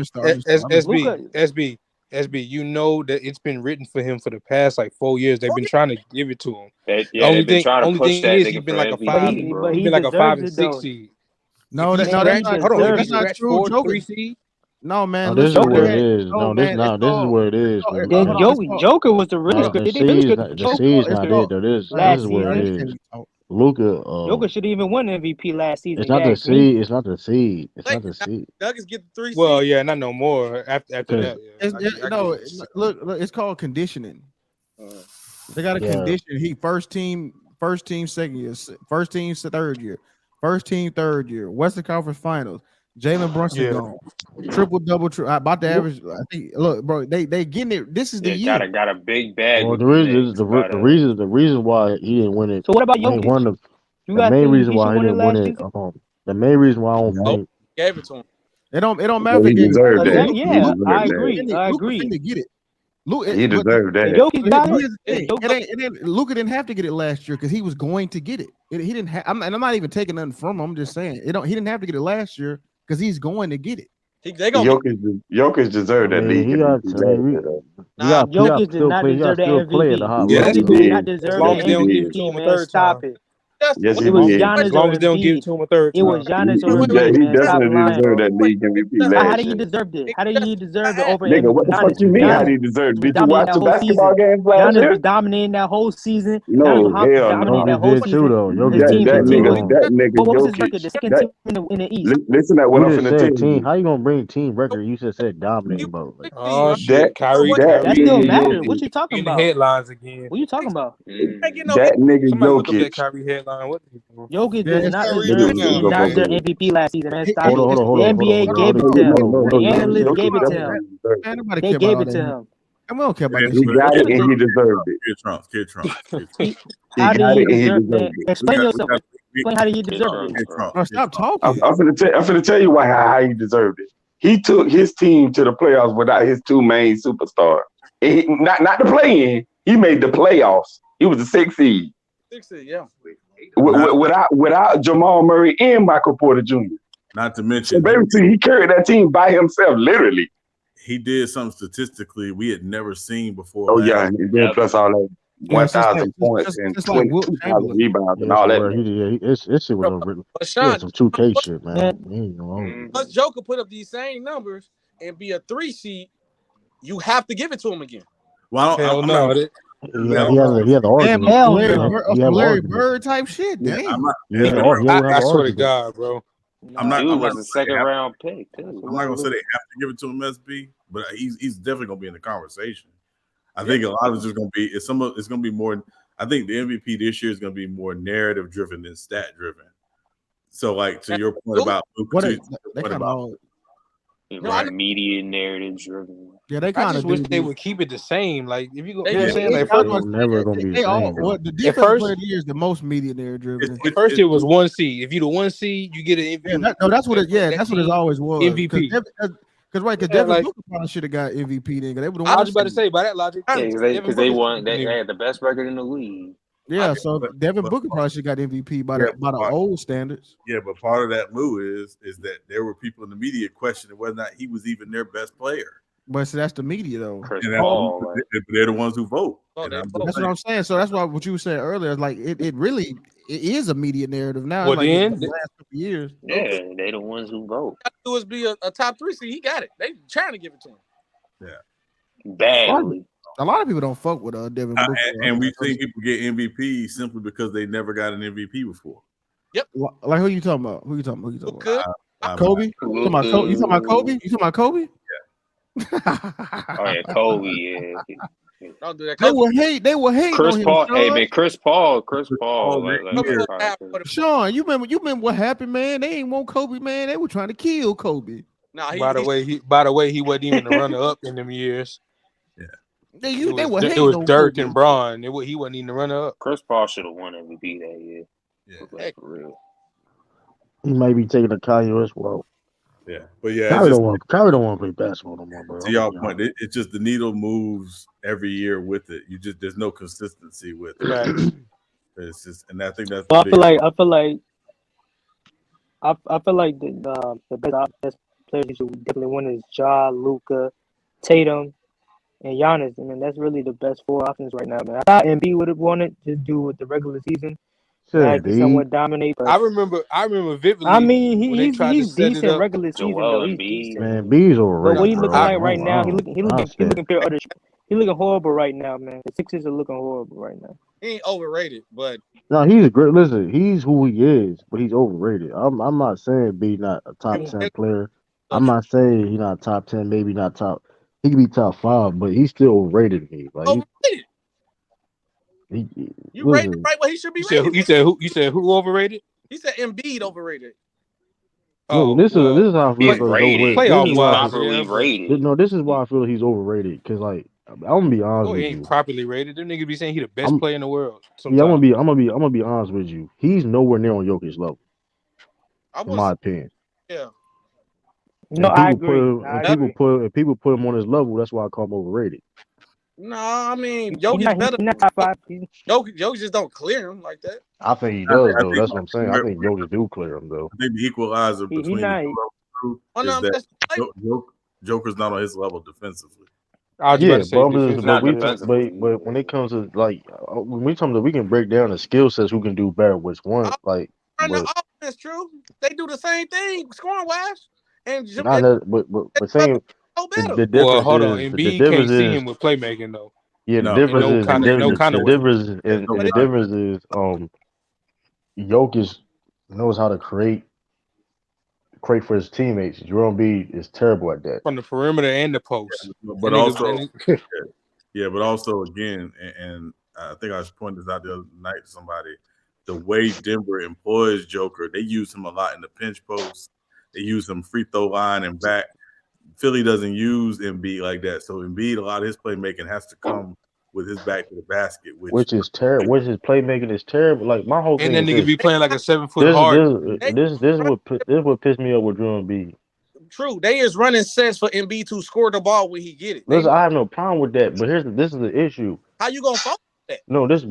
SB, you know that it's been written for him for the past like 4 years. They've been trying to give it to him. They've been trying to push that is nigga he's been for like a MVP, five, bro. he's been like a 5 and 6 seed. No, If he that's scratch- not hold on, true. if That's he not scratch true. 4 Joker. 3 seed. No, man. No, this is listen, what it is. no, No, man, this is what it is, bro. Then Joker was the really The seed's not it though. This is what it is. Luka, Joker should even win MVP last season. it's not the seed. It's not the seed. It's not the seed. Nuggets get the 3 seed. Well, yeah, not no more after that. Yeah. Look, it's called conditioning. They got to condition. He first team, second year, first team, third year, first team, third year, Western Conference Finals. Jalen Brunson gone, triple double, about the average. I think. Look, bro, they getting it. This is the year. Got a big bag. Well, the reason why he didn't win it. So what about Jokic? Jokic? The main reason why he didn't win it. The main reason why I don't think gave it to him. It don't matter. He deserved that. Yeah, I agree. I agree. Luka get it. He deserved that. Jokic got it. Luka didn't have to get it last year because he was going to get it. He didn't have. I'm not even taking nothing from him. I'm just saying he didn't have to get it last year because he's going to get it. Jokic deserved that league. Jokic did not deserve the MVP. Yes, he did not did. deserve As long the as they don't give it MVP, to him a man. third Stop time. it. Yes, he It was did. Giannis As long or as they don't give it Embiid. to him a third It was time. Giannis or He Embiid, man. Stop definitely lying. deserved that league MVP How last did he year. deserve it? How did he deserve it over Nigga, what the Giannis? fuck you mean? How Giannis did he deserve it? was Did you dominating watch that the whole basketball season. games last Giannis year? was dominating that whole season. No, Giannis was hell dominating that no. whole did too season. though. His team, That what nigga was his record? Jokic. The second team in the East. Listen at what We I'm just finna tell said team. you. How you gonna bring team record? You just said dominating, bro. Like, Oh That shit, Kyrie. That still nigga matters. What Jokic. you talking In the about? headlines again. What you talking about? That nigga Somebody look up that Jokic. Kyrie headline. What the hell? Jokic Yeah, does not Kyrie deserve doing now, not man? deserve MVP last season, man. Stop hold it. on. The NBA gave it to him. The analysts gave it to him. Man, nobody They care about gave all it to that. him. And we don't care about that He shit. got it and he deserved it. Kid Trump. How did got he it and he deserve deserved man? it. Explain yourself. Explain how did he deserve it? Bro, stop I'm talking. finna tell you how he deserved it. He took his team to the playoffs without his two main superstars. And not the play-in. He made the playoffs. He was the 6th seed. 6 seed, yeah. Without Jamal Murray and Michael Porter Jr. Not to So mention, basically, he carried that team by himself, literally. he did something statistically we had never seen before. Oh yeah, and then plus all that 1,000 points and just like Wilt 2,000 rebounds and all that. This shit was some 2K shit, man. Plus Joker put up these same numbers and be a 3 seed. You have to give it to him again. Well, Hell no. He had the argument. Larry Bird type shit. Damn. I swear to God, bro. I'm not. Dude I'm was not a second round pick. I'm not gonna say they have to give it to him, SB, but he's definitely gonna be in the conversation. I think a lot of it's just gonna be it's gonna be more. I think the MVP this year is gonna be more narrative driven than stat driven. So, like to your point about media narrative driven. Yeah, they I kind just of wish they would keep it the same. Like if you go, you know what I'm saying? They Like all never gonna be the same. the defense player of the year is the most media narrative driven. At first, it was 1 seed. If you the 1 seed, you get an MVP. That's what it. Yeah, that's what it always was. MVP. Because Devin Booker probably should have got MVP then. They I was about to say by that logic, because they won. They had the best record in the league. Yeah, so Devin Booker probably should have got MVP by the old standards. Yeah, but part of that move is that there were people in the media questioning whether or not he was even their best player. But so that's the media though. They're the ones who vote. That's what I'm saying. So that's why what you were saying earlier, like it really is a media narrative now. Well, like then the last couple years. Yeah, they the ones who vote. Do is be a top 3 seed. He got it. They trying to give it to him. Yeah, badly. A lot of people don't fuck with Devin Booker. And we've seen people get MVP simply because they never got an MVP before. Yep. Like who you talking about? Who you talking about? Kobe? You talking about Kobe? You talking about Kobe? You talking about Kobe? Oh yeah, Kobe. Yeah. Don't do that. They will hate. Chris on him, Paul. Sean. Hey man, Chris Paul. Sean, you remember what happened, man? They ain't want Kobe, man. They were trying to kill Kobe. Nah, by the way, he wasn't even the runner up in them years. They were It hating was on Dirk Kobe. and Bron. He wasn't even the runner up. Chris Paul should have won MVP that year. Yeah. Like, for real. He might be taking a Kanye West role. Yeah, but yeah, Kyrie don't want to play basketball no more, bro. to y'all point, it's just the needle moves every year with it. There's no consistency with it. It's just, and I think that's. Well, I feel like the best players who should definitely win is Ja, Luka, Tatum, and Giannis. I mean, that's really the best four options right now, man. I thought Embiid would have won it to do with the regular season. He can somewhat dominate. But I remember vividly. I mean, when they tried to he's set it decent up. regular season though. He's Embiid. decent. Man, Embiid's overrated. But what he looking like right now? He looking horrible right now, man. The Sixers are looking horrible right now. He ain't overrated, but no, he's a great. Listen, he's who he is, but he's overrated. I'm not saying Embiid not a top 10 player. I'm not saying he's not top 10, maybe not top. He could be top 5, but he's still overrated to me. Like overrated. You rated right where he should be rated. You said who overrated? He said Embiid overrated. No, this is how I feel he's overrated. Properly rated. No, this is why I feel he's overrated. Cause like I'm gonna be honest with he ain't you. properly rated. Them niggas be saying he the best player in the world. Yeah, I'm gonna be honest with you. He's nowhere near on Jokic's level. In my opinion. Yeah. No, I agree. If people put him on his level, that's why I call him overrated. No, I mean Jokic better. He's not top 5. Jokic just don't clear him like that. I think he does though. That's what I'm saying. I think Jokic do clear him though. I think the equalizer between the two is that Joker's not on his level defensively. But when it comes to like when we talking about we can break down the skill sets, who can do better, which one like. That's true. They do the same thing scoring wise, and but saying the difference well, hold on, is Embiid can't see him with playmaking though. Yeah, the difference is Jokic knows how to create for his teammates. Jerome Embiid is terrible at that from the perimeter and the post. But also again, and I think I pointed this out the other night to somebody. The way Denver employs Joker, they use him a lot in the pinch post. They use him free throw line and back. Philly doesn't use Embiid like that. So Embiid, a lot of his playmaking has to come with his back to the basket, which is terrible. Which his playmaking is terrible. Like my whole thing. And then nigga be playing like a 7-foot hard. This is what pissed me off with Drew Embiid. True, they is running sets for Embiid to score the ball when he get it. Listen, I have no problem with that, but this is the issue. How you gonna follow that? No, this has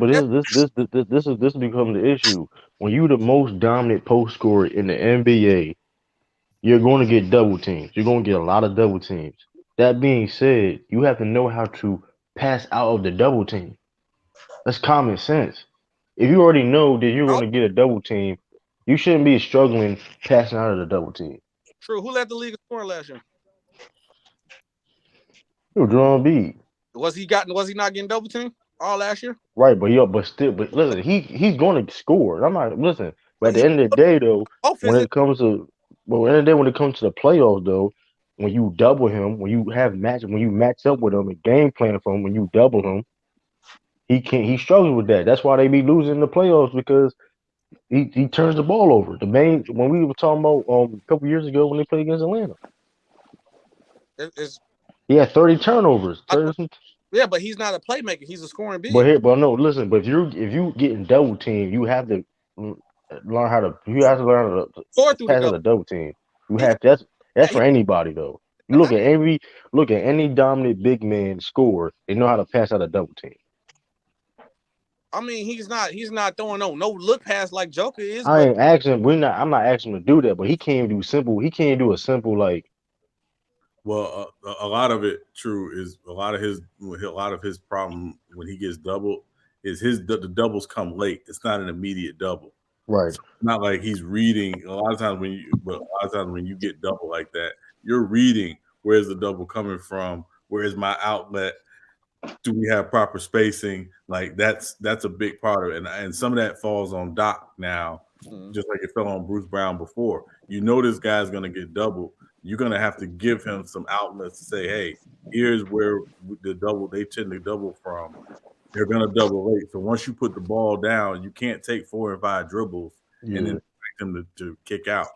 become the issue. When you the most dominant post scorer in the NBA, you're going to get double teams. You're going to get a lot of double teams. That being said, you have to know how to pass out of the double team. That's common sense. If you already know that you're going to get a double team, you shouldn't be struggling passing out of the double team. True. Who led the league in scoring last year? Drew Embiid. Was he not getting double team all last year? Right, but listen, he's going to score. I'm not listen. But at the end of the day, though, when it comes to the playoffs, though, when you double him, when you match up with him and game plan for him, when you double him, he struggles with that. That's why they be losing the playoffs because he turns the ball over. When we were talking about a couple years ago when they played against Atlanta, he had 30 turnovers. Yeah, but he's not a playmaker. He's a scoring big. But no, listen. But if you getting double team, you have to learn how to pass out a double team. You have that's for anybody though. You look at any dominant big man score, they know how to pass out a double team. I mean, he's not throwing no look pass like Joker is. I'm not asking him to do that, but he can't do a simple like. Well, a lot of it, true, is a lot of his problem when he gets doubled is the doubles come late. It's not an immediate double. Right. So it's not like he's reading. A lot of times when you get double like that, you're reading where's the double coming from? Where's my outlet? Do we have proper spacing? Like that's a big part of it. And some of that falls on Doc now, just like it fell on Bruce Brown before. You know this guy's gonna get doubled. You're gonna have to give him some outlets to say, hey, here's where they tend to double from. They're gonna double late. So once you put the ball down, you can't take 4 and 5 dribbles and then expect him to kick out.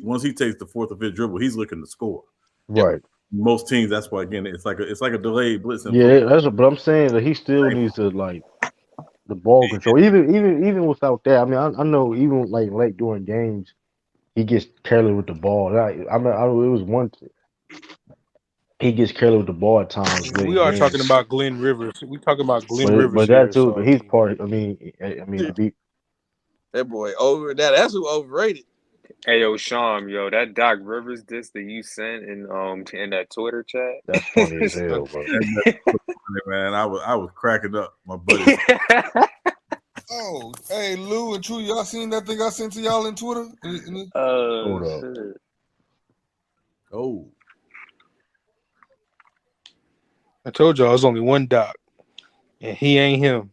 Once he takes the 4th or 5th dribble, he's looking to score. Right. most teams, that's why again it's like a delayed blitz. Yeah, that's what. But I'm saying that he still needs to like the ball control. Even without that, I mean, I know even like late during games, he gets careless with the ball. It was one. He gets careless with the ball at times. We are talking about Glenn Rivers. We talking about Glenn but Rivers that here. too. So But he's part. I mean, to be. That boy over that. That's who overrated. Hey yo, Sean, yo, that Doc Rivers disc that you sent in that Twitter chat. That's funny as hell, bro. Man, I was cracking up, my buddy. Oh, hey Lou and True, y'all seen that thing I sent to y'all in Twitter? Hold up. Shit. Oh, I told y'all it's only one Doc, and he ain't him.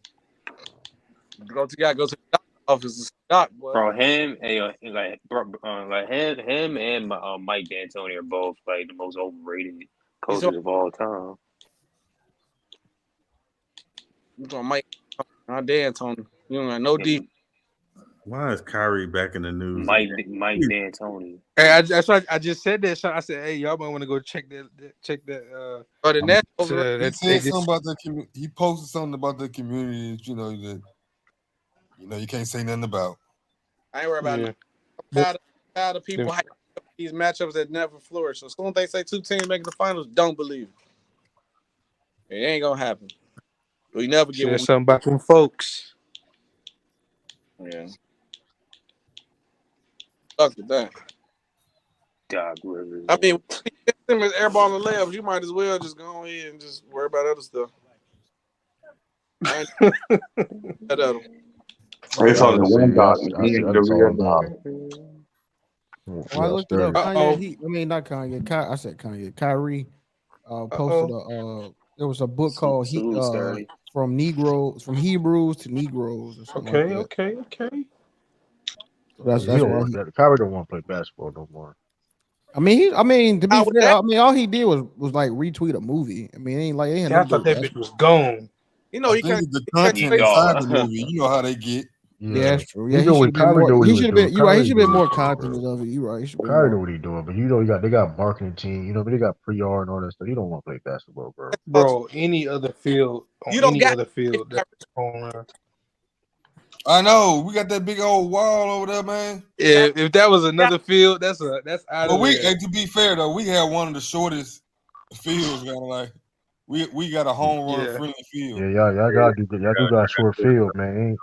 Go to the office. Doc, boy. Bro, him and him and Mike D'Antoni are both like the most overrated coaches of all time. You talking Mike? Not D'Antoni. You don't got no deep. why is Kyrie back in the news? Mike D'Antoni. Hey, that's why I just said that. I said, hey, y'all might want to go check that. But the net He said something about the community. He posted something about the community. You know that. You can't say nothing about. I ain't worried about it. I'm tired of people hyping up these matchups that never flourish. So as soon as they say two teams making the finals, don't believe it. It ain't gonna happen. We never get Said something about them folks. Yeah. Fuck with that. Doc Rivers. I mean, Simmons airball and layups, you might as well just go ahead and just worry about other stuff. It's on the one dot. I looked it up. Kanye, not Kanye. I said Kanye. Kyrie posted there was a book called From Hebrews to Negroes or something. Okay. That's why Kyrie don't want to play basketball no more. I mean, to be fair, all he did was like retweet a movie. I mean, it ain't like it ain't I thought that bitch was gone. You know, he can't. The content inside the movie. You know how they get. Yeah, that's true. Yeah, he should have been. You right. He should have been more confident of it. You right. Kyrie know what he's doing, but they got marketing team. But they got pre-R and all that stuff. You don't want to play basketball, bro. Bro, any other field, that's going around. I know we got that big old wall over there, man. Yeah, if that was another field, that's out of there. To be fair though, we had one of the shortest fields. Kind of like we got a home run friendly field. Yeah, y'all do got a short field, man.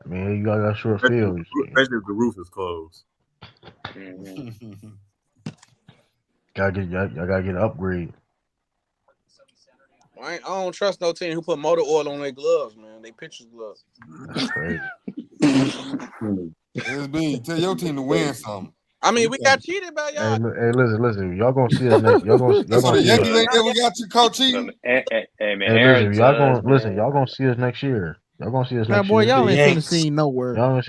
I mean, you got short fields. Especially if the roof is closed. Y'all gotta get an upgrade. I don't trust no team who put motor oil on their gloves, man. They pitcher's gloves. That's crazy. Tell your team to win something. I mean, we got cheated by y'all. Hey, listen. Y'all gonna see us next. Y'all gonna see us. Yankees ain't never got you caught cheating. Hey, listen, y'all gonna see us next year. Y'all gonna see us next year. Y'all ain't been seen nowhere. Y'all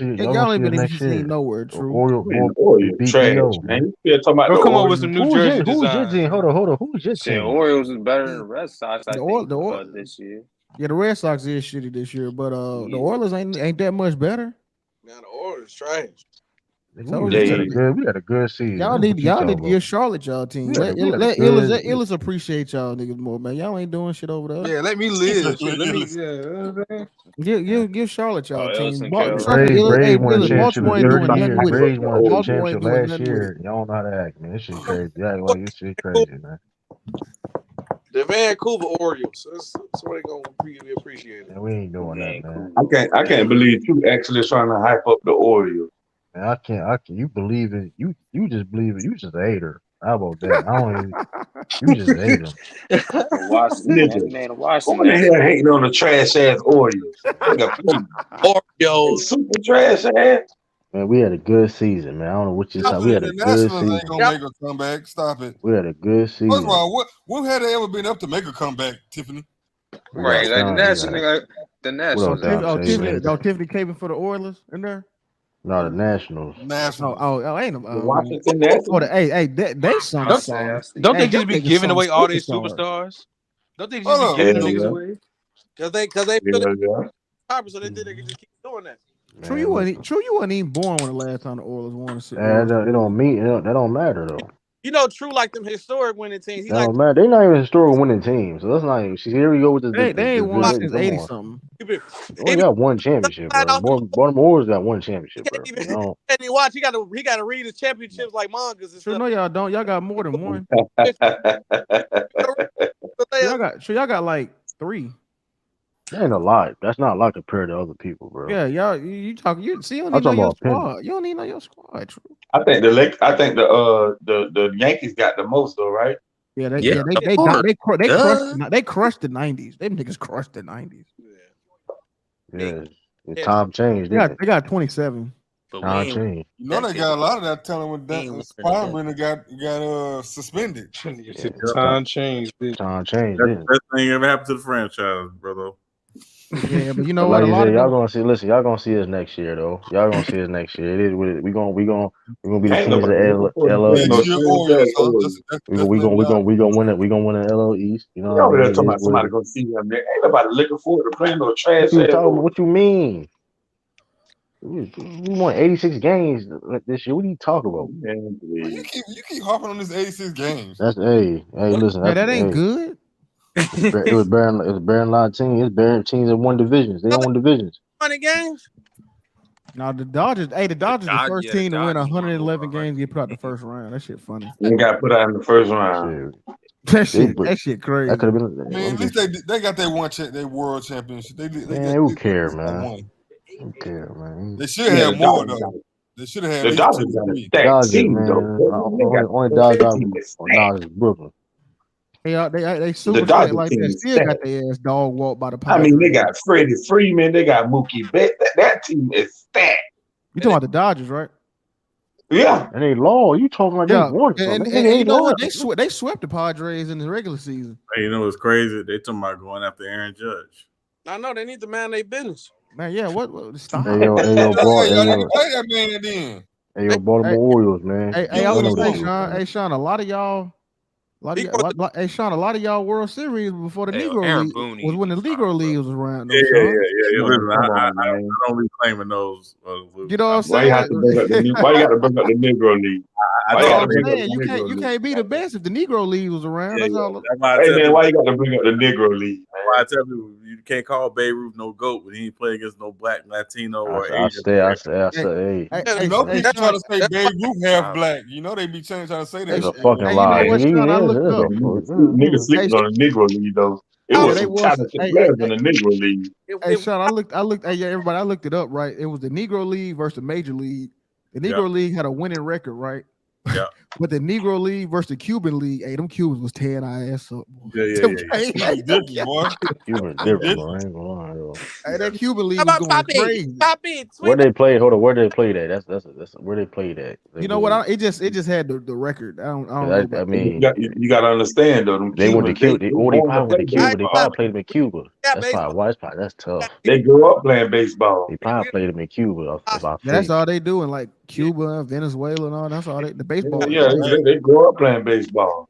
ain't been seen nowhere. True. Orioles trash, man. You talking about come on with some New Jersey design. Who's your team? Hold on. Who's your team? The Orioles is better than the Red Sox. I think this year. Yeah, the Red Sox is shitty this year, but the Orioles ain't that much better. Now the Orioles trash. We had a good season. Y'all need to give Charlotte y'all team. Let Illis appreciate y'all niggas more, man. Y'all ain't doing shit over there. Yeah, let me live. Give Charlotte y'all team. Braves won a championship last year. Y'all don't know how to act, man. This shit crazy. This shit crazy, man. The Vancouver Orioles. That's what they gonna be appreciated. Man, we ain't doing that, man. I can't believe you actually trying to hype up the Orioles. Man, I can't. You believe it? You just believe it? You just a hater. How about that? You just hate him. Washington. What the hell hating on the trash ass Orioles? Orioles, super trash ass. Man, we had a good season, man. I don't know what you said. We had a good season. Ain't gonna make a comeback. Stop it. We had a good season. First of all, when had they ever been up to make a comeback, Tiffany? Right, the Nationals. Tiffany came for the Oilers in there. No, the Nationals. Ain't them. Washington Nationals. They some. Don't they just be giving away all these superstars? Don't they just be giving them niggas away? Because they feel so they think they can just keep doing that. True, you wasn't even born when the last time the Oilers won. That don't matter though. True like them historic winning teams. He No, like man, they not even historical winning teams. So that's not even. See, here we go with this. They ain't won since Come 80 on. something. They only got one championship, bro. Baltimore always got one championship, bro. He can't even watch. He gotta read his championships like mangas and Sure, stuff. no, y'all don't. Y'all got more than one. Y'all got like 3. That ain't a lot. That's not a lot compared to other people, bro. Yeah, y'all. You talk. You see, you don't I'm even know talking your about opinion. squad. You don't even know your squad. True. I think the Yankees got the most though, right? Yeah, they crushed the 90s. Them niggas crushed the 90s. Yeah, time changed. They got 27. Time changed. You know they got a lot of that talent with that Spider-Man got suspended. Time changed. Time changed. That's the best thing ever happened to the franchise, brother. Yeah, but you know like what? you said, y'all gonna see. Listen, y'all gonna see us next year, though. Y'all gonna see us next year. It is what it. We gonna be the teams of the LL East. We gonna win it. We gonna win the LL East. You know what I mean? Talking about somebody gonna see them there. Ain't nobody looking forward to playing no trash. What you mean? We won 86 games this year. What are you talking about? You keep harping on this 86 games. That's listen. That ain't good. It was bearing a lot of teams. It's bearing teams that won divisions. They won divisions. 100 games. Now the Dodgers, the first team to win 111 games, get put out the first round. That shit funny. They got put out in the first round. That shit crazy. That could have been. Man, at least they got their world championship. Who care, man? Who care, man? They should have more though. They should have had the Dodgers got a stacked team though. Only Dodgers Brooklyn. They super stacked like that. Still got their ass dog walked by the Padres. I mean, they got Freddie Freeman. They got Mookie Betts. That team is stacked. You talking about the Dodgers, right? Yeah. And they lost. You talking like they won? And you know what? They swept the Padres in the regular season. Hey, you know what's crazy? They talking about going after Aaron Judge. I know they need to man their business. Man, yeah. What? Stop. Hey, yo, play that man then. Hey, yo, Baltimore Orioles, man. Hey, I was gonna say, Sean. Hey, Sean, a lot of y'all World Series before the Negro League was when the Negro League was around. Yeah. Listen, I don't be claiming those. You know what I'm saying? Why you got to bring up the Negro League? You can't be the best if the Negro League was around. That's all. Hey man, why you got to bring up the Negro League? Why I tell people you can't call Babe Ruth no GOAT when he ain't play against no black, Latino, or Asian. I say, you know, they try to say Babe Ruth half black. You know, they be trying to say that. It's a fucking lie. Niggas sleeping on the Negro League though. It was some talented players in the Negro League. Hey, Sean, I looked. Hey, yeah, everybody, I looked it up. Right, it was the Negro League versus the Major League. The Negro League had a winning record, right? Yeah. But the Negro League versus the Cuban League, hey, them Cubans was tearing our ass up. Cuban different, bro. I ain't gonna lie, though. Hey, that Cuban League was going crazy. Where they played? Hold on, where they played at? That's where they played at. You know what? It just had the record. I don't know. I mean, you got to understand though. Them they went to Cuba. They probably went to Cuba. They probably played them in Cuba. That's probably why. That's tough. They grew up playing baseball. They probably played them in Cuba. That's all they do in like Cuba, Venezuela, and all. That's all the baseball. Yeah, they grew up playing baseball.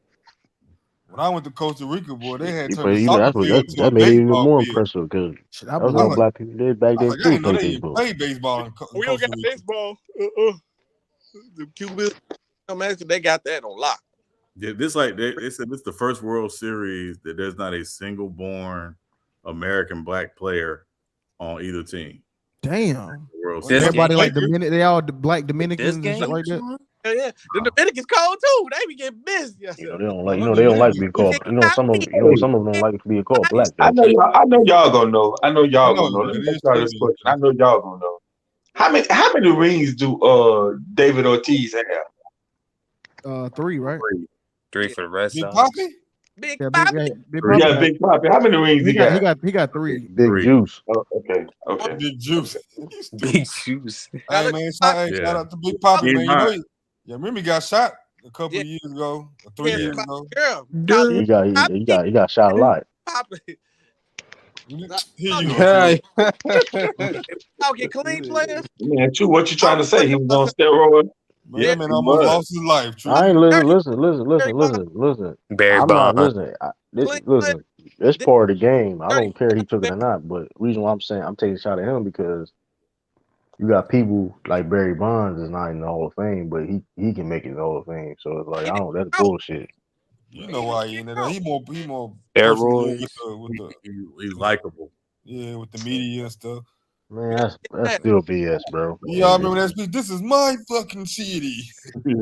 When I went to Costa Rica, boy, they had that made it even more impressive because that was all black people did back then too. Play baseball. We don't got baseball. The Cubans, they got that on lock. Yeah, they said this is the first World Series that there's not a single born American black player on either team. Damn. Everybody like they all black Dominicans and stuff like that. Yeah, the Dominicans cold too. They be getting busy. They don't like. They don't like being called. Some of them don't like to be called black. I know y'all gonna know. Let me try this question. I know y'all gonna know. How many rings do David Ortiz have? 3, right? 3 for the rest of Big Papi. Big Papi. How many rings he got? He got 3. Big Juice. Oh, okay. Big Juice. Big Juice. Hey man, shout out to Big Papi, man. You know, remember he got shot a couple of years ago, or 3 years ago. He got shot a lot. Here you go. Get clean players. Man, True, what you trying to say? He was on steroids? Man, that man almost lost his life. True. I ain't listen. Barry I'm not Bond. listen. It's part of the game. I don't care if he took it or not. But the reason why I'm saying I'm taking a shot at him because You got people like Barry Bonds is not in the Hall of Fame, but he can make it in the Hall of Fame. So it's like He I didn't don't. That's out. bullshit. You know why he in there? He more personable Steroids. with the He's likable. yeah with the media and stuff. Man, that's still BS, bro. Yeah, I remember that speech. This is my fucking city. They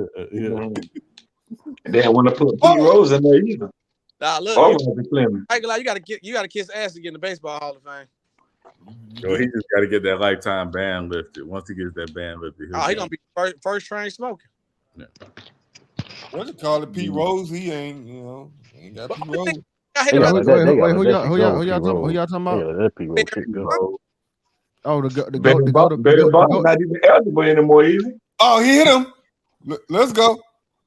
don't want to put Pete Rose in there either. Nah, look, Or you, Roger Clemens. I ain't gonna lie, you gotta kiss ass to get in the baseball Hall of Fame. So he just got to get that lifetime ban lifted. Once he gets that ban lifted, Oh, he gonna be first train smoking. Yeah. What you call it? Pete Rose. He ain't ain't got Pete Rose. Who y'all talking about? Yeah, that Pete Rose shit go. Oh, the Barry Bonds not even eligible anymore, easy. Oh, he hit him. Let's go.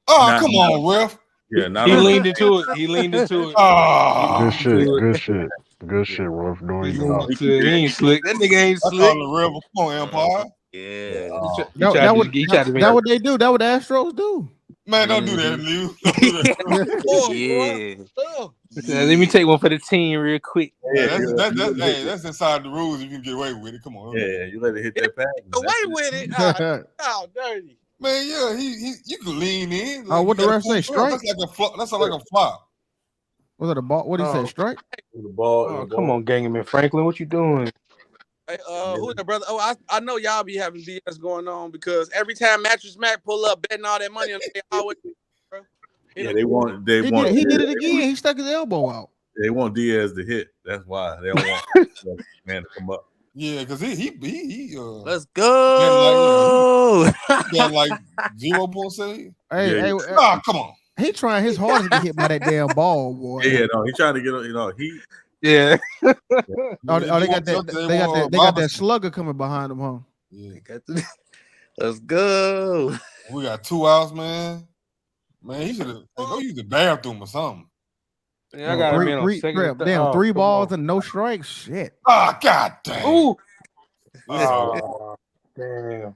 Oh, come on, ref. Yeah, he leaned into it. He leaned into it. Oh, Good shit. Good shit, Ref. Don't even know. He ain't slick. That nigga ain't I slick. call the rebel. Come on, Empire. Yeah. That what they do. That what the Astros do. Man, don't do that, Lou. Yeah. Let me take one for the team real quick. That's inside the rules. You can get away with it. Come on. Yeah, you let it hit that pad. Away with it. Oh, dirty. Man, yeah, you can lean in. Oh, what the ref say? Strike? That's like a flop. Was it a ball? What did he say? Strike? The ball. Oh, come on, Gangaman Franklin. What you doing? Hey, who's that brother? Oh, I know y'all be having BS going on because every time Mattress Mac pull up betting all that money on they always, bro. Yeah, they want. He did it again. He stuck his elbow out. They want Diaz to hit. That's why they don't want man to come up. Yeah, because he let's go. Got like 0.7. Hey, come on. He trying his hardest to get hit by that damn ball, boy. Yeah, no, he trying to get he. Yeah. They got that slugger coming behind him, huh? Yeah. Let's go. We got 2 outs, man. Man, he should have go use the bathroom or something. Yeah, I got him in on second. Damn, 3 balls and no strikes. Shit. Ah, god damn. Ooh. Oh, damn.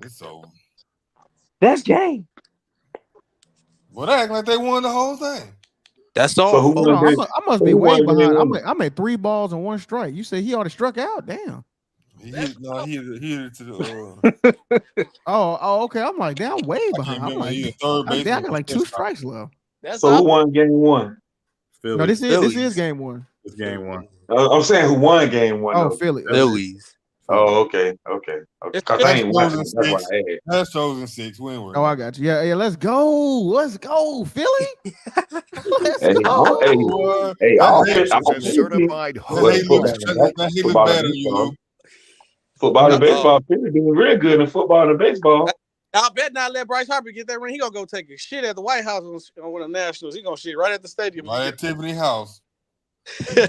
It's over. That's game. Well, they act like they won the whole thing. That's all. I must be way behind. I'm at 3 balls and 1 strike. You say he already struck out? Damn. He hit it to the. Okay. I'm like, damn, way behind. I'm like, I got like 2 strikes left. So who won game 1? Phillies. No, this is game 1. It's game 1. I'm saying who won game 1. Oh, Phillies. Oh, okay. Because I ain't watching. That's why I asked. That's chosen 6. Win. Oh, I got you. Yeah. Let's go, Philly. Hey, I'm certified football and baseball. Philly doing real good in football and baseball. I bet not let Bryce Harper get that ring. He gonna go take a shit at the White House on one of the Nationals. He gonna shit right at the stadium. Right at Tiffany House. Hey,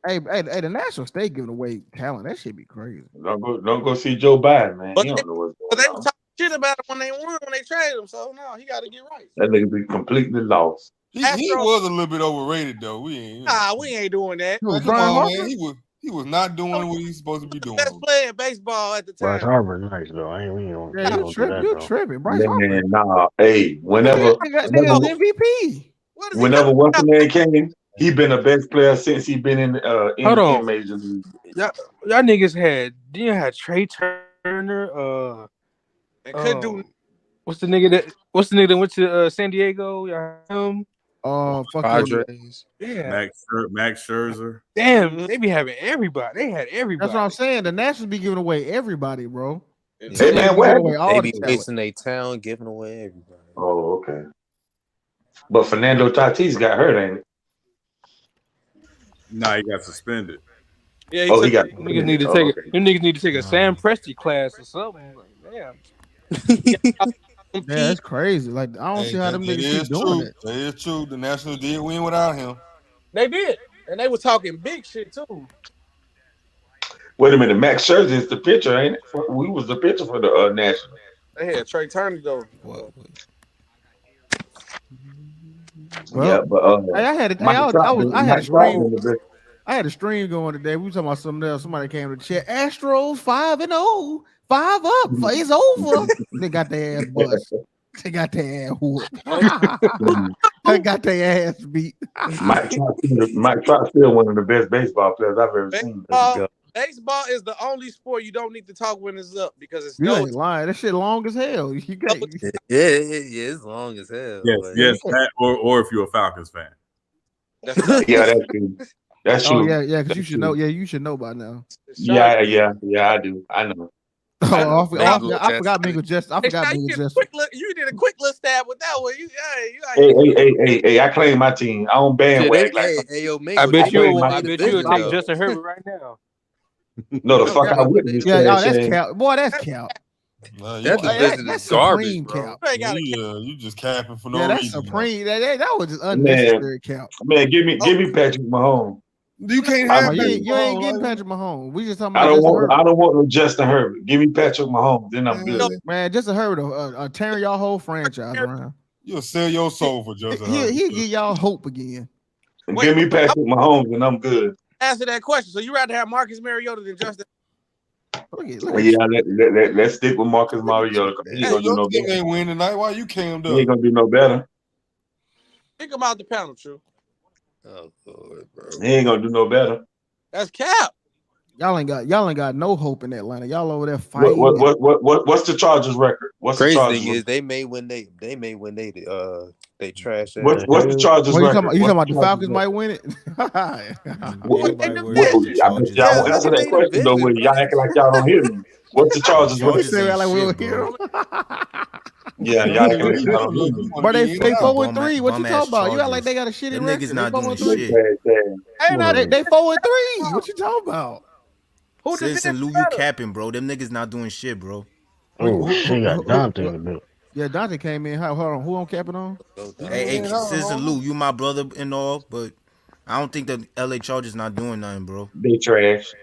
the Nationals stay giving away talent. That shit be crazy. Don't go see Joe Biden, man. He don't know what's But they going were on. talking shit about it when they won, when they traded him. So no, he got to get right. That nigga be completely lost. He was a little bit overrated though. We ain't doing that. Man, come on, man. He was not doing what he's supposed to be doing. Best player in baseball at the time. Bryce Harper nice though. You tripping, Bryce Harper. Man, nah. Hey, whenever MVP. Whenever what's the man came, he been the best player since he been in Major League. Y'all niggas had Trey Turner. Could do. What's the nigga that went to San Diego? Him. Fuck Padres. Yeah. Max Scherzer. Damn, they be having everybody. They had everybody. That's what I'm saying. The Nationals be giving away everybody, bro. Hey man, they be facing their town, giving away everybody. Oh, okay. But Fernando Tatis got hurt, ain't it? Nah, he got suspended. Yeah, he got. Niggas need to take them niggas need to take a Sam Presti class or something. Like, damn. Yeah, that's crazy. Like I don't see how them niggas keep doing it. That is true. The Nationals did win without him. They did, and they were talking big shit too. Wait a minute, Max Scherzer is the pitcher, ain't it? We was the pitcher for the Nationals. They had Trey Turner though. Well, yeah, but I had a stream going today. We were talking about something else. Somebody came to the chat. Astros 5-0, 5 up. It's over. They got their ass bust. They got their ass whooped. They got their ass beat. Mike Trout still one of the best baseball players I've ever seen. They Baseball is the only sport you don't need to talk when it's up because it's You go. ain't lying. That shit long as hell. You got Yeah, it's long as hell. Yes, but- yes, that, or if you're a Falcons fan. Yeah, that's true. That's Oh true. yeah, because That's you should true. know. Yeah, you should know by now. Yeah, I do. I know. I forgot Mingle Jester. I forgot Mingle Jester. You did a quick little stab with that one. Hey, I claim my team. I don't bandwagon. I bet you I would take Justin Herbert right now. No, the fuck I wouldn't. Yeah, that's cap. Boy, that's cap. Nah, That division is garbage, bro. You just capping for no Yeah, that's reason. supreme. That was just unnecessary cap. Man, give me Patrick Mahomes. You can't Oh, have you ain't getting Patrick Mahomes. We just talking I about don't Justin want. Herbert. I don't want no Justin Herbert. Give me Patrick Mahomes, then I'm good. Man, Justin Herbert tearing y'all whole franchise around. You'll sell your soul for Justin Herbert. He'll give y'all hope again. Give me Patrick Mahomes, and I'm good. Answer that question. So you rather have Marcus Mariota than Justin? Let's stick with Marcus Mariota. He ain't gonna do no better. Ain't win tonight. Why you cammed up? He ain't gonna do no better. Think about the panel, True. Oh, Lord, bro. He ain't gonna do no better. That's cap. Y'all ain't got no hope in Atlanta. Y'all over there fighting. What's the Chargers record? What's Crazy the Chargers thing is record? they trash. What's the Chargers What, you record? talking about the What's Falcons the might win it? I bet y'all won't answer that question though. When y'all acting like y'all don't hear me. What's the Chargers What you record? say? Like we don't hear them? Yeah, y'all acting like y'all don't hear me. But they 4-3. What you talking about? You act like they got a shitty Them record. niggas not They doing 4-3. shit. They 4-3. What you talking about? Citizen Lou, you capping, bro. Them niggas not doing shit, bro. Oh, she got Dante in the middle. Yeah, Dante came in. Hold on. Who on capping on? Hey, Citizen Lou, you my brother and all, but I don't think the LA Chargers not doing nothing, bro. They trash.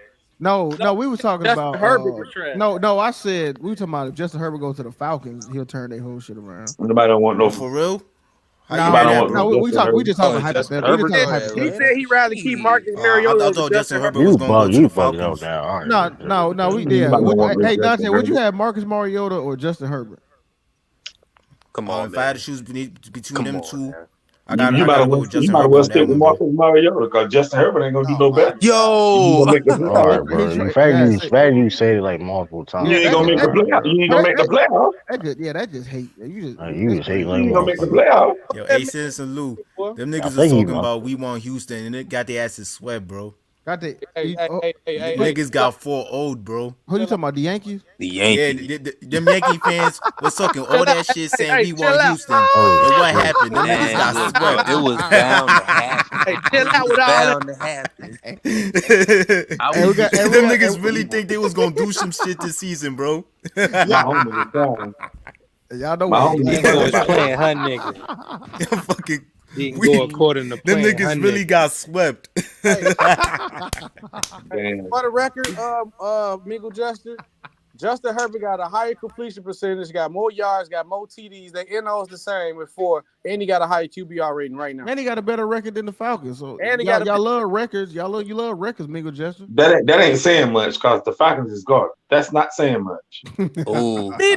No, we were talking Justin about Herbert was trash. No, I said we were talking about if Justin Herbert goes to the Falcons, he'll turn their whole shit around. Nobody don't want no For real? We just talking hypothetical. He said he'd rather keep Marcus Mariota. I thought Justin Herbert was going to go to the Falcons. No, we did. Hey, Dante, would you have Marcus Mariota or Justin Herbert? Come on, if I had to choose between them two, You might as well stick with Marcus Mariota because Justin Herbert ain't gonna do no better. Yo, all right, bro. In fact, you say it like multiple times. You ain't gonna make the playoff. You ain't gonna make the playoff. That just hate. You just hate like you gonna make the playoff. Yo, Aces and Lou, them niggas is talking about we want Houston and it got their asses swept, bro. Niggas got 4-0, bro. Who you talking about? The Yankees? The Yankees. Yeah, them Yankee fans was talking all that shit saying we want Houston. And what happened? Them niggas got swept. It was bound to happen. Hey, chill out with all bound to happen. Them niggas really think they was gonna do some shit this season, bro. Y'all know what was playing her nigga. Fucking. He can go according to them niggas really got swept. For the record, Mingle Justin Herbert got a higher completion percentage, got more yards, got more TDs. They NO's the same with 4, and he got a higher QBR rating right now. And he got a better record than the Falcons. So and he y'all love records. You love records, Mingle Justin. That ain't saying much because the Falcons is garbage. That's not saying much. Oh, You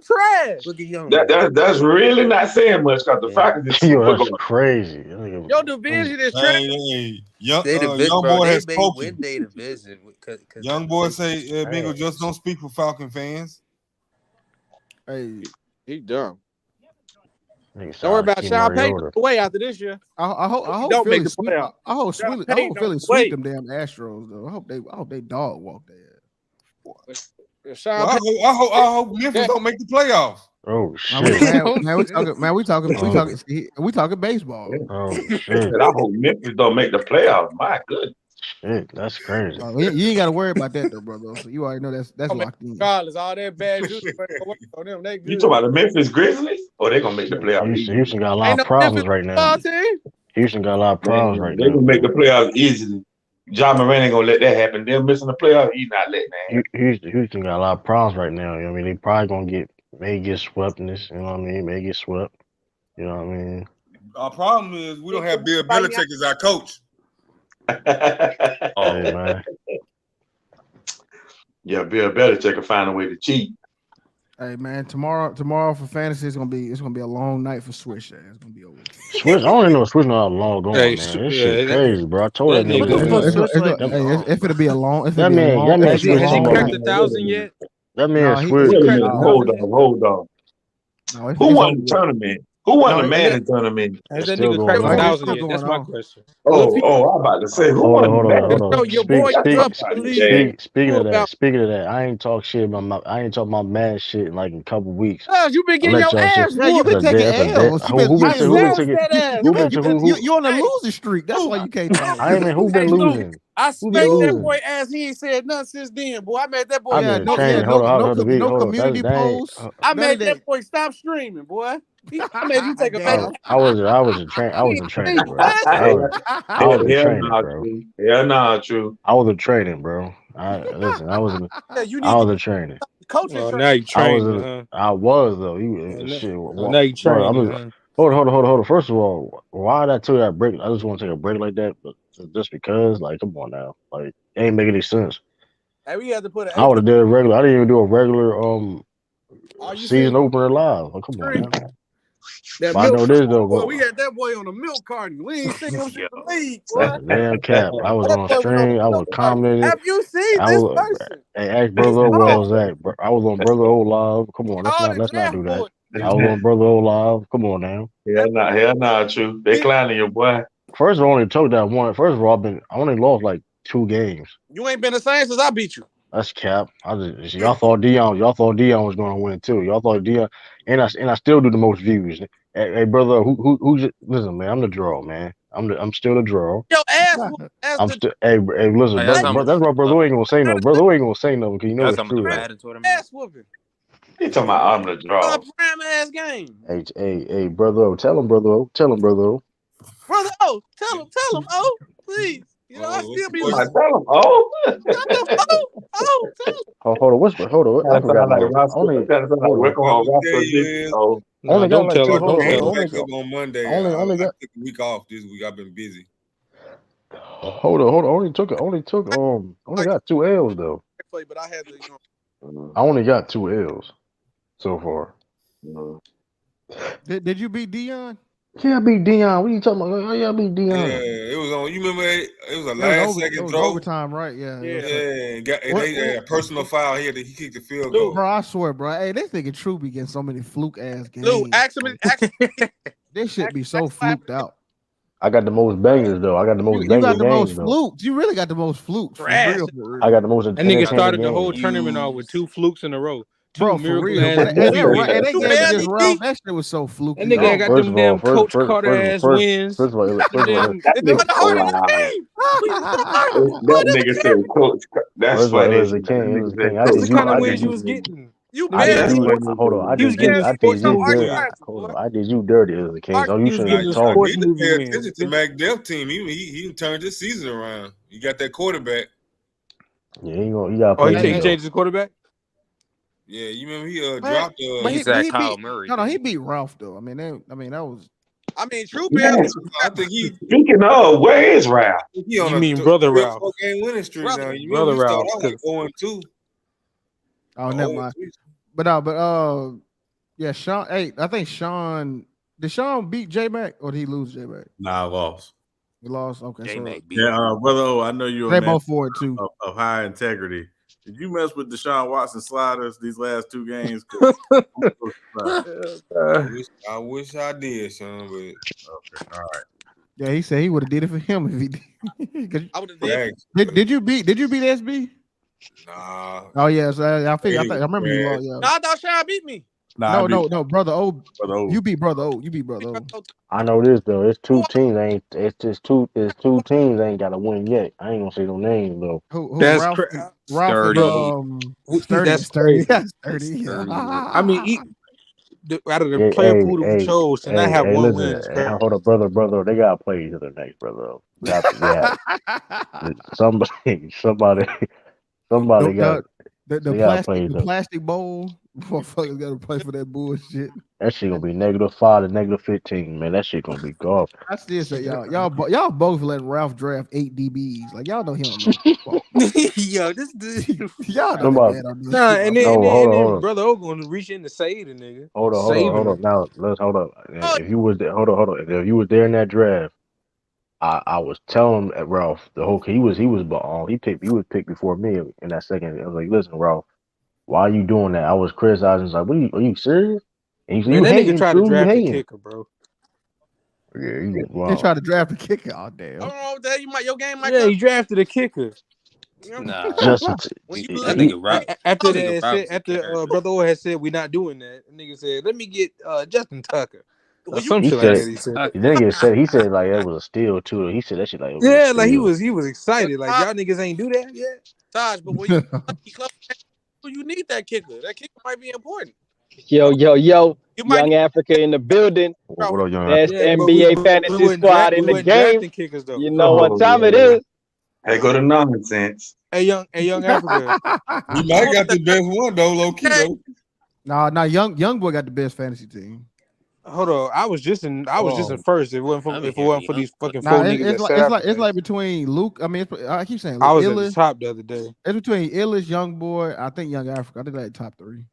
trash. Look at young. That's really not saying much because the Falcons is Yo, that's crazy. Your division is trash. Young boy has spoken. Young boy say, Bingo, just don't speak for Falcon fans. Hey, he dumb. Don't worry about Sean Payton away after this year. I hope don't Philly make the sweep. playoff. I hope Philly sweep them damn Astros though. I hope they dog walk there. I hope Memphis don't make the playoffs. Oh shit! We talking baseball. Oh shit! I hope Memphis don't make the playoffs. My goodness. Shit, that's crazy. You ain't got to worry about that though, brother. So you already know that's locked in. Regardless, all that bad juice on them. They good. You talking about the Memphis Grizzlies? Oh, they gonna make the playoffs. Houston got a lot of problems right now. Houston got a lot of problems right now. They gonna make the playoffs easily. John Moran ain't gonna let that happen. They're missing the playoffs. He's not letting that happen. Houston got a lot of problems right now. You know what I mean? They probably gonna may get swept in this. You know what I mean? May get swept. You know what I mean? Our problem is we don't have Bill Belichick as our coach. Hey, man. Yeah, Bill Belichick can find a way to cheat. Hey man, tomorrow for fantasy it's gonna be a long night for Swish. It's gonna be over. Switch. I don't even know Switch not long going, Hey, man. This shit crazy, bro. I told That that nigga. nigga If it'll be a long, That man has he Switch talking cracked about 1,000 yet? that man No, Switch. Wait a cracked minute. 1,000 yet? Hold on. No, Who won the tournament? Who won No, the Madden tournament? Has It's that still nigga going cracked No, it's on. 1,000 still yet? That's going my on. question. I'm about to say, who Hold on, won the Madden? No, your boy jumped in the league. Speaking of that, I ain't talk shit about I ain't talking about mad shit in like a couple weeks. You been I getting let your y'all shit. ass Yeah, you've whooped. been taking That's a dead. L's. Who been taking? That ass. Who been You're on a losing streak. That's why you can't talk. I ain't mean who been Hey, Luke, losing? I Who been spanked that losing? boy ass. He ain't said nothing since then, boy. I made that boy. I've been in training. No, Hold on. no community That ain't. posts. I None of made that. that boy stop screaming, boy. I made you take a back. I was in training. I was in training, bro. I was in Hell training, nah, bro. true. Hell nah, true. I was in training, bro. Listen. I was in training. Coaching Oh, training. now you training, huh? I was though. Shit. Now you Bro, I'm training, just, huh? hold on. First of all, why did I take that break? I just want to take a break like that, but just because, like, come on now, like, it ain't making any sense. Hey, we had to put I would have did a regular. I didn't even do a regular you season seen opener live. Like, come on now. that But I milk know this though, boy? bro. We had that boy on a milk carton. We ain't seen him in the league, boy. Damn cap. I was That on boy went on stream. a I was milk carton. commenting. Have you seen I this was. person? Hey, ask brother O where I was at. Bro. I was on brother O live. Come on, All the let's not do draft that. boys. I was on brother O live. Come on now. Hell nah, true. They clowning your boy. First of all, I only took that one. First of all, I only lost like 2 games. You ain't been the same since I beat you. That's cap. Y'all thought Dion was going to win too. Y'all thought Dion, and I still do the most views. Hey brother, listen, man, I'm the draw, man. I'm still the draw. Your ass whooped. I'm still. Hey, listen, That's bro, that's why brother ain't gonna say no. Brother ain't gonna say no because you know it's true. Madden tournament. Ass whooping. He talking about I'm the draw. Prime ass game. Hey, brother, tell him, brother. Brother, oh, tell him, oh, please. You know, I still be like, Tell him, oh. tell him. Hold on. I forgot my. Only No, got like 2. I Hold back up on Monday. I took a week off this week. I've been busy. Hold on. Only got 2 L's though. But I had to, I only got 2 L's so far. Did you beat Dion? Yeah, I beat Dion. What are you talking about? Oh, yeah, I beat Dion. Yeah, it was on. You remember it was a last second throw. Overtime, right? Yeah. And they had a personal foul here that he kicked the field goal. Bro, I swear, bro. Hey, this nigga True be getting so many fluke ass games. Lou, actually, this shit be so fluked out. I got the most bangers though. I got the most You got the games, most though. flukes. You really got the most flukes. For real. I got the most. That nigga started the games. whole tournament off with 2 flukes in a row. Bro, for real. And they gave it just Ralph. That shit was so fluky. That nigga got them damn Coach Carter ass wins. First of all, that nigga said, Coach. That's funny. It was a king. That's the kind of wins you was getting. Hold on. I did you dirty as a king. So you shouldn't talk. He need to pay attention to Mac Def team. He turned this season around. You got that quarterback. Yeah, you gotta play. He changed his quarterback. Yeah, you remember he dropped. He said Kyle Murray. No, he beat Ralph though. I mean, that was. I mean, True Yes. I think he. Speaking of, where is Ralph? He on you mean brother Ralph? Game winning streak now. You brother Ralph. Ralph. Like 0-2. Oh, never mind. Yeah, Sean. Hey, I think Sean. Did Sean beat J Mac or did he lose J Mac? Nah, I lost. He lost. Okay, J-Mac beat brother. Oh, I know you're they a man both for it too. of high integrity. Did you mess with Deshaun Watson sliders these last 2 games? I wish I did, son. But okay, all right. Yeah, he said he would have did it for him if he did. I would have did. Did you beat SB? Nah. Oh yes, I remember you lost. Yeah. No, I thought Sean beat me. Nah, No, brother O. Brother O. You beat brother O. I know this though. It's 2 teams. It's 2 teams ain't got to win yet. I ain't gonna say no names though. Who That's Ralph That's Sturdy. crazy. Sturdy. I mean, out of the player pool that we chose to not have one win. Hold up, brother. They gotta play each other next, brother. Somebody got. The plastic bowl Motherfuckers got to play for that bullshit. That shit gonna be -5 to -15, man. That shit gonna be golf. I still say y'all both let Ralph draft 8 DBs. Like y'all know he don't know. Yo, this dude. Y'all know Somebody, that man on this Nah, shit. and no, then brother O gonna reach in to save the nigga. hold Saving on. him. Now let's hold up. If you was there, hold on. If you was there in that draft, I was telling Ralph the whole he was he was picked before me in that second. I was like, listen, Ralph, why are you doing that? I was criticizing. I was like, are you serious? And he said, Man, you that nigga hating, tried to Drew? You draft the hating? kicker, bro. Yeah, you They wow. tried to draft a kicker. Oh damn. I don't know that your game might Yeah, come. he drafted a kicker. Nah, Just When you that look, nigga Rob. After That nigga that, Rob was a after character. brother O had said we're not doing that, the nigga said, "Let me get Justin Tucker." Or when you some he shit like said that. He said, he didn't get said. He said like it was a steal too. He said that shit like it was a "Yeah, like he steal. was excited. Like y'all niggas ain't do that yet." Taj, but when you close, you need that kicker. That kicker might be important. Yo, You might Young need Africa in the building. What up, young? Best Yeah, but we NBA fantasy squad in we the wasn't game. drafting kickers though. You know what Oh time it yeah. is. Hey, go to nonsense. Hey, young Africa. He might got the best one though, low key though. Nah, young boy got the best fantasy team. Hold on, I was just in first. If it wasn't for these fucking Nah, four niggas that sat out it's today. like between Luke. I mean, I keep saying I Luke, was at the Illich. top the other day. It's between Illich, Young Boy. I think Young Africa. I think like top 3.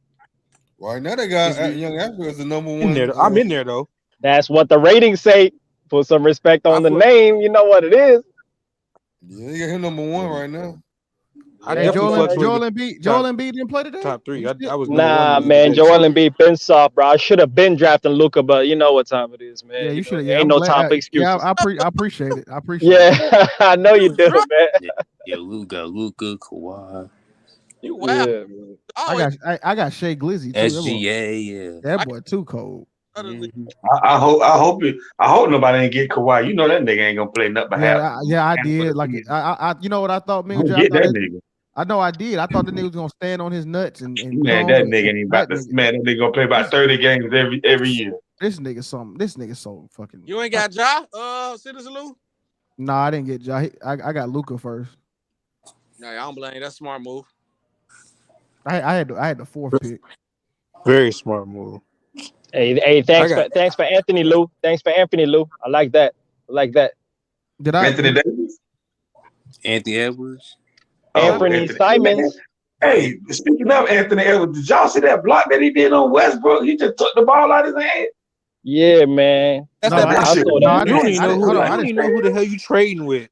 Right now they got Young Africa as the number In one. there, I'm in there though. That's what the ratings say. Put some respect on the fuck- name. You know what it is. Yeah, they got him number one right now. I Hey, definitely Joel fluctuated Embiid didn't play today. top 3. I was number Nah, one. man, Joel Embiid been soft, bro. I should have been drafting Luka, but you know what time it is, man. Yeah, you know, should have. there Yeah, ain't I'm no glad. time for Yeah, excuses. I appreciate it. I appreciate it. Yeah, I know you do, man. Yeah, Luka, Kawhi. You wow. Yeah, man. I got Shea Glizzy too. SGA, yeah. That boy too cold. Mm-hmm. I hope nobody ain't get Kawhi. You know that nigga ain't gonna play nothing but half. I did. Like I you know what I thought, man. Get that nigga. I know I did. I thought the nigga was gonna stand on his nuts and Man, that nigga ain't about to. Man, that nigga gonna play about 30 games every year. This nigga so fucking. You ain't got Ja, Citizen Lou? Nah, I didn't get Ja. I got Luka first. Nah, I don't blame you. That's a smart move. I had the 4th pick. Very smart move. Hey, thanks for Anthony Lou. Thanks for Anthony Lou. I like that. Did I Anthony Davis? Anthony Edwards? Anthony Simons. Hey, speaking of Anthony Edwards, did y'all see that block that he did on Westbrook? He just took the ball out of his hand. Yeah, man. That's No, that I shit. saw You that. don't even know who. Hold on, You don't even know who the hell you trading with.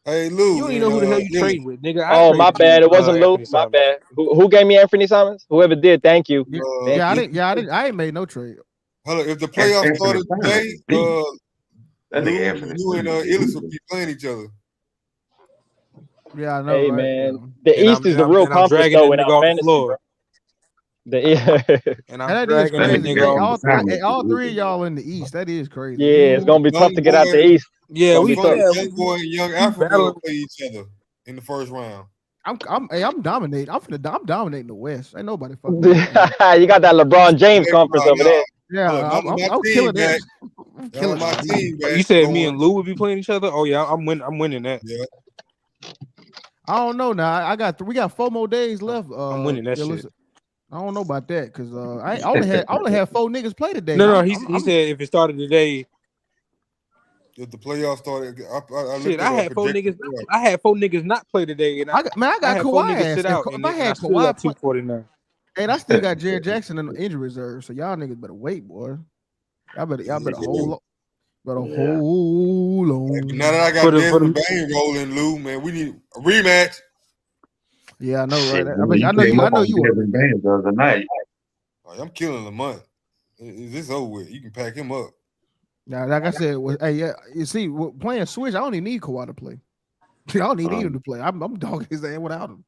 Hey Lou, You don't even know who the hell you trading with, nigga. Oh, my bad. It wasn't Lou. My bad. Who gave me Anthony Simons? Whoever did, thank you. I didn't. I ain't made no trade. Hold on, if the playoffs started today, that nigga Anthony Lou and Illis would be playing each other. Yeah, I know. Hey, right? man. The East is the real conference, though, in our fantasy, bro. And I'm dragging that nigga all 3 of y'all in the East. That is crazy. Yeah, it's gonna be tough to get out the East. Yeah, Young Boy and Young Africa will play each other in the first round. I'm dominating. I'm dominating the West. Ain't nobody fucking. You got that LeBron James conference over there. Yeah, I'm killing that. I'm killing my team. You said me and Lou would be playing each other. Oh yeah, I'm winning that. Yeah. I don't know now. We got 4 more days left. I'm winning that shit. I don't know about that because I only had 4 niggas play today. No, he said if it started today. If the playoffs started, I had 4 niggas. I had 4 niggas not play today, and I got Kawhi. Sit out, if I had Kawhi, Kawhi 249. And I still got Jared Jackson in the injury reserve, so y'all niggas better wait, boy. Y'all better hold on. Hold on. Now that I got Desmond Bain rolling, Lou, man, we need a rematch. Yeah, I know, right? I know you were. The other night. I'm killing Lamont. Is this over with? You can pack him up. Now, like I said, you see, playing Switch, I don't even need Kawhi to play. I don't need him to play. I'm dogging his ass without him.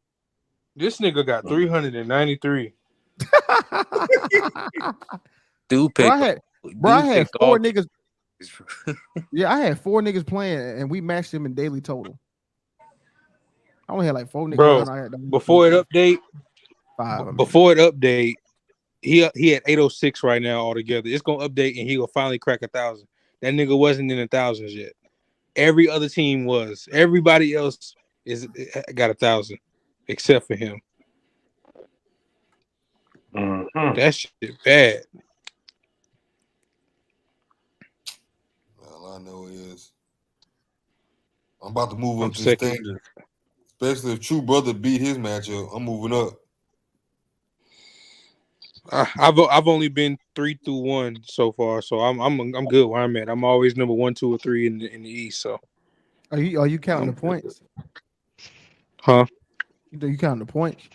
This nigga got 393. Dude, I had 4 niggas. Yeah, I had 4 niggas playing, and we matched him in daily total. I only had like 4 niggas. Bro, before it update, 5. Before it update, he had 806 right now altogether. It's gonna update, and he will finally crack 1,000. That nigga wasn't in the thousands yet. Every other team was. Everybody else got 1,000, except for him. That shit bad. All I know is I'm about to move I'm up to the second. standard. Especially if True Brother beat his matchup, I'm moving up. I've only been 3-1 so far, so I'm good where I'm at. I'm always number 1, 2, or 3 in the East. So Are you counting the points? Huh? You counting the points?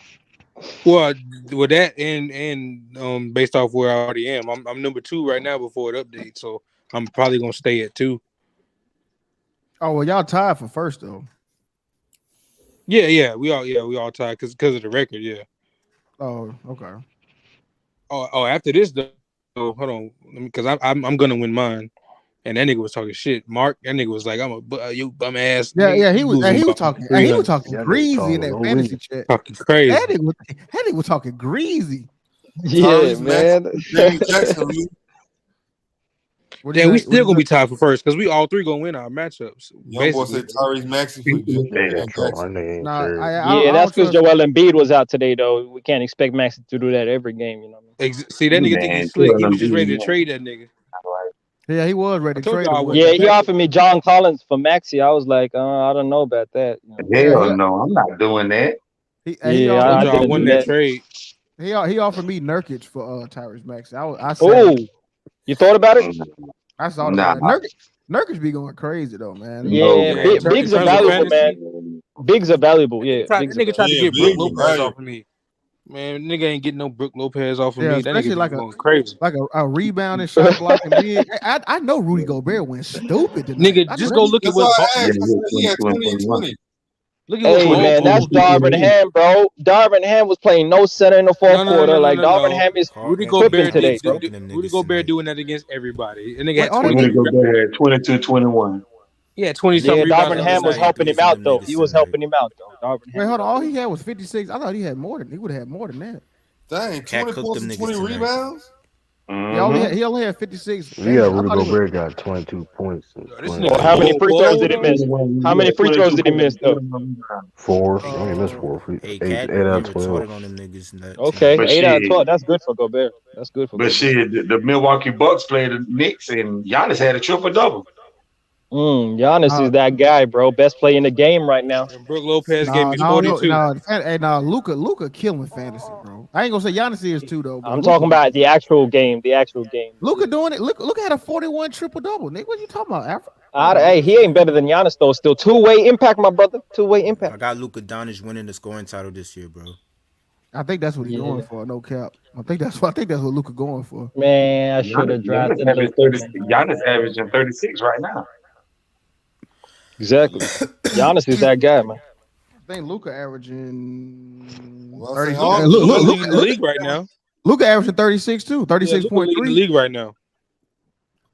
Well, with that and based off where I already am, I'm number 2 right now before it updates. So I'm probably gonna stay at 2. Oh well, y'all tied for first though. Yeah, we all tied because of the record. Yeah. Oh, okay. Oh, after this though, hold on, because I'm gonna win mine. And that nigga was talking shit. Mark, that nigga was like, "I'm you bum ass." Yeah, he was. Losing He was by talking. He 300. was talking greasy in that fantasy chat. Talking crazy. That nigga was talking greasy. Yeah, man. Damn, we still gonna be tied for first because we all 3 gonna win our matchups. Young boy Basically. said Tyrese Maxey for Jackson. Yeah, that's because Joel Embiid was out today, though. We can't expect Maxey to do that every game, you know what I mean? See, that nigga think he's slick. He was just ready to trade that nigga. Yeah, he was ready to trade him. Yeah, he offered me John Collins for Maxey. I was like, I don't know about that. Hell no, I'm not doing that. He I offered, didn't do that. trade. He offered me Nurkic for Tyrese Maxey. I said, Oh, you thought about it? I saw it. Nah. Nurkic be going crazy though, man. Yeah, bigs are valuable, man. Bigs are valuable. Yeah, That bigs nigga are tried to valuable. get Brook Lopez off of me. Man, nigga ain't getting no Brook Lopez off of me. That especially nigga like going crazy. like a rebounding shot blocking big. I know Rudy Gobert went stupid tonight. Nigga, just go look at what. He had 20. Look at what Hey man, that's Darvin Ham, bro. Darvin Ham was playing no center in the fourth quarter. Like Darvin Ham is Rudy tripping Gobert today, bro. Rudy Gobert doing that against everybody. And nigga Wait, had 20. Gobert had 22, 21. Yeah, 20 Yeah, something rebounds. Darvin Ham was helping him out though. He was helping him out though. Darvin Ham. Wait, hold on. All he had was 56. I thought he had more than he would have had more than that. Dang, Cat 20 cooked points them and niggas 20 tonight. rebounds? He only had 56. Yeah, I Rudy thought he Gobert got 22 points. Well, how many free throws did he miss? How many free throws did he miss though? 4. He only missed 4 free. Hey, 8 Cat, out of you 12. retarded on them niggas. Okay, But 8 out of shit. 12. That's good for Gobert. That's good for But Gobert. shit, the Milwaukee Bucks played the Knicks, and Giannis had a triple-double. Giannis is that guy, bro. Best player in the game right now. And Brook Lopez gave me 42. Luka killing fantasy, bro. I ain't gonna say Giannis is too though. I'm talking about the actual game. Luka doing it. Luka had a 41 triple double. Nigga, what you talking about, Afro? Hey, he ain't better than Giannis though. Still two-way impact, my brother. Two-way impact. I got Luka Doncic winning the scoring title this year, bro. I think that's what he's going for. No cap. I think that's what Luka going for. Man, I should have drafted Giannis averaging 36 right now. Exactly. Giannis is that guy, man. I think Luka averaging 30. Luka in the league right now. Luka averaging 36 too. 36.3 in the league right now.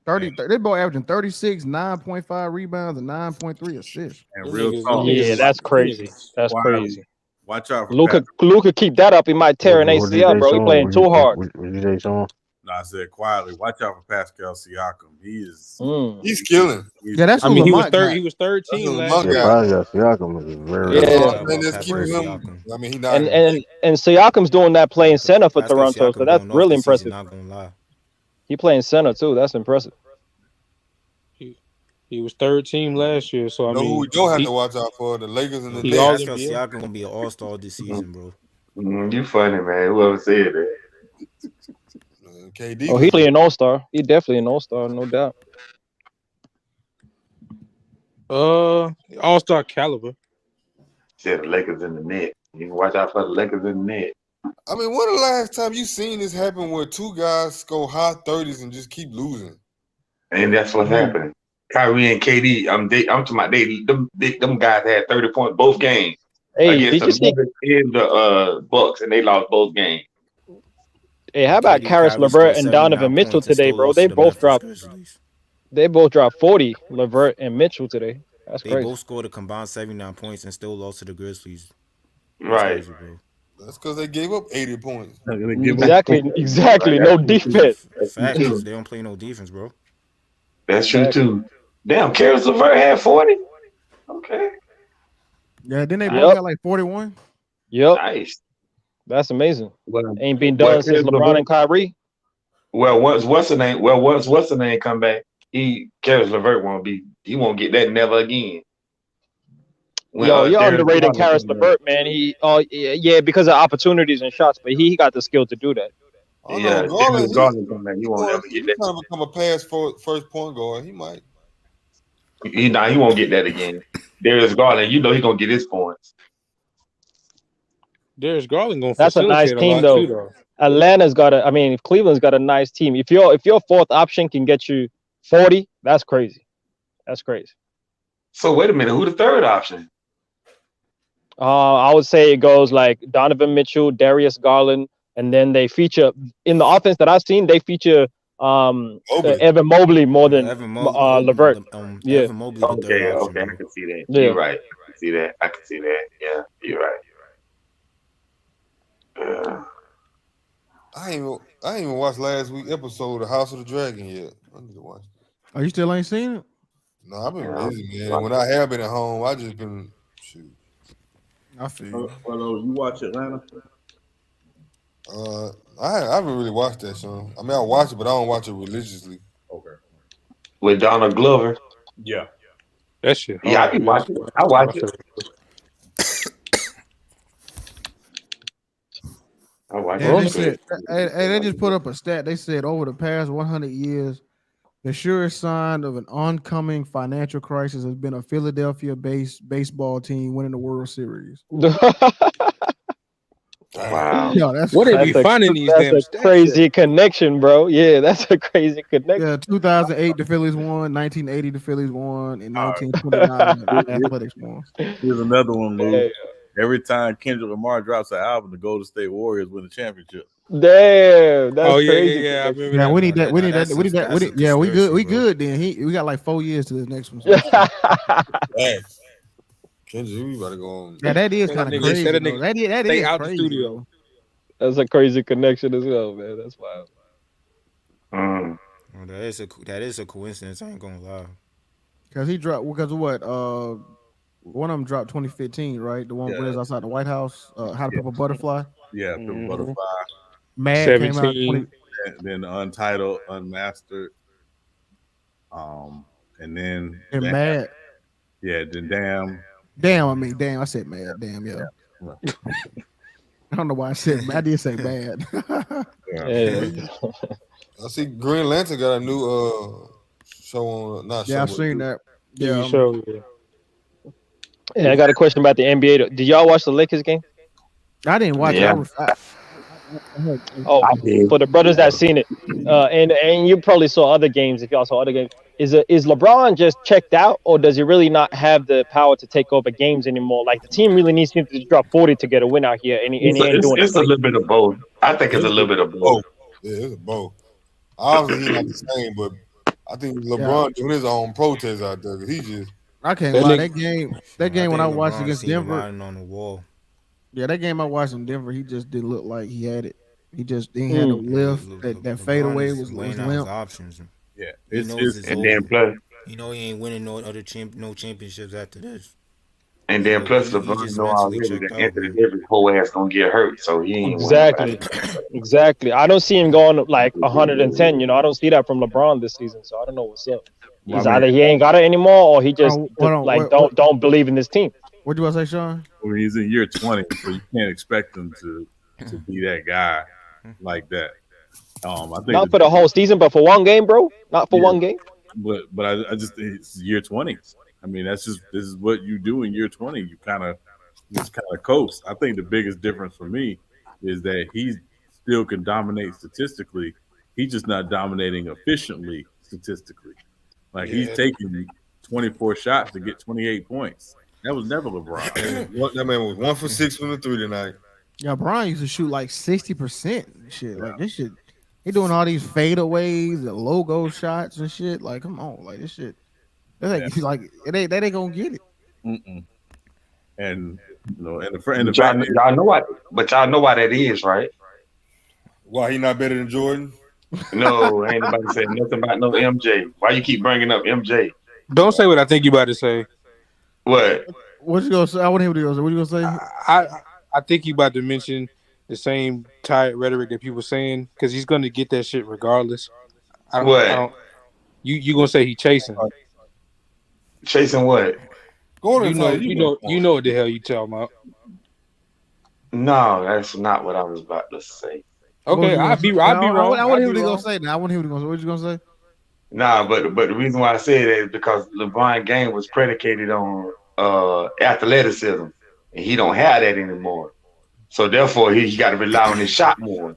30. They both averaging 36, 9.5 rebounds, and 9.3 assists. And real talk. Yeah, that's crazy. That's crazy. Watch out for Luka keep that up. He might tear an ACL, bro. He playing too hard. What did you say, Sean? No, I said quietly. Watch out for Pascal Siakam. He's killing. Yeah, that's I mean, he was Lamont third. got. He was third team That's last what year. Lamont Siakam is very Man, that's keeping him. I mean, he not. And Siakam's doing that playing center for Toronto, so that's really impressive. Not gonna lie. He playing center too. That's impressive. He was third team last year, so I know mean, who we don't have to watch out for? The Lakers and the he Knicks. all Pascal NBA. Siakam gonna be an all-star this season, bro. You funny, man. Whoever said that. KD. Oh, he playing all-star. He definitely an all-star, no doubt. All-star caliber. Said the Lakers in the net. You can watch out for the Lakers in the net. I mean, when the last time you seen this happen where two guys score high 30s and just keep losing? And that's what's happening. Kyrie and KD, I'm talking about them guys had 30 points both games. Hey, did you see? In the Bucks, and they lost both games. Hey, how about Karis LeVert and Donovan Mitchell today, bro? They both dropped 40. LeVert and Mitchell today. That's They crazy. both scored a combined 79 points and still lost to the Grizzlies. That's Right. crazy, bro. That's because they gave up 80 points. Exactly. No defense. Facts. They don't play no defense, bro. That's true too. Damn, Karis LeVert had 40. Okay. Yeah, then they both got like 41. Yep. Nice. That's amazing. Well, Ain't been done since LeBron and Kyrie. Well, what's the name? Well, what's the name come back? Karis LeVert he won't get that never again. Yo, you're underrating Karis LeVert, man. Yeah, because of opportunities and shots, but he got the skill to do that. Yeah, Garland come back. He won't never get that. He's trying to become a pass first point guard. He might. He won't get that again. Darius Garland, he's gonna get his points. Darius Garland gonna That's a nice team though. Cleveland's got a nice team. If your fourth option can get you 40, that's crazy. That's crazy. So wait a minute, who the third option? I would say it goes like Donovan Mitchell, Darius Garland, and then they feature in the offense that I've seen. They feature Evan Mobley more than LeVert. Yeah. Evan Mobley. Okay, I can see that. Yeah. You're right. I can see that. Yeah, you're right. I ain't even watched last week's episode of House of the Dragon yet. I need to watch it. Oh, you still ain't seen it? No, I've been busy, man. When I have been at home, I just been shoot. I feel. Hello, you watch Atlanta? I haven't really watched that show. I mean, I watch it, but I don't watch it religiously. Okay. With Donald Glover. Yeah. That shit. Yeah, I be watching it. I watch it. They just put up a stat. They said over the past 100 years, the surest sign of an oncoming financial crisis has been a Philadelphia-based baseball team winning the World Series. Wow. Yeah, that's what they be finding these damn stats. That's a crazy connection, bro. Yeah, that's a crazy connection. Yeah, 2008 the Phillies won, 1980 the Phillies won, and 1929 the Athletics won. Here's another one, Lou. Every time Kendrick Lamar drops an album, the Golden State Warriors win the championship. Damn, that's crazy. Yeah, I remember yeah, that. we need that. We need that. We need that. Yeah, we good. We good. Then we got like 4 years to this next one. Kendrick, we about to go on. Yeah, that is kind of crazy. That is out crazy, the studio. That's a crazy connection as well, man. That's wild. Well, that is a coincidence. I ain't gonna lie. Because he dropped. Because of what? One of them dropped 2015, right? The one where it was outside the White House. How to Pimp a Butterfly. Yeah, Pimp a Butterfly. Mad 17. Came out then Untitled, Unmastered. And then Mad. Yeah, then Damn. Damn. I said Mad. Damn, yeah. I don't know why I said I did say bad. I see Green Lantern got a new show on. I've seen that. Yeah, show. Yeah, I got a question about the NBA. Did y'all watch the Lakers game? I didn't watch it. For the brothers that seen it, and you probably saw other games if y'all saw other games. Is LeBron just checked out, or does he really not have the power to take over games anymore? Like the team really needs him to drop 40 to get a win out here, and he ain't doing it. It's a little bit of both. I think it's a little bit of both. Yeah, it's both. Obviously, he's not the same, but I think LeBron doing his own protest out there. He just. I can't lie. That game when I watched against Denver. On the wall. Yeah, that game I watched in Denver, he just didn't look like he had it. He just didn't have a lift. That fadeaway was limp. Options. Yeah, and then plus, he ain't winning no championships after this. And then plus, LeBron know already that Anthony Davis' whole ass gonna get hurt, so he ain't exactly. I don't see him going like 110. I don't see that from LeBron this season, so I don't know what's up. He's either he ain't got it anymore, or he just don't believe in this team. What do I say, Sean? Well, he's in year 20, so you can't expect him to be that guy like that. I think not for the whole season, but for one game, bro. Not for one game. But I just think it's year 20. I mean, this is what you do in year 20. You kind of coast. I think the biggest difference for me is that he still can dominate statistically. He's just not dominating efficiently statistically. Like he's taking 24 shots to get 28 points. That was never LeBron. That man was 1 for 6 from the 3 tonight. Yeah, Brian used to shoot like 60% shit. Like this shit, he doing all these fadeaways and logo shots and shit. Like, come on, like this shit. That's like they ain't gonna get it. Mm-mm. And y'all know why, but y'all know why that is, right? Why he not better than Jordan? No, ain't nobody saying nothing about no MJ. Why you keep bringing up MJ? Don't say what I think you about to say. What? What you gonna say? I want to hear what you gonna say. What you gonna say? I think you about to mention the same tired rhetoric that people saying because he's gonna get that shit regardless. I What? don't. You gonna say he chasing? Chasing what? Go You to know, tell you know, you know what the hell you talking about. No, that's not what I was about to say. What was Okay, you gonna I'd say? be wrong. I want to I'd hear be what he gonna wrong. say now. I want to hear what he gonna say. What you gonna say? Nah, but the reason why I say that is because LeBron game was predicated on athleticism, and he don't have that anymore. So therefore, he got to rely on his shot more.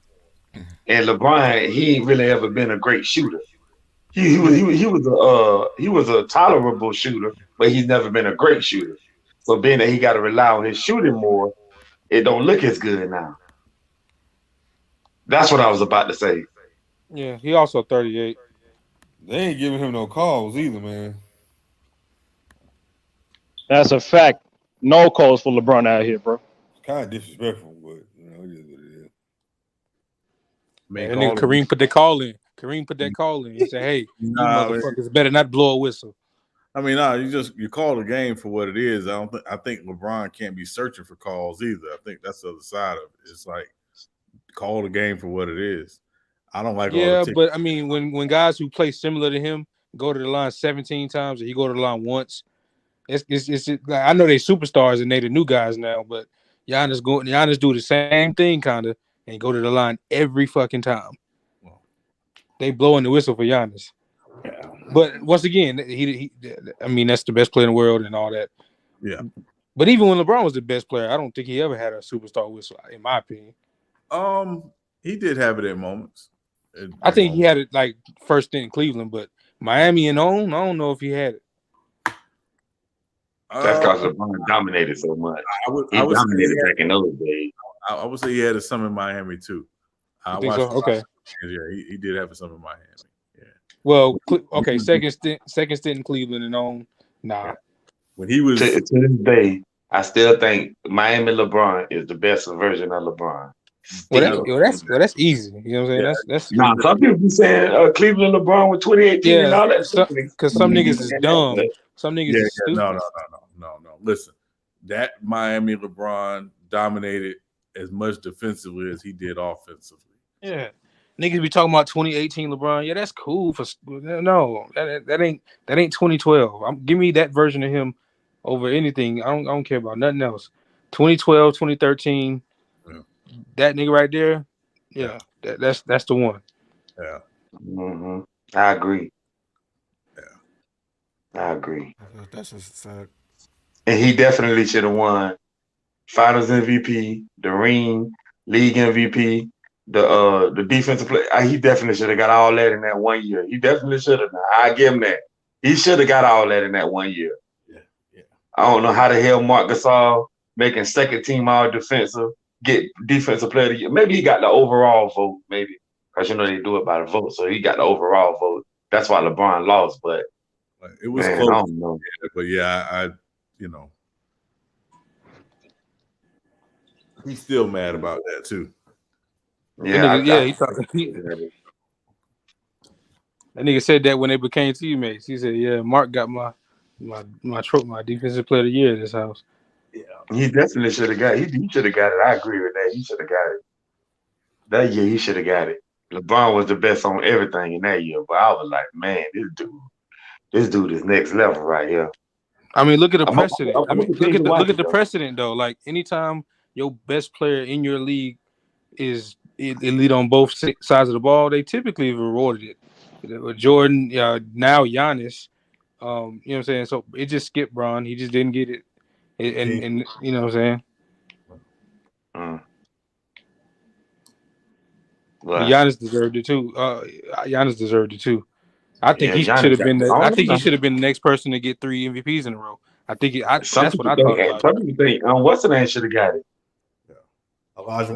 And LeBron, he ain't really ever been a great shooter. He was a tolerable shooter, but he's never been a great shooter. So being that he got to rely on his shooting more, it don't look as good now. That's what I was about to say. Yeah, he also 38. They ain't giving him no calls either, man. That's a fact. No calls for LeBron out here, bro. It's kind of disrespectful, but you know, it is what it is. And that nigga Kareem put that call in. Kareem put that call in. He said, "Hey, you motherfuckers better not blow a whistle." I mean, you call the game for what it is. I think LeBron can't be searching for calls either. I think that's the other side of it. It's like call the game for what it is. I don't like all the but I mean, when guys who play similar to him go to the line 17 times and he go to the line once, it's like, I know they superstars and they the new guys now, but Giannis do the same thing kind of and go to the line every fucking time. They blowing the whistle for Giannis. Yeah. But once again, I mean, that's the best player in the world and all that. Yeah. But even when LeBron was the best player, I don't think he ever had a superstar whistle, in my opinion. He did have it at moments. I think he had it like first in Cleveland, but Miami and I don't know if he had it. That's because LeBron dominated so much. He dominated back in those days. I would say he had some in Miami too. I think so. Okay. Yeah, he did have some in Miami. Yeah. Well, okay. Second stint in Cleveland and on. Nah. When he was to this day, I still think Miami LeBron is the best version of LeBron. That's easy. You know what I'm saying? That's nah. Some people be saying Cleveland LeBron with 2018 and all that. Because some niggas is dumb. Some niggas is stupid. No. Listen, that Miami LeBron dominated as much defensively as he did offensively. Yeah. Niggas be talking about 2018 LeBron. Yeah, that's cool. No, that ain't 2012. Give me that version of him over anything. I don't care about nothing else. 2012, 2013. Yeah. That nigga right there. Yeah. That's the one. Yeah. Mm-hmm. I agree. Yeah. I agree. That's just sad. And he definitely should have won Finals MVP, the ring, league MVP. The defensive play, he definitely should have got all that in that 1 year. He definitely should have. I give him that. He should have got all that in that 1 year. Yeah. I don't know how the hell Marc Gasol making second team all defensive, get defensive player of the year. Maybe he got the overall vote, maybe. Because they do it by the vote. So he got the overall vote. That's why LeBron lost, but it was close. I don't know. Yeah, but yeah, he's still mad about that too. Yeah, he talking. That nigga said that when they became teammates. He said, "Yeah, Mark got my defensive player of the year in this house." Yeah, he definitely should have got. He should have got it. I agree with that. He should have got it. That year, he should have got it. LeBron was the best on everything in that year, but I was like, man, this dude is next level right here. I mean, look at the precedent. Look at the precedent though. Like anytime your best player in your league is elite on both sides of the ball, they typically have rewarded it. With Jordan, now Giannis, you know what I'm saying? So it just skipped Bron. He just didn't get it. And you know what I'm saying? But Giannis deserved it too. I think he should have been. I think he should have been the next person to get 3 MVPs in a row. I think that's what I thought about. Some people think what's the name should have got it. Elijah.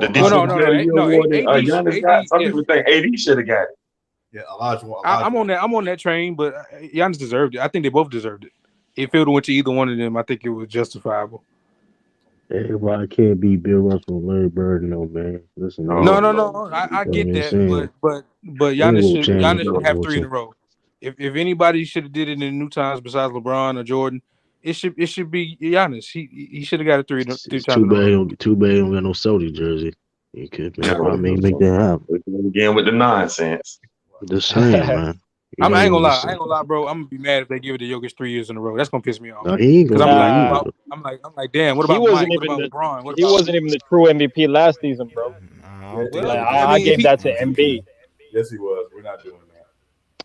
Some people think AD should have got it. Yeah, Elijah. I'm on that train, but Giannis deserved it. I think they both deserved it. If it would have went to either one of them, I think it was justifiable. Everybody can't beat Bill Russell and Larry Bird, man. Listen, no. I get that, but Giannis should have 3 in a row. If anybody should have did it in the new times besides LeBron or Jordan, it should be Giannis. He should have got it 3 times. Too bad he don't got no Celtics jersey. You could make that happen. Again with the nonsense. Just saying, man. I ain't gonna lie, bro. I'm gonna be mad if they give it to Jokic 3 years in a row. That's gonna piss me off. No, he ain't gonna I'm like, damn. What about Mike? What about LeBron? He wasn't even the true MVP last season, bro. I gave that to Embiid. Yes, he was. We're not doing that.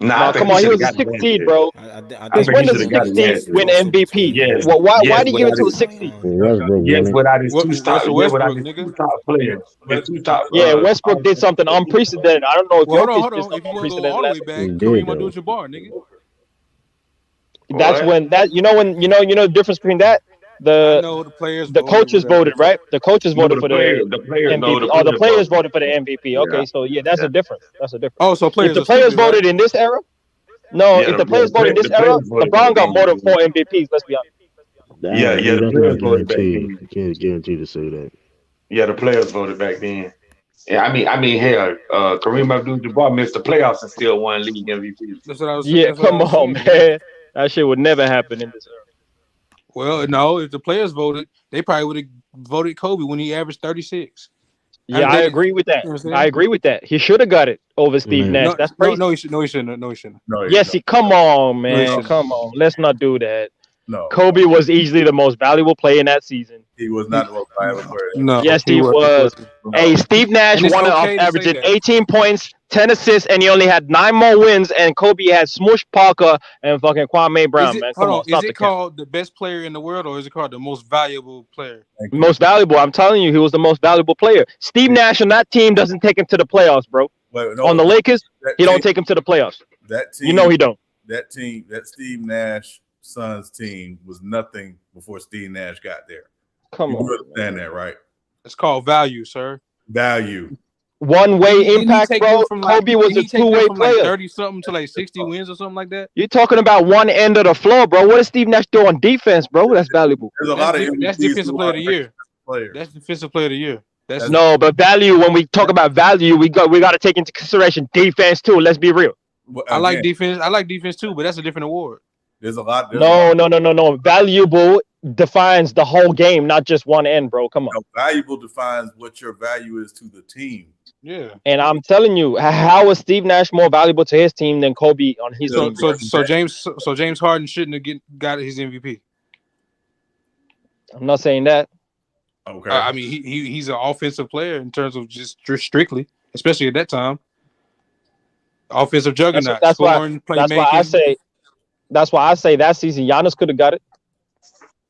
Nah, come on, he was a 6th seed, bro. Because when does a 6th seed win MVP? Yes. Why did you give it to a 6th seed? Yes, without his two top players. Yeah, Westbrook did something unprecedented. I don't know if Hold Jokic did on. If something you want to go all the way back, Kareem Abdul-Jabbar, nigga. That's when the difference between that. The coaches voted, right? The coaches voted for the MVP. Oh, the players voted for the MVP. Okay, so yeah, that's a difference. Oh, so if the players voted in this era, if the players voted in this era, LeBron got more than 4 MVPs. Let's be honest. The players voted back then. You can't guarantee to say that. Yeah, the players voted back then. Yeah, I mean, hell, Kareem Abdul-Jabbar missed the playoffs and still won league MVP. That's what I was. Yeah, come on, man. That shit would never happen in this era. Well, no, if the players voted, they probably would have voted Kobe when he averaged 36. Yeah, I agree with that. I agree with that. He should have got it over Steve Nash. That's crazy. No, he shouldn't. Yes, come on, man. Come on. Let's not do that. No. Kobe was easily the most valuable player in that season. He was not the most valuable player. No. Yes, he was. Hey, Steve Nash won it averaging 18 points, 10 assists, and he only had 9 more wins. And Kobe had Smush Parker and fucking Kwame Brown, man. Come on, is it called the best player in the world, or is it called the most valuable player? Most valuable. I'm telling you, he was the most valuable player. Steve Nash on that team doesn't take him to the playoffs, bro. On the Lakers, he don't take him to the playoffs. That team, you know he don't. That team, that Steve Nash Suns team was nothing before Steve Nash got there. Come on, you understand that, right? It's called value, sir. Value. One-way impact, bro. Kobe was a two-way player. 30-something to like 60 wins or something like that. You're talking about one end of the floor, bro. What does Steve Nash do on defense, bro? That's valuable. There's a lot of that's defensive player of the year. That's defensive player of the year. No, but value. When we talk about value, we got to take into consideration defense too. Let's be real. I like defense. I like defense too, but that's a different award. There's a lot. No. Valuable defines the whole game, not just one end, bro. Come on. No, valuable defines what your value is to the team. Yeah. And I'm telling you, how is Steve Nash more valuable to his team than Kobe on his team? So James Harden shouldn't have got his MVP. I'm not saying that. Okay. I mean, he's an offensive player in terms of just strictly, especially at that time. Offensive juggernaut. That's why I say that season Giannis could have got it.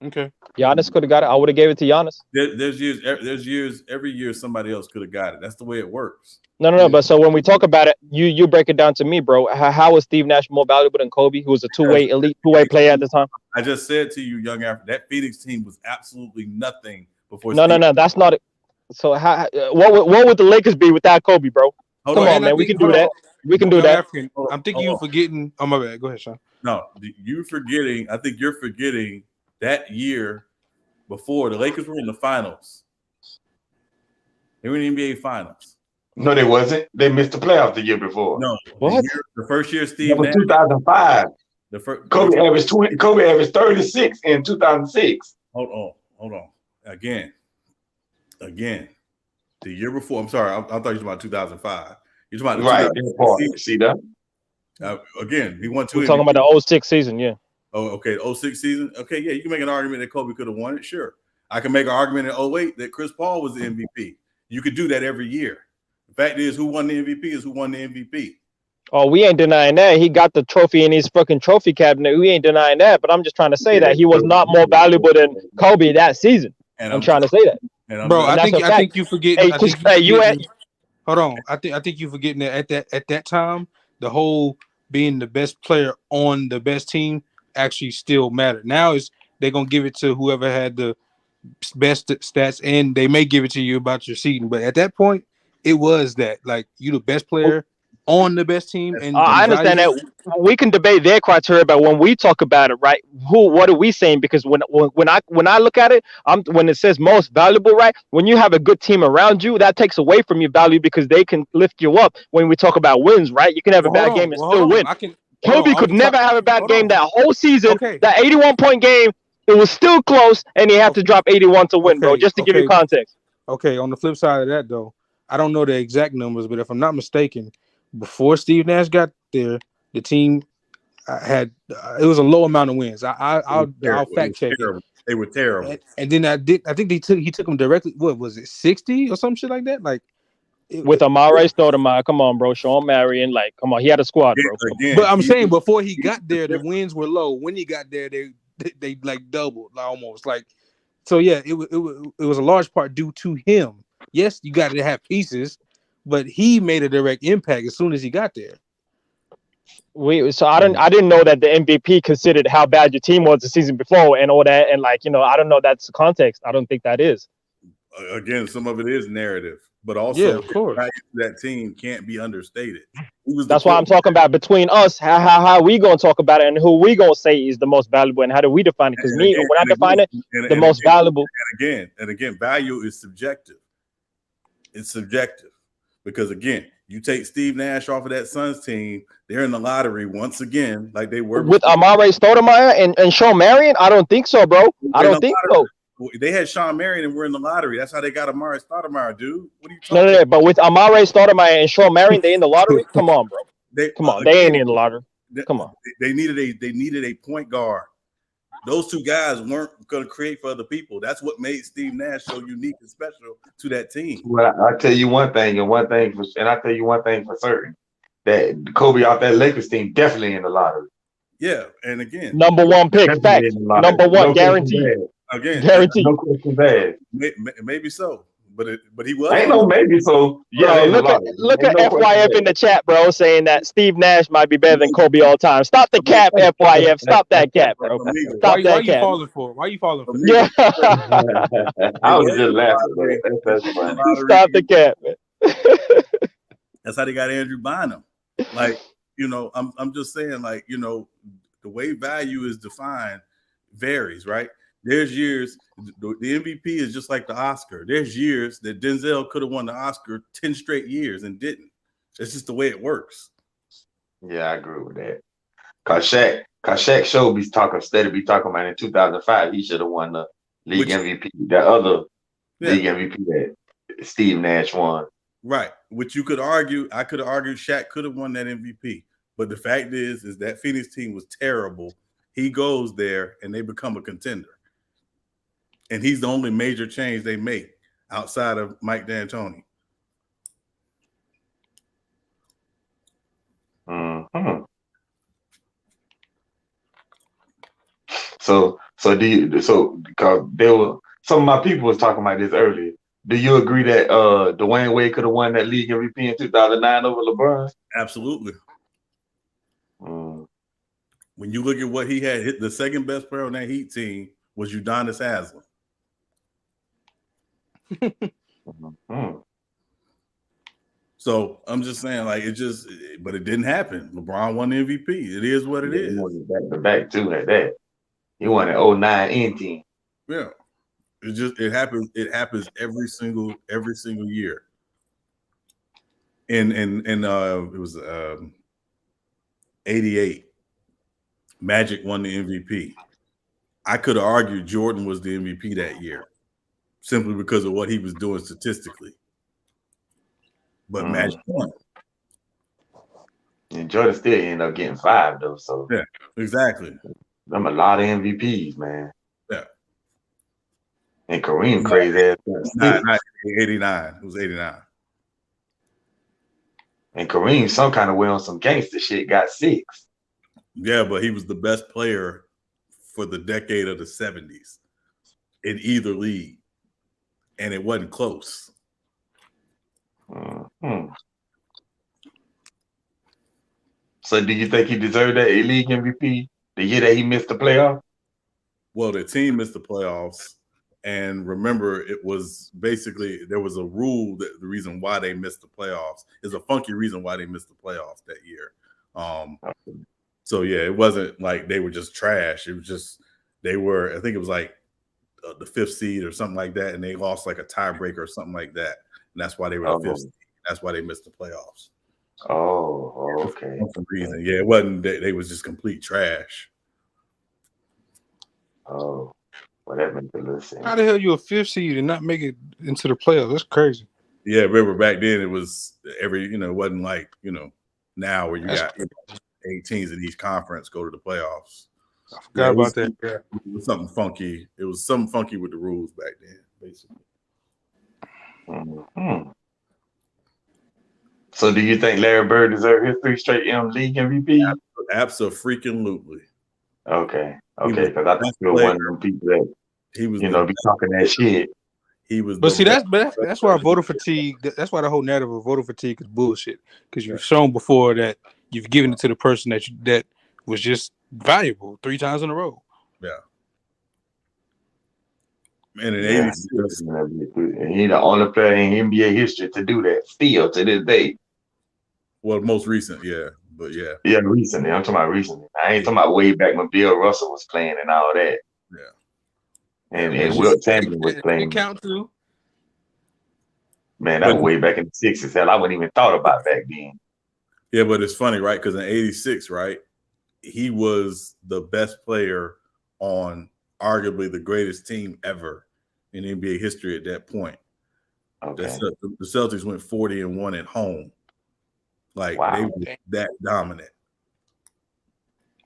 Okay. Giannis could have got it. I would have gave it to Giannis. There's years. Every year somebody else could have got it. That's the way it works. No. But so when we talk about it, you break it down to me, bro. How was Steve Nash more valuable than Kobe, who was a elite two-way player at the time? I just said to you, young African, that Phoenix team was absolutely nothing before. No. That's not it. So what would the Lakers be without Kobe, bro? Come on, man. We can do that. We can do that. I'm thinking you're forgetting. Oh, my bad. Go ahead, Sean. No, you're forgetting. I think you're forgetting that year before the Lakers were in the finals. They were in the NBA finals. No, they wasn't. They missed the playoffs the year before. No. What? The first year, Steve Nash. 2005. Kobe averaged 36 in 2006. Hold on. Again. The year before. I'm sorry. I thought you were talking about 2005. You're talking about right. See that? Again, he won 2. We're talking about the 06 season, yeah. Oh, okay. The 06 season. Okay, yeah. You can make an argument that Kobe could have won it. Sure. I can make an argument in 08 that Chris Paul was the MVP. You could do that every year. The fact is, who won the MVP is who won the MVP. Oh, we ain't denying that. He got the trophy in his fucking trophy cabinet. We ain't denying that. But I'm just trying to say that he was not more valuable than Kobe that season. And I'm trying to say that. Bro, I think you forget. Hold on. I think you forgetting that at that time, the whole being the best player on the best team actually still mattered. Now they're gonna give it to whoever had the best stats, and they may give it to you about your seeding. But at that point, it was that like you the best player on the best team. And I understand that we can debate their criteria, but when we talk about it, right? What are we saying? Because when I look at it, when it says most valuable, right? When you have a good team around you, that takes away from your value because they can lift you up. When we talk about wins, right? You can have a bad game and still win. Kobe could never have a bad game that whole season. That 81-point game, it was still close, and he had to drop 81 to win, bro. Just to give you context. Okay, on the flip side of that, though, I don't know the exact numbers, but if I'm not mistaken, before Steve Nash got there, the team had it was a low amount of wins. I'll fact check it. They were terrible. And then I think he took them directly. What was it, 60 or some shit like that? Like with Amare Stoudemire, come on, bro. Sean Marion, like, come on, he had a squad, bro. But I'm saying before he got there, the wins were low. When he got there, they like doubled, like, almost like. So yeah, it was a large part due to him. Yes, you got to have pieces, but he made a direct impact as soon as he got there. I didn't know that the MVP considered how bad your team was the season before and all that, and like, I don't know that's the context. I don't think that is. Again, some of it is narrative, but also yeah, of course, that team can't be understated. That's why I'm talking about between us, how we gonna talk about it and who we gonna say is the most valuable and how do we define it? Because when I define it, the most valuable. And again, value is subjective. It's subjective because again, you take Steve Nash off of that Suns team, they're in the lottery once again, like they were with Amare Stoudemire and Sean Marion. I don't think so, bro. I don't think so. They had Sean Marion and we're in the lottery. That's how they got Amare Stoudemire, dude. What are you talking about? But with Amare Stoudemire and Sean Marion, they in the lottery? Come on, bro. They ain't in the lottery. Come on. They needed a point guard. Those two guys weren't going to create for other people. That's what made Steve Nash so unique and special to that team. Well, I'll tell you one thing, and I'll tell you one thing for certain. That Kobe off that Lakers team definitely in the lottery. Yeah, and again, number one pick, fact. Number one, guaranteed. Again, guaranteed. No question bad. Maybe so, but he was. Ain't no maybe so. Yeah, bro, look at FYF in the chat, bro, saying that Steve Nash might be better than Kobe all time. Stop the cap, FYF. Stop that cap, bro. Stop that cap. Why you falling for? Why you falling for? Yeah. I was just laughing. That's funny. Stop the cap, man. That's how they got Andrew Bynum. Like, I'm just saying, like, the way value is defined varies, right? There's years, the MVP is just like the Oscar. There's years that Denzel could have won the Oscar 10 straight years and didn't. It's just the way it works. Yeah, I agree with that. Cause Shaq show be talking about in 2005, he should have won the league MVP. That other league MVP that Steve Nash won. Right. Which you could argue, I could have argued Shaq could have won that MVP. But the fact is that Phoenix team was terrible. He goes there and they become a contender. And he's the only major change they make outside of Mike D'Antoni. Mm-hmm. So because some of my people was talking about this earlier. Do you agree that Dwayne Wade could have won that league MVP in 2009 over LeBron? Absolutely. When you look at what he had, the second best player on that Heat team was Udonis Haslem. So I'm just saying, like, but it didn't happen. LeBron won the MVP. It is what it is. He won back too at that. He won at 09 and 10. Yeah. It happens. It happens every single year. And it was 88. Magic won the MVP. I could have argued Jordan was the MVP that year, simply because of what he was doing statistically. But Magic won. And Jordan still ended up getting 5 though. So yeah, exactly. Them a lot of MVPs, man. Yeah. And Kareem crazy ass. Not 89. It was 89. And Kareem, some kind of way on some gangster shit, got 6. Yeah, but he was the best player for the decade of the 70s in either league. And it wasn't close. So do you think he deserved that league MVP the year that he missed the playoff? Well, the team missed the playoffs. And remember, it was basically, there was a rule that the reason why they missed the playoffs is a funky reason why they missed the playoffs that year. So yeah, it wasn't like they were just trash. It was just, they were, I think it was like the 5th seed or something like that. And they lost like a tiebreaker or something like that. And that's why they were the 5th seed. That's why they missed the playoffs. Oh, okay. For some reason. Yeah, it wasn't, they was just complete trash. Oh. Well, that makes a little sense. How the hell you a 5th seed and not make it into the playoffs? That's crazy. Yeah, remember back then it was it wasn't like, now where you got 8 teams in each conference go to the playoffs. I forgot about that. Yeah. It was something funky. It was something funky with the rules back then, basically. Mm-hmm. So do you think Larry Bird deserved his 3 straight league MVP? Absolutely. Okay. Because I think he was one of them people that he was be talking that shit. He was. But see, that's why voter fatigue. That's why the whole narrative of voter fatigue is bullshit. Because you've shown before that you've given it to the person that was just valuable 3 times in a row. Yeah. And in '86, he's the only player in NBA history to do that still to this day. Well, most recent, yeah. But yeah. Yeah, recently. I'm talking about recently. I ain't talking about way back when Bill Russell was playing and all that. Yeah. And Wilt Chamberlain was playing. It count too. Man, that was way back in the 60s. Hell, I wouldn't even thought about back then. Yeah, but it's funny, right? Because in '86, right, he was the best player on arguably the greatest team ever in NBA history at that point. Okay. The Celtics went 40-1 at home. Like they were that dominant.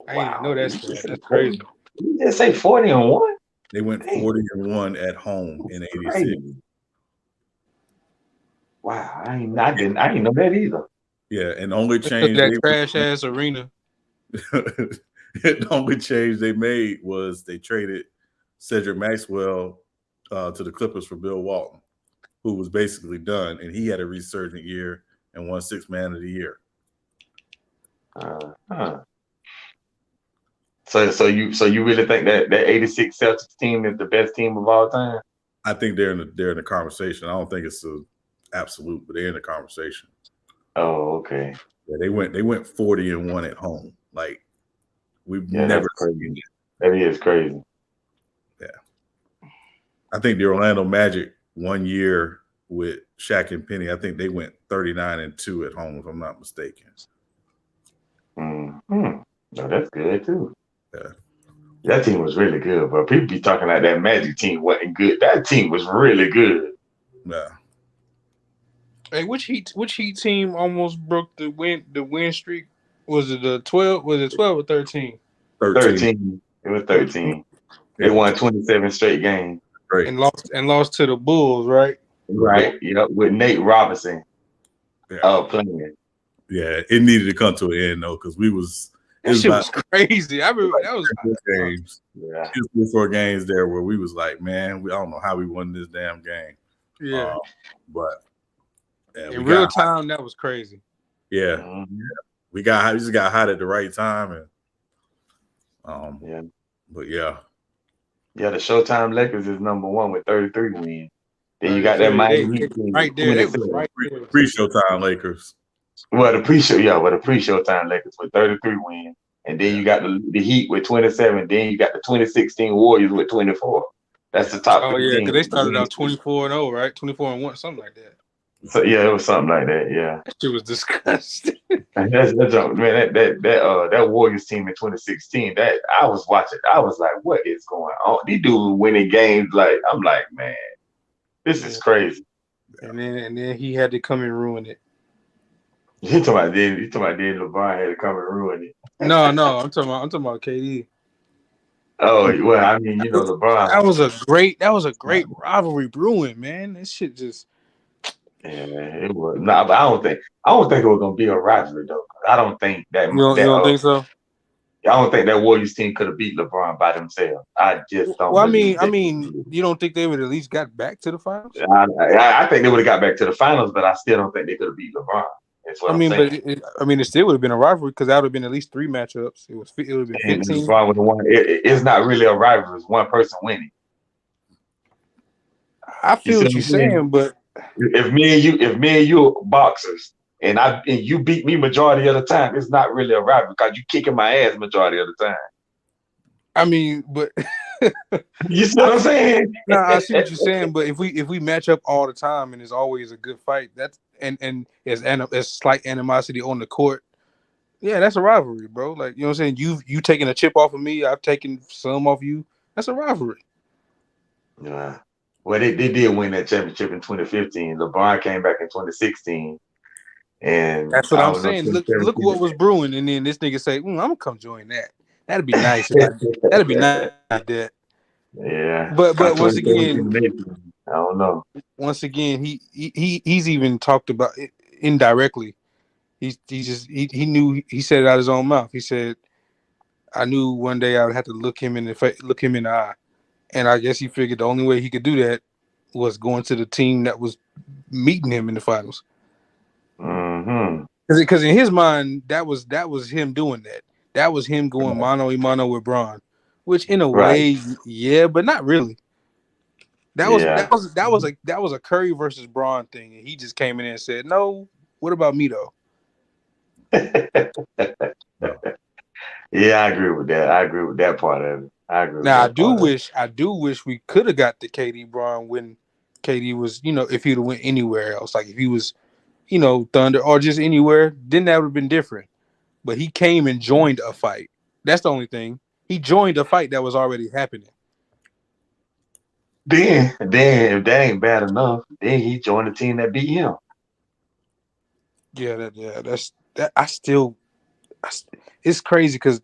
I didn't know that's crazy. You just say 40-1? They went 40-1 at home in '86. Wow, I didn't know that either. Yeah, and the only change that trash ass arena. The only change they made was they traded Cedric Maxwell to the Clippers for Bill Walton, who was basically done, and he had a resurgent year and won 6th Man of the Year. So you really think that '86 Celtics team is the best team of all time? I think they're in the conversation. I don't think it's an absolute, but they're in the conversation. Oh, okay. Yeah, they went 40-1 at home. Like we've never seen it. That is crazy. Yeah. I think the Orlando Magic one year with Shaq and Penny, I think they went 39-2 at home, if I'm not mistaken. Mm-hmm. No, that's good too. Yeah. That team was really good, but people be talking like that Magic team wasn't good. That team was really good. Yeah. Hey, which Heat team almost broke the win streak? Was it the 12? Was it 12 or 13? 13. It was 13. They won 27 straight games. Right. And lost to the Bulls, right? Right. Yep. With Nate Robinson. Playing. Yeah, it needed to come to an end though, because that shit was crazy. I remember that was games. Yeah, 4 games there where we was like, man, I don't know how we won this damn game. Yeah, but in real time, that was crazy. Yeah, we just got hot at the right time, and but yeah, the Showtime Lakers is #1 with 33 wins. Then you got that Miami Heat team right there. They was right there. Pre-Showtime Lakers. Well, the pre-Showtime Lakers with 33 wins, and then you got the Heat with 27. Then you got the 2016 Warriors with 24. That's the top. Oh yeah, because they started out 24-0, right? 24-1, something like that. So yeah, it was something like that. Yeah, that shit was disgusting. And man, that Warriors team in 2016. That I was watching. I was like, what is going on? These dudes winning games. Like I'm like, man, this is crazy. And then he had to come and ruin it. You talking about LeBron had to come and ruin it. No, I'm talking about KD. Oh well, I mean, LeBron. That was a great rivalry brewing, man. This shit just. Yeah, it was. Nah, but I don't think it was gonna be a rivalry though. I don't think that. You don't think so? I don't think that Warriors team could have beat LeBron by themselves. I just don't. Well, I mean, you don't think they would at least got back to the finals? I think they would have got back to the finals, but I still don't think they could have beat LeBron. That's what I'm saying. But it still would have been a rivalry because that would have been at least 3 matchups. It would have been 15. LeBron would have won. It's not really a rivalry. It's one person winning. I feel what you're saying, but if me and you are boxers and you beat me majority of the time, it's not really a rivalry because you kicking my ass majority of the time. I mean, but you see what I'm saying? No, I see what you're saying, but if we match up all the time and it's always a good fight, that's and there's slight animosity on the court, yeah, that's a rivalry, bro. Like, you know what I'm saying? You taking a chip off of me, I've taken some off you. That's a rivalry. Yeah. Well, they did win that championship in 2015. LeBron came back in 2016. And That's what I I'm don't know, saying. Look what was brewing, and then this nigga say, "I'm gonna come join that. That'd be nice. That'd be nice like that." Yeah. But once again, 2017, I don't know. Once again, he's even talked about it indirectly. He knew, he said it out of his own mouth. He said, "I knew one day I would have to look him in the eye," and I guess he figured the only way he could do that was going to the team that was meeting him in the finals. Mm-hmm. Because in his mind, that was him doing that. That was him going mano a mano with Bron, which in a way, yeah, but not really. That was a Curry versus Bron thing, and he just came in and said, "No, what about me though?" Yeah, I agree with that. I agree with that part of it. I agree. Now with that I do wish we could have got the KD Bron when KD was, if he'd have went anywhere else, like if he was, Thunder or just anywhere, then that would have been different. But he came and joined a fight. That's the only thing. He joined a fight that was already happening. Then if that ain't bad enough, then he joined the team that beat him. Yeah, that's that. It's crazy because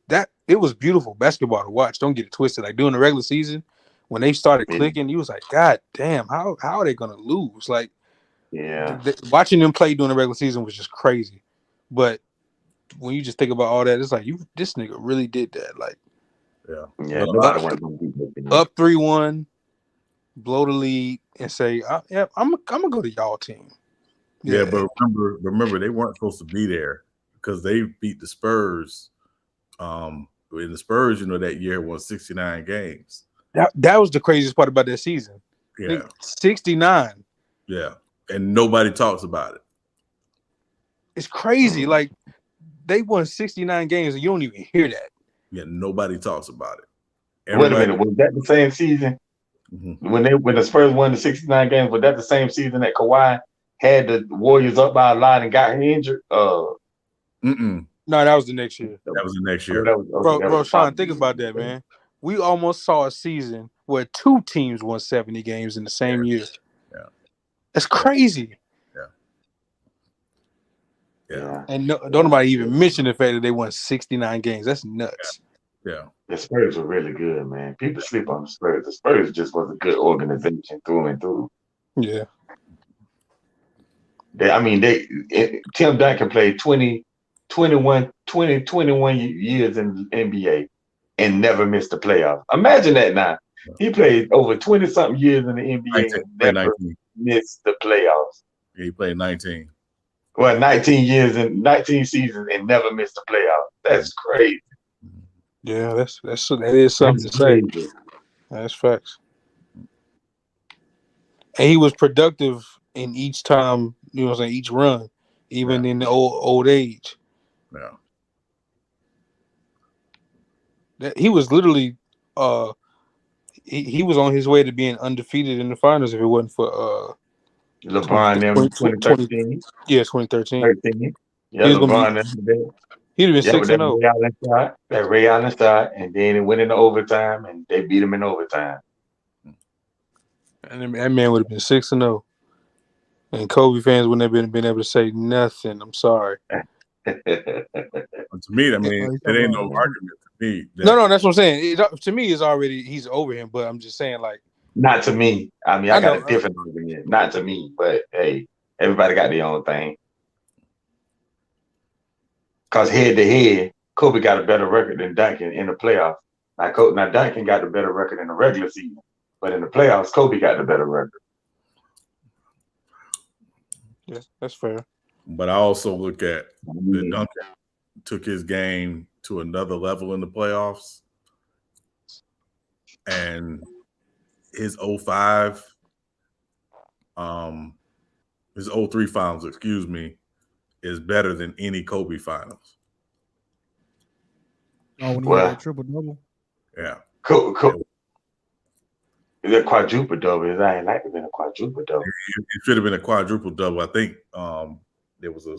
it was beautiful basketball to watch. Don't get it twisted. Like during the regular season, when they started clicking, you was like, God damn, how are they gonna lose? Like, watching them play during the regular season was just crazy. But when you just think about all that, it's like this nigga really did that. Like, nobody wants to beat up 3-1, blow the lead, and say, I'm gonna go to y'all team. Yeah, but remember, they weren't supposed to be there because they beat the Spurs. In the Spurs, that year won 69 games. That was the craziest part about that season. Yeah, 69. Yeah, and nobody talks about it. It's crazy. Like they won 69 games, and you don't even hear that. Yeah, nobody talks about it. Wait a minute, was that the same season? Mm-hmm. When the Spurs won the 69 games, was that the same season that Kawhi had the Warriors up by a lot and got injured? No, that was the next year. That was the next year. Bro, Sean, think about that, man. We almost saw a season where two teams won 70 games in the same year. Yeah. That's crazy. Yeah. And don't nobody even mention the fact that they won 69 games. That's nuts. Yeah. The Spurs were really good, man. People sleep on the Spurs. The Spurs just was a good organization through and through. Yeah. Tim Duncan played 21 years in the NBA and never missed the playoffs. Imagine that now. He played over 20-something years in the NBA and never missed the playoffs. Yeah, he played 19. Well, 19 years and 19 seasons and never missed the playoffs. That's crazy. Yeah, that is something to say. That's facts. And he was productive in each time, each run, even in the old age. Yeah. He was literally he was on his way to being undefeated in the finals if it wasn't for LeBron in 2013. Yeah, 2013. 13. Yeah, LeBron. He'd have been 6-0. That Ray Allen shot, and then it went into overtime, and they beat him in overtime. And that man would have been 6-0. And Kobe fans wouldn't have been able to say nothing. I'm sorry. To me, it ain't no argument to me. No, that's what I'm saying. To me, he's over him. But I'm just saying, like, not to me. I got a different argument. Not to me, but hey, everybody got their own thing. Because head to head, Kobe got a better record than Duncan in the playoffs. Now Duncan got the better record in the regular season, but in the playoffs, Kobe got the better record. Yeah, that's fair. But I also look at that Duncan took his game to another level in the playoffs, and his 05, his 03 finals, is better than any Kobe finals. Oh, when he had that triple double. Yeah. Cool. The quadruple double. I ain't like to be a quadruple double. It should have been a quadruple double. I think there was a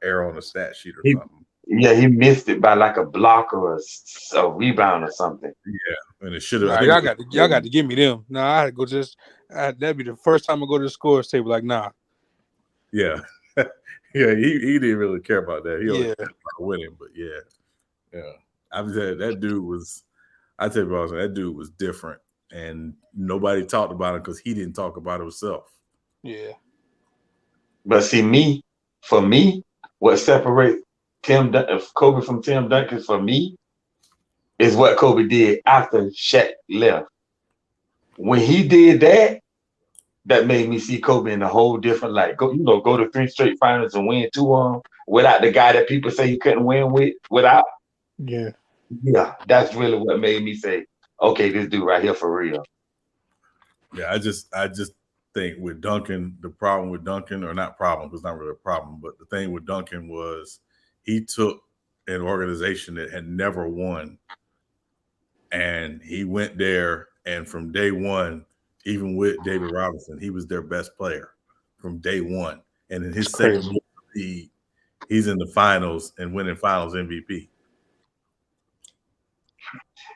error on the stat sheet or something. Yeah, he missed it by like a block or a rebound or something. Yeah, and it should have. Nah, y'all got to give me them. Nah, I had to go that'd be the first time I go to the scores table. Like, nah. Yeah, yeah. He didn't really care about that. He only cared about winning. But yeah. I was that dude was. I tell you, that dude was different, and nobody talked about him because he didn't talk about himself. Yeah. But see, for me, what separates Kobe from Tim Duncan for me is what Kobe did after Shaq left. When he did that made me see Kobe in a whole different light. Go to 3 straight finals and win 2 of them without the guy that people say you couldn't win without. Yeah. Yeah, that's really what made me say, okay, this dude right here for real. Yeah, I just think with Duncan, the problem with Duncan, or not problem, because it's not really a problem, but the thing with Duncan was he took an organization that had never won, and he went there, and from day one, even with David Robinson, he was their best player from day one. And in his second year, he's in the finals and winning finals MVP.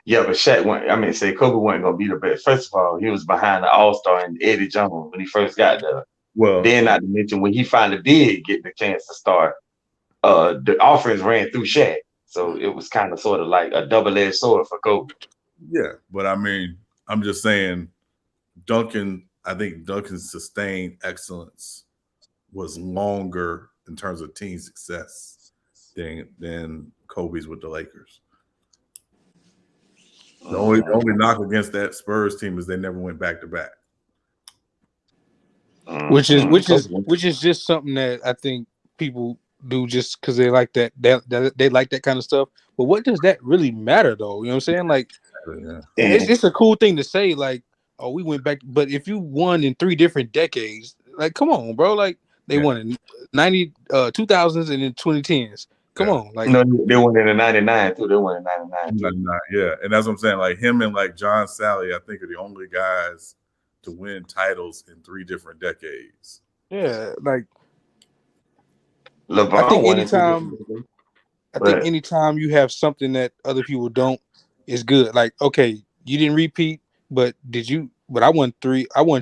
Yeah, but Kobe wasn't gonna be the best. First of all, he was behind the All-Star and Eddie Jones when he first got there. Well, then not to mention when he finally did get the chance to start, the offense ran through Shaq. So it was kind of sort of like a double-edged sword for Kobe. Yeah, but I mean, I'm just saying I think Duncan's sustained excellence was longer in terms of team success than Kobe's with the Lakers. The only knock against that Spurs team is they never went back to back. Which is just something that I think people do just because they like that they like that kind of stuff. But what does that really matter though? You know what I'm saying? Like, it's a cool thing to say, like, oh, we went back. But if you won in 3 different decades, like, come on, bro. Like, they won in 2000s and in 2010s. Come on, like, no, they won in the 99 too. They won in 99. Yeah, and that's what I'm saying. Like him and like John Sally, I think are the only guys to win titles in 3 different decades. Yeah, like LeBron. I think anytime you have something that other people don't, is good. Like, okay, you didn't repeat, but I won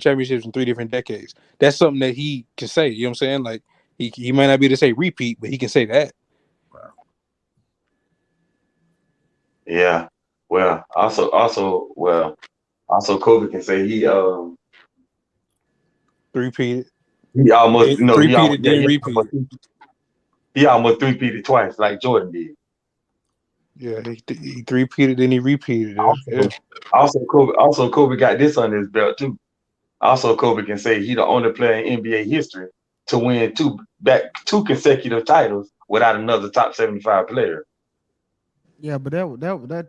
championships in 3 different decades. That's something that he can say. You know what I'm saying? Like, he might not be able to say repeat, but he can say that. Wow. Yeah. Well, also Kobe can say he repeated. He almost didn't repeat. He almost three-peated twice, like Jordan did. Yeah, he three-peated, then he repeated. Also, Kobe got this under his belt too. Also, Kobe can say he the only player in NBA history to win 2 consecutive titles without another top 75 player. Yeah, but that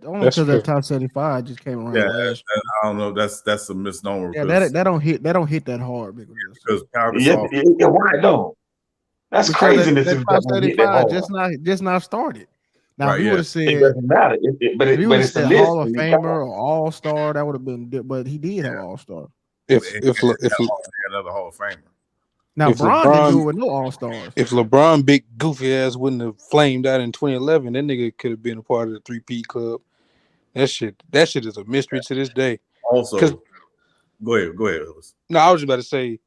only because that top 75 just came around last year. I don't know. That's a misnomer. Yeah, that don't hit that hard because why don't? That's crazy. That top 75 just not started. Now, if you would have said it doesn't matter, but it's said a Hall of Famer or All Star, that would have been. But he did have All Star. If another Hall of Famer. Now, LeBron didn't do it with no All Stars. If LeBron, big goofy ass, wouldn't have flamed out in 2011, that nigga could have been a part of the 3P club. That shit is a mystery to this day. Also, go ahead. No, I was just about to say,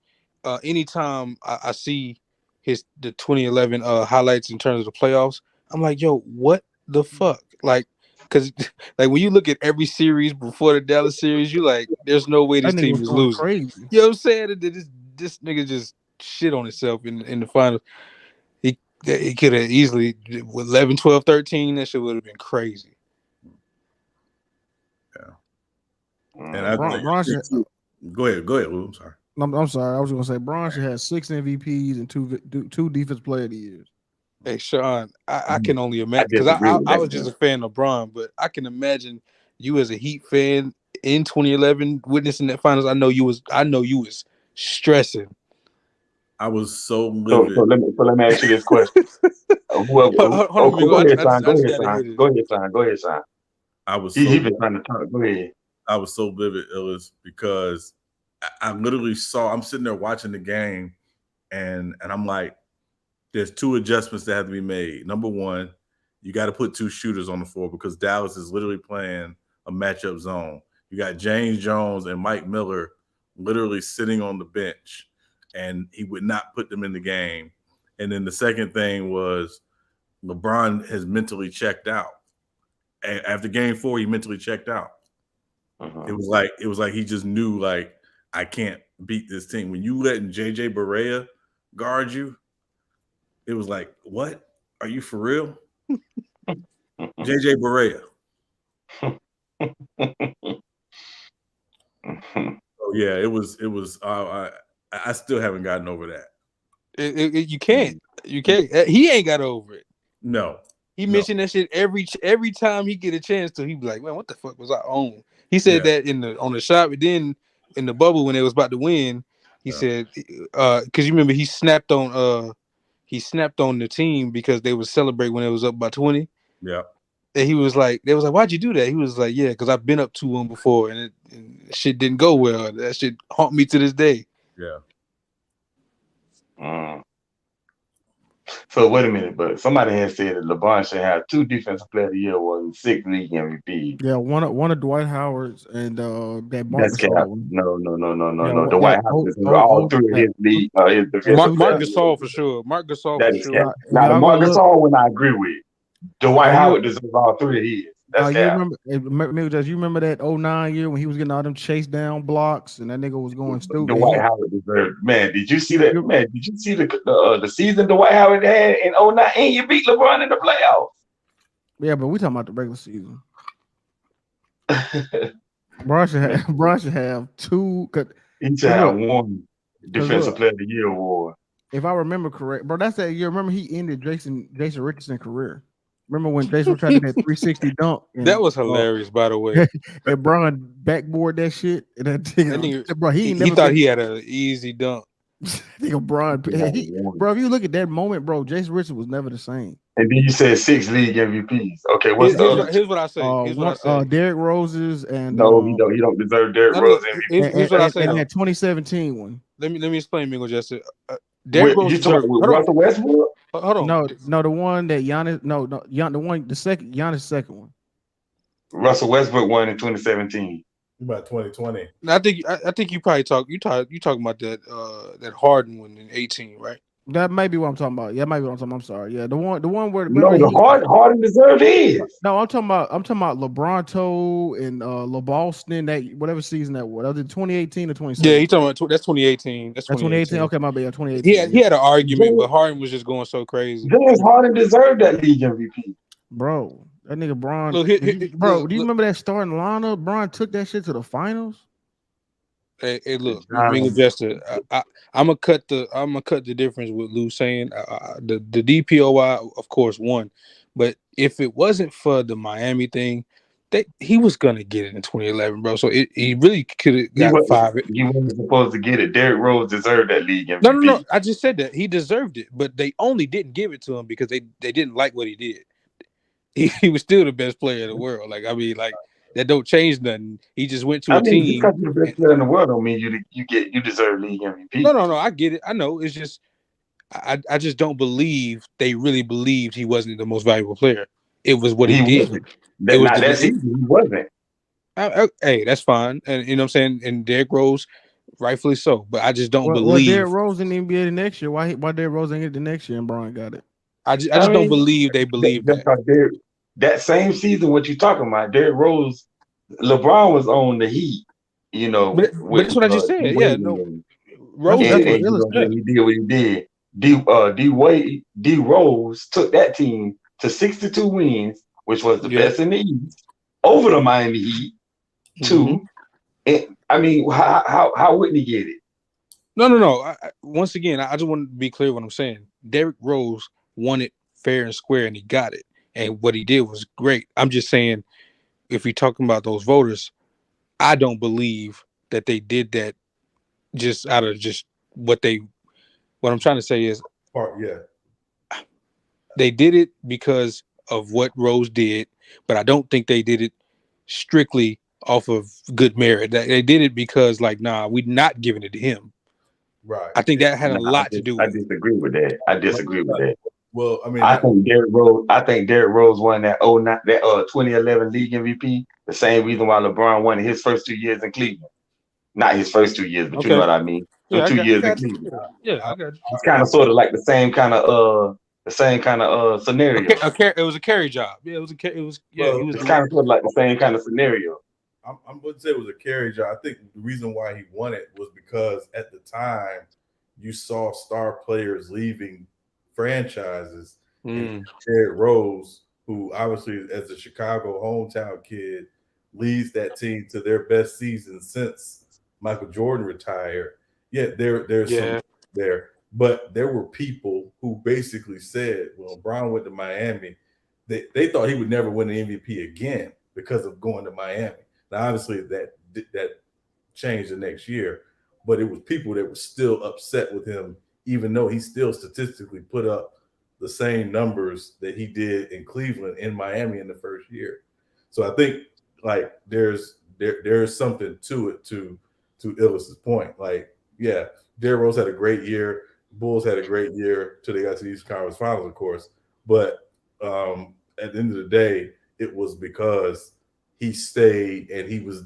anytime I see the 2011 highlights in terms of the playoffs, I'm like, yo, what the fuck? Like, because like when you look at every series before the Dallas series, you like, there's no way this team is losing. Crazy. You know what I'm saying? This nigga just shit on himself in the finals. He could have easily, with 11, 12, 13, that shit would have been crazy. Yeah. And go ahead, Lou. I'm sorry. I'm sorry. I was going to say Bron should have 6 MVPs and two Defensive Player of the Year. Hey, Sean, I can only imagine, because I was just a fan of Bron, but I can imagine you as a Heat fan in 2011 witnessing that finals. I know you was stressing. I was so livid. So let me ask you this question. Go ahead, Sean. I was he been trying to talk. Go ahead. I was so vivid, Illis, because I literally I'm sitting there watching the game, and I'm like, there's 2 adjustments that have to be made. Number one, you got to put 2 shooters on the floor because Dallas is literally playing a matchup zone. You got James Jones and Mike Miller literally sitting on the bench, and he would not put them in the game. And then the second thing was LeBron has mentally checked out. After game 4, he mentally checked out. It was like he just knew, like, I can't beat this team. When you letting JJ Barea guard you, it was like, what? Are you for real? JJ Barea. Oh yeah, it was. I still haven't gotten over that. You can't. He ain't got over it. No. He mentioned that shit every time he get a chance to. He be like, man, what the fuck was I on? He said that on the shot, but then in the bubble when they was about to win, he said, because you remember he snapped on the team because they would celebrate when it was up by 20. Yeah. And he was like, they was like, why'd you do that? He was like, yeah, because I've been up 2-1 before and shit didn't go well. That shit haunt me to this day. Yeah. So wait a minute, but somebody has said that LeBron should have 2 Defensive Player of the Year awards and 6 league MVP. Yeah, one of Dwight Howard's and that That's cap. one. No. Yeah, Dwight Howard is all 3 of his league. His Marc Gasol for sure. Marc Gasol that for is sure. cap. Now the Marc Gasol one I agree with. Dwight Howard deserves all 3 of his. That's cap. You remember that 09 year when he was getting all them chase down blocks and that nigga was going stupid? Dwight Howard deserved. Man, did you see that? Man, did you see the season Dwight Howard had in 09 and you beat LeBron in the playoffs? Yeah, but we talking about the regular season. Bron should have 2. He should have 1 Defensive Player of the Year award. If I remember correct, bro, that's that year. Remember he ended Jason Richardson's career. Remember when Jason tried to that 360 dunk? And, that was hilarious, by the way. And Bron backboard that shit. And that nigga, bro, he thought he had an easy dunk. Nigga, Bron, bro, if you look at that moment, bro, Jason Richardson was never the same. And then you said 6 league MVPs. Okay, here's what I say. Derrick Rose's and no, he don't deserve Derrick Rose MVP. Here's what I say. And that 2017 one. Let me explain, Mingo Justin. Derrick Rose. You talking with Russell Westbrook? Hold on. No, the one that Giannis. Giannis' second one. Russell Westbrook won in 2017. About 2020. I think you probably talking about that Harden one in 18, right? That may be what I'm talking about. Yeah, that might be what I'm talking about. I'm sorry. Yeah, the one where Harden deserved his. No, I'm talking about LeBronto and LeBoston, that whatever season that was. That was in 2018 or 2017. Yeah, he's talking about that's 2018. That's 2018. Okay, my bad. Yeah, 2018. He had an argument, but Harden was just going so crazy. James Harden deserved that league MVP. Bro, that nigga Bron. Look, do you remember that starting lineup? Bron took that shit to the finals. Hey, look, Mingo Justin, I'm gonna cut the difference with Lou saying the DPOY, of course, won, but if it wasn't for the Miami thing, he was gonna get it in 2011, bro. So he really could have got 5. He wasn't supposed to get it. Derrick Rose deserved that league MVP. No. I just said that he deserved it, but they only didn't give it to him because they didn't like what he did. He was still the best player in the world. Like, I mean, like, that don't change nothing. He just went to a team. Because you're the best player in the world don't mean you deserve league MVP. No. I get it. I know. It's just I just don't believe they really believed he wasn't the most valuable player. It was what he did. That season he wasn't. Hey, that's fine. And you know what I'm saying? And Derrick Rose, rightfully so. But I just don't believe. Well, Derrick Rose in the NBA the next year. Why Derrick Rose didn't get the next year and Bron got it? I just don't believe they believe that. That same season, what you talking about? Derrick Rose, LeBron was on the Heat. You know, but that's what I just said. Yeah, no. Rose, he did what he did. D Rose took that team to 62 wins, which was the best in the East, over the Miami Heat. Too. And I mean, how wouldn't he get it? No. Once again, I just want to be clear what I'm saying. Derrick Rose won it fair and square, and he got it. And what he did was great. I'm just saying, if we're talking about those voters, I don't believe that they did that just out of just what I'm trying to say is they did it because of what Rose did, but I don't think they did it strictly off of good merit. They did it because, like, we're not giving it to him. Right. I think that had a lot to do with it. I disagree with that. Well, I mean, I think Derrick Rose won that 2011 league MVP. The same reason why LeBron won his first 2 years in Cleveland. Not his first 2 years, but you know what I mean. Yeah, The 2 I years in got you. Cleveland. Yeah, I got you. It's kind of sort of like the same kind of scenario. It was a carry job. Yeah, it was he was. It's kind of sort of like the same kind of scenario. I'm going to say it was a carry job. I think the reason why he won it was because at the time you saw star players leaving franchises. And Derrick Rose, who obviously as a Chicago hometown kid leads that team to their best season since Michael Jordan retired. Yeah, there's some there. But there were people who basically said when LeBron went to Miami, they thought he would never win an MVP again because of going to Miami. Now, obviously, that changed the next year, but it was people that were still upset with him, even though he still statistically put up the same numbers that he did in Cleveland in Miami in the first year. So I think like there's something to it to Illis's point. Like, yeah, Derrick Rose had a great year. Bulls had a great year till they got to the Eastern Conference Finals, of course. But at the end of the day, it was because he stayed and he was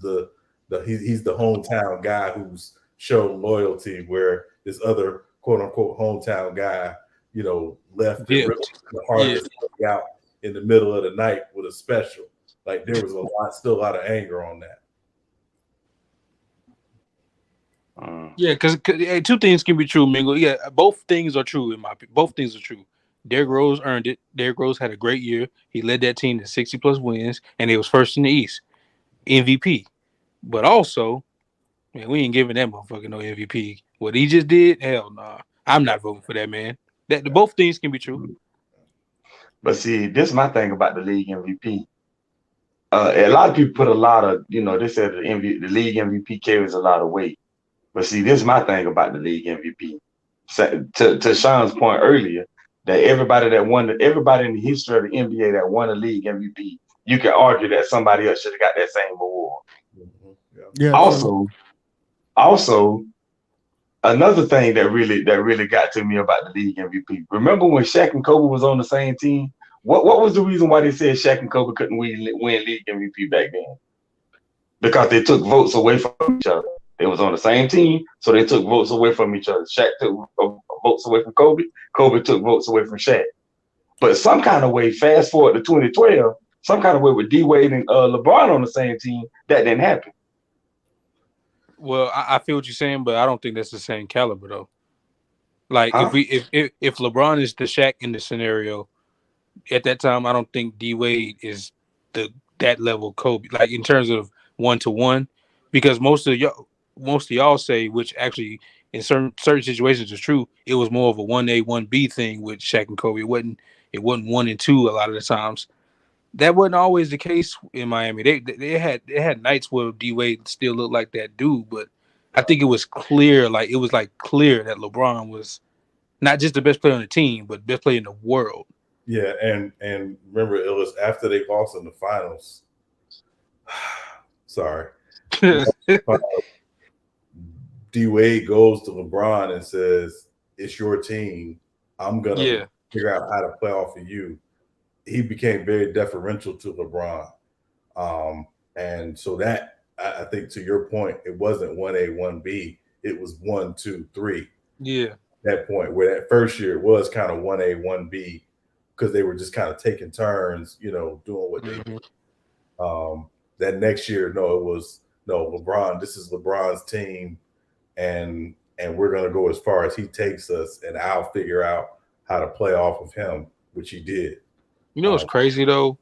he's the hometown guy who's shown loyalty, where this other quote unquote hometown guy, left and ripped the hardest out in the middle of the night with a special. Like there was still a lot of anger on that. Yeah, because two things can be true, Mingo. Yeah, both things are true in my opinion. Both things are true. Derrick Rose earned it. Derrick Rose had a great year. He led that team to 60+ wins, and he was first in the East, MVP. But also, man, we ain't giving that motherfucker no MVP. What he just did, hell nah. I'm not voting for that, man. Both things can be true. But see, this is my thing about the league MVP. A lot of people put a lot of, they said the league MVP carries a lot of weight. But see, this is my thing about the league MVP. To Sean's point earlier, that everybody in the history of the NBA that won a league MVP, you can argue that somebody else should have got that same award. Yeah. Also, another thing that really got to me about the league MVP. Remember when Shaq and Kobe was on the same team? What was the reason why they said Shaq and Kobe couldn't win league MVP back then? Because they took votes away from each other. They was on the same team, so they took votes away from each other. Shaq took votes away from Kobe. Kobe took votes away from Shaq. But some kind of way, fast forward to 2012, some kind of way with D Wade and LeBron on the same team, that didn't happen. Well, I feel what you're saying, but I don't think that's the same caliber though. Like if LeBron is the Shaq in the scenario, at that time, I don't think D Wade is that level Kobe. Like in terms of 1-to-1, because most of y'all say, which actually in certain situations is true, it was more of a 1A 1B thing with Shaq and Kobe. It wasn't 1 and 2 a lot of the times. That wasn't always the case in Miami. They had nights where D Wade still looked like that dude, but I think it was clear that LeBron was not just the best player on the team, but best player in the world. Yeah, and remember, Illis, after they lost in the finals, sorry, D Wade goes to LeBron and says, "It's your team. I'm gonna figure out how to play off of you." He became very deferential to LeBron, and so that I think, to your point, it wasn't 1A 1B. It was 1, 2, 3. Yeah, that point where that first year it was kind of 1A 1B. Because they were just kind of taking turns, doing what they did. That next year, it was LeBron. This is LeBron's team, and we're gonna go as far as he takes us, and I'll figure out how to play off of him, which he did. It's crazy though,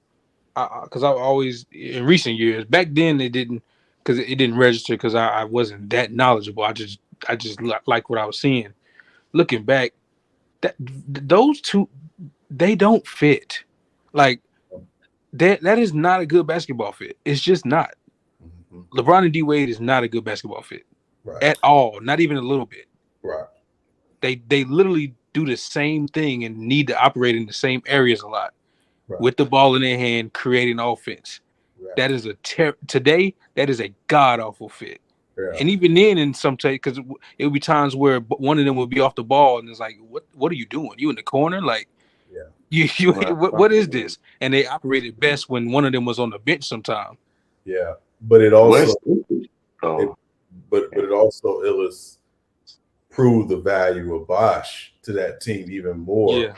because I always in recent years back then they didn't, because it didn't register because I wasn't that knowledgeable. I just like what I was seeing. Looking back, those two. They don't fit. Like that is not a good basketball fit. It's just not. Mm-hmm. LeBron and D Wade is not a good basketball fit at all. Not even a little bit. Right. They literally do the same thing and need to operate in the same areas a lot with the ball in their hand, creating offense. Right. That is today. That is a god awful fit. Yeah. And even then, in some because it would be times where one of them would be off the ball, and it's like, what are you doing? You in the corner, like. What is this? And they operated best when one of them was on the bench sometime. Yeah, but it also, but it also proved the value of Bosch to that team even more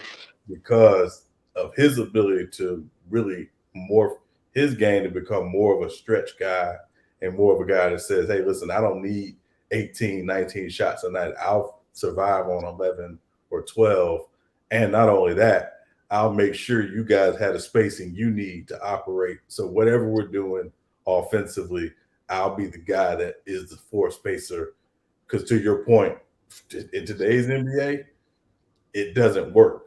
because of his ability to really morph his game to become more of a stretch guy and more of a guy that says, hey, listen, I don't need 18, 19 shots a night. I'll survive on 11 or 12. And not only that, I'll make sure you guys have the spacing you need to operate. So whatever we're doing offensively, I'll be the guy that is the floor spacer. Because to your point, in today's NBA, it doesn't work,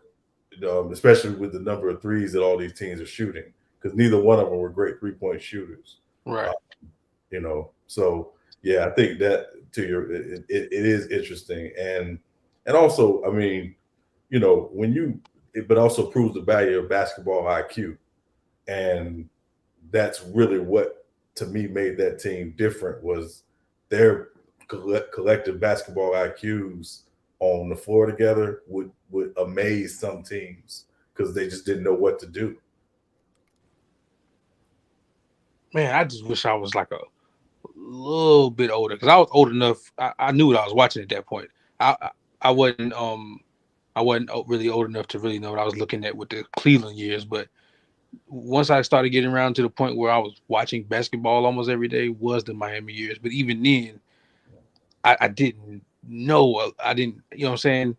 especially with the number of threes that all these teams are shooting. Because neither one of them were great 3-point shooters, right? So yeah, I think that it is interesting, and also, I mean, but also proves the value of basketball IQ, and that's really what to me made that team different was their collective basketball IQs on the floor together would amaze some teams because they just didn't know what to do. Man, I just wish I was like a little bit older because I was old enough. I knew what I was watching at that point. I wasn't really old enough to really know what I was looking at with the Cleveland years. But once I started getting around to the point where I was watching basketball almost every day was the Miami years. But even then, I didn't know. I didn't. You know what I'm saying?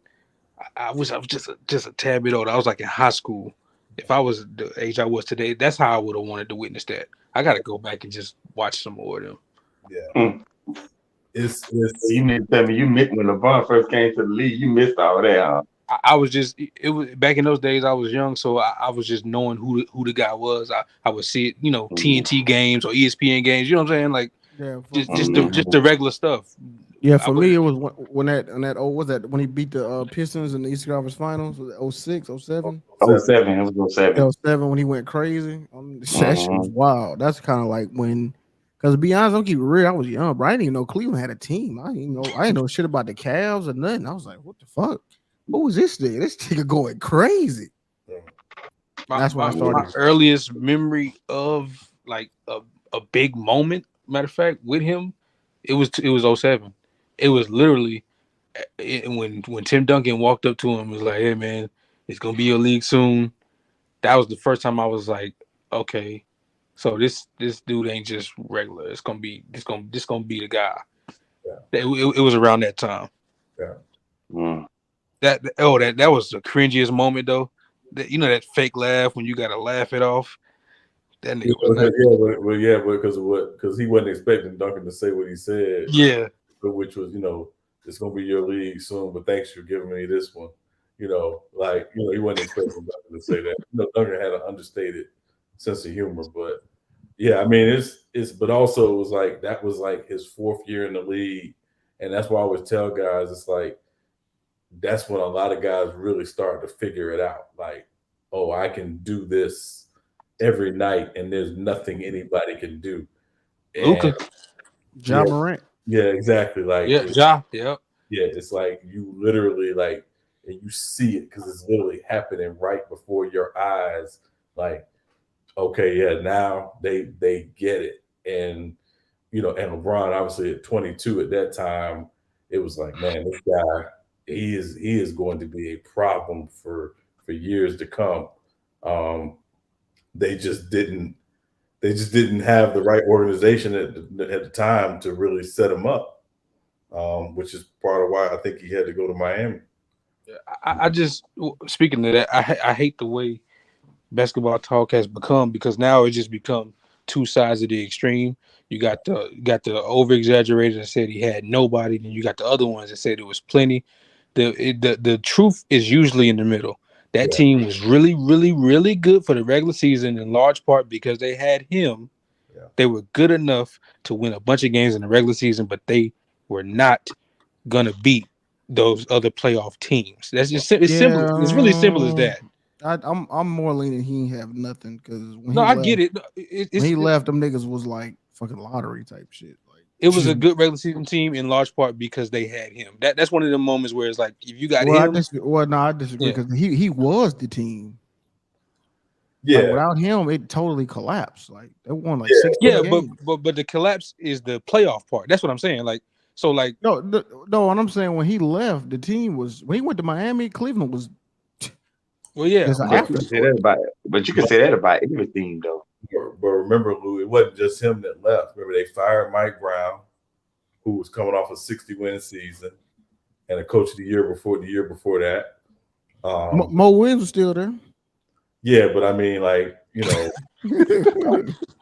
I wish I was just a tad bit older. I was like in high school. If I was the age I was today, that's how I would have wanted to witness that. I got to go back and just watch some more of them. Yeah. It's you need to tell me you missed when LeBron first came to the league. You missed all that, huh? I was just it was back in those days. I was young, so I was just knowing who the guy was. I would see it, TNT games or ESPN games. You know what I'm saying? Like just the regular stuff. Yeah, for me it was when when he beat the Pistons in the Eastern Conference Finals. Was it 06, 07? 07. It was 07. 07 when he went crazy. That shit was wild. That's kind of like when, because to be honest, I'll keep it real. I was young, bro. I didn't even know Cleveland had a team. I didn't know shit about the Cavs or nothing. I was like, what the fuck? Who was this nigga? This nigga going crazy. That's when I started. My earliest memory of like a big moment, matter of fact, with him, it was 07. It was literally when Tim Duncan walked up to him and was like, hey man, it's gonna be your league soon. That was the first time I was like, okay, so this dude ain't just regular. It's gonna be the guy. Yeah. It was around that time. Yeah. That was the cringiest moment though. That fake laugh when you gotta laugh it off. That nigga was because he wasn't expecting Duncan to say what he said. Yeah. Which was, it's gonna be your league soon, but thanks for giving me this one. He wasn't expecting Duncan to say that. Duncan had an understated sense of humor, but yeah, I mean but also it was like that was like his 4th year in the league, and that's why I always tell guys it's like that's when a lot of guys really start to figure it out. Like, oh, I can do this every night, and there's nothing anybody can do. Luka, Ja Morant. Yeah, exactly. Like Ja. Yeah. Yeah, it's like you literally and you see it because it's literally happening right before your eyes. Like, okay, yeah, now they get it, and and LeBron obviously at 22 at that time, it was like, man, this guy. He is going to be a problem for years to come. They just didn't have the right organization at the time to really set him up, which is part of why I think he had to go to Miami. I just speaking of that, I hate the way basketball talk has become because now it just become two sides of the extreme. You got the over exaggerated and said he had nobody, then you got the other ones that said it was plenty. The truth is usually in the middle. That team was really, really, really good for the regular season in large part because they had him. Yeah. They were good enough to win a bunch of games in the regular season, but they were not gonna beat those other playoff teams. That's just simple. It's really simple as that. I'm more leaning he ain't have nothing because I get it. When he left, them niggas was like fucking lottery type shit. Like It was a good regular season team in large part because they had him. That's one of the moments where it's like if you got him. I disagree because he was the team. Yeah, like, without him, it totally collapsed. Like they won like 16 games. but the collapse is the playoff part. That's what I'm saying. Like so, like no. What I'm saying when he left, the team was when he went to Miami. Cleveland was. Well, yeah, but you can say that about everything though. But remember, Lou, it wasn't just him that left. Remember, they fired Mike Brown, who was coming off a 60-win season, and a coach of the year before that. Mo Wins was still there. Yeah, but I mean, like, you know,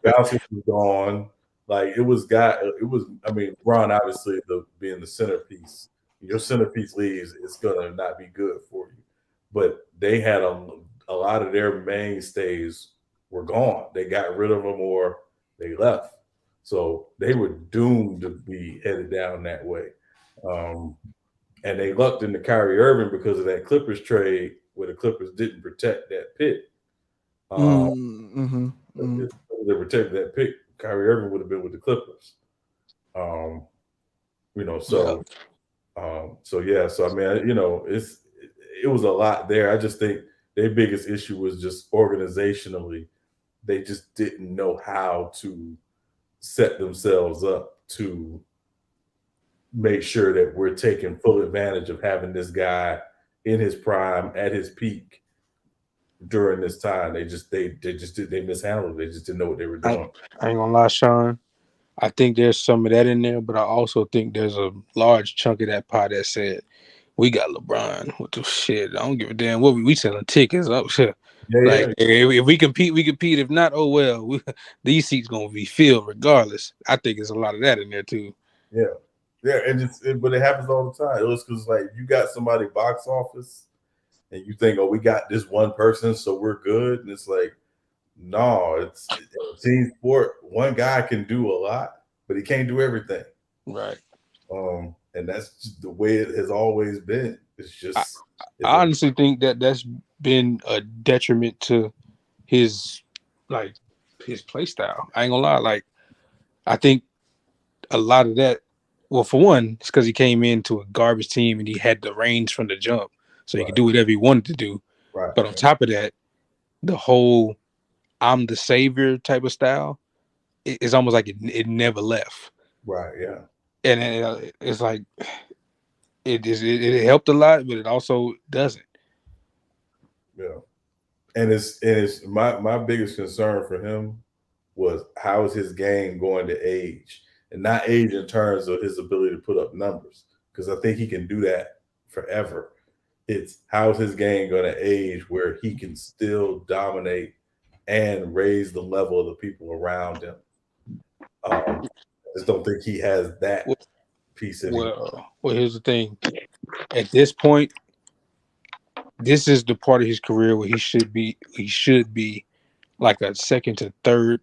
Bowser was gone. Like, it was. I mean, Ron obviously being the centerpiece. Your centerpiece leaves, it's gonna not be good for you. But they had a lot of their mainstays were gone. They got rid of them or they left. So they were doomed to be headed down that way. And they lucked into Kyrie Irving because of that Clippers trade where the Clippers didn't protect that pick. If they protected that pick, Kyrie Irving would have been with the Clippers. You know, so so I mean, you know, it was a lot there. I just think their biggest issue was just organizationally, they just didn't know how to set themselves up to make sure that we're taking full advantage of having this guy in his prime at his peak during this time. They mishandled it. They just didn't know what they were doing. I ain't gonna lie, Sean. I think there's some of that in there, but I also think there's a large chunk of that pie that said, we got LeBron. What the shit? I don't give a damn what we selling tickets up. If we compete, we compete. If not, oh well. These seats gonna be filled regardless. I think there's a lot of that in there too. Yeah, but it happens all the time. It was because like you got somebody box office, and you think, oh, we got this one person, so we're good, and it's like, no, it's a team sport. One guy can do a lot, but he can't do everything. Right. And that's just the way it has always been. It's just. I honestly think that's been a detriment to his play style. I ain't gonna lie. Like, I think a lot of that. Well, for one, it's because he came into a garbage team and he had the reins from the jump, so he could do whatever he wanted to do. Right. But on top of that, the whole "I'm the savior" type of style, it's almost like it never left. Right. Yeah. And it's like it helped a lot, but it also doesn't. Yeah. And it's my biggest concern for him was how is his game going to age, and not age in terms of his ability to put up numbers, because I think he can do that forever. It's how is his game going to age where he can still dominate and raise the level of the people around him. I just don't think he has that piece anymore. Well, here's the thing. At this point, this is the part of his career where he should be like a second to third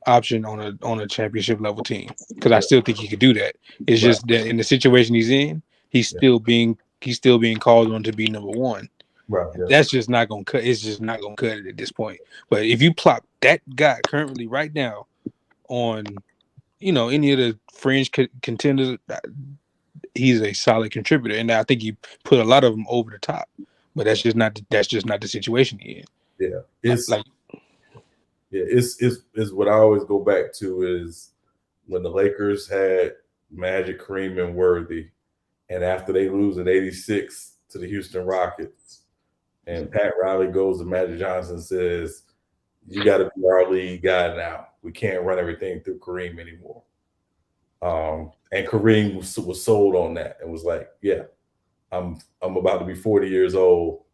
option on a championship level team. Because I still think he could do that. It's just that in the situation he's in, he's still being called on to be number one. Right. Yeah. That's just not gonna cut. It's just not gonna cut it at this point. But if you plop that guy currently right now on, any of the fringe contenders, he's a solid contributor, and I think he put a lot of them over the top. But that's just not the situation he is. Yeah, it's what I always go back to is when the Lakers had Magic, Kareem, and Worthy, and after they lose in '86 to the Houston Rockets, and Pat Riley goes to Magic Johnson and says, "You got to be our lead guy now. We can't run everything through Kareem anymore." And Kareem was sold on that and was like, "Yeah, I'm about to be 40 years old.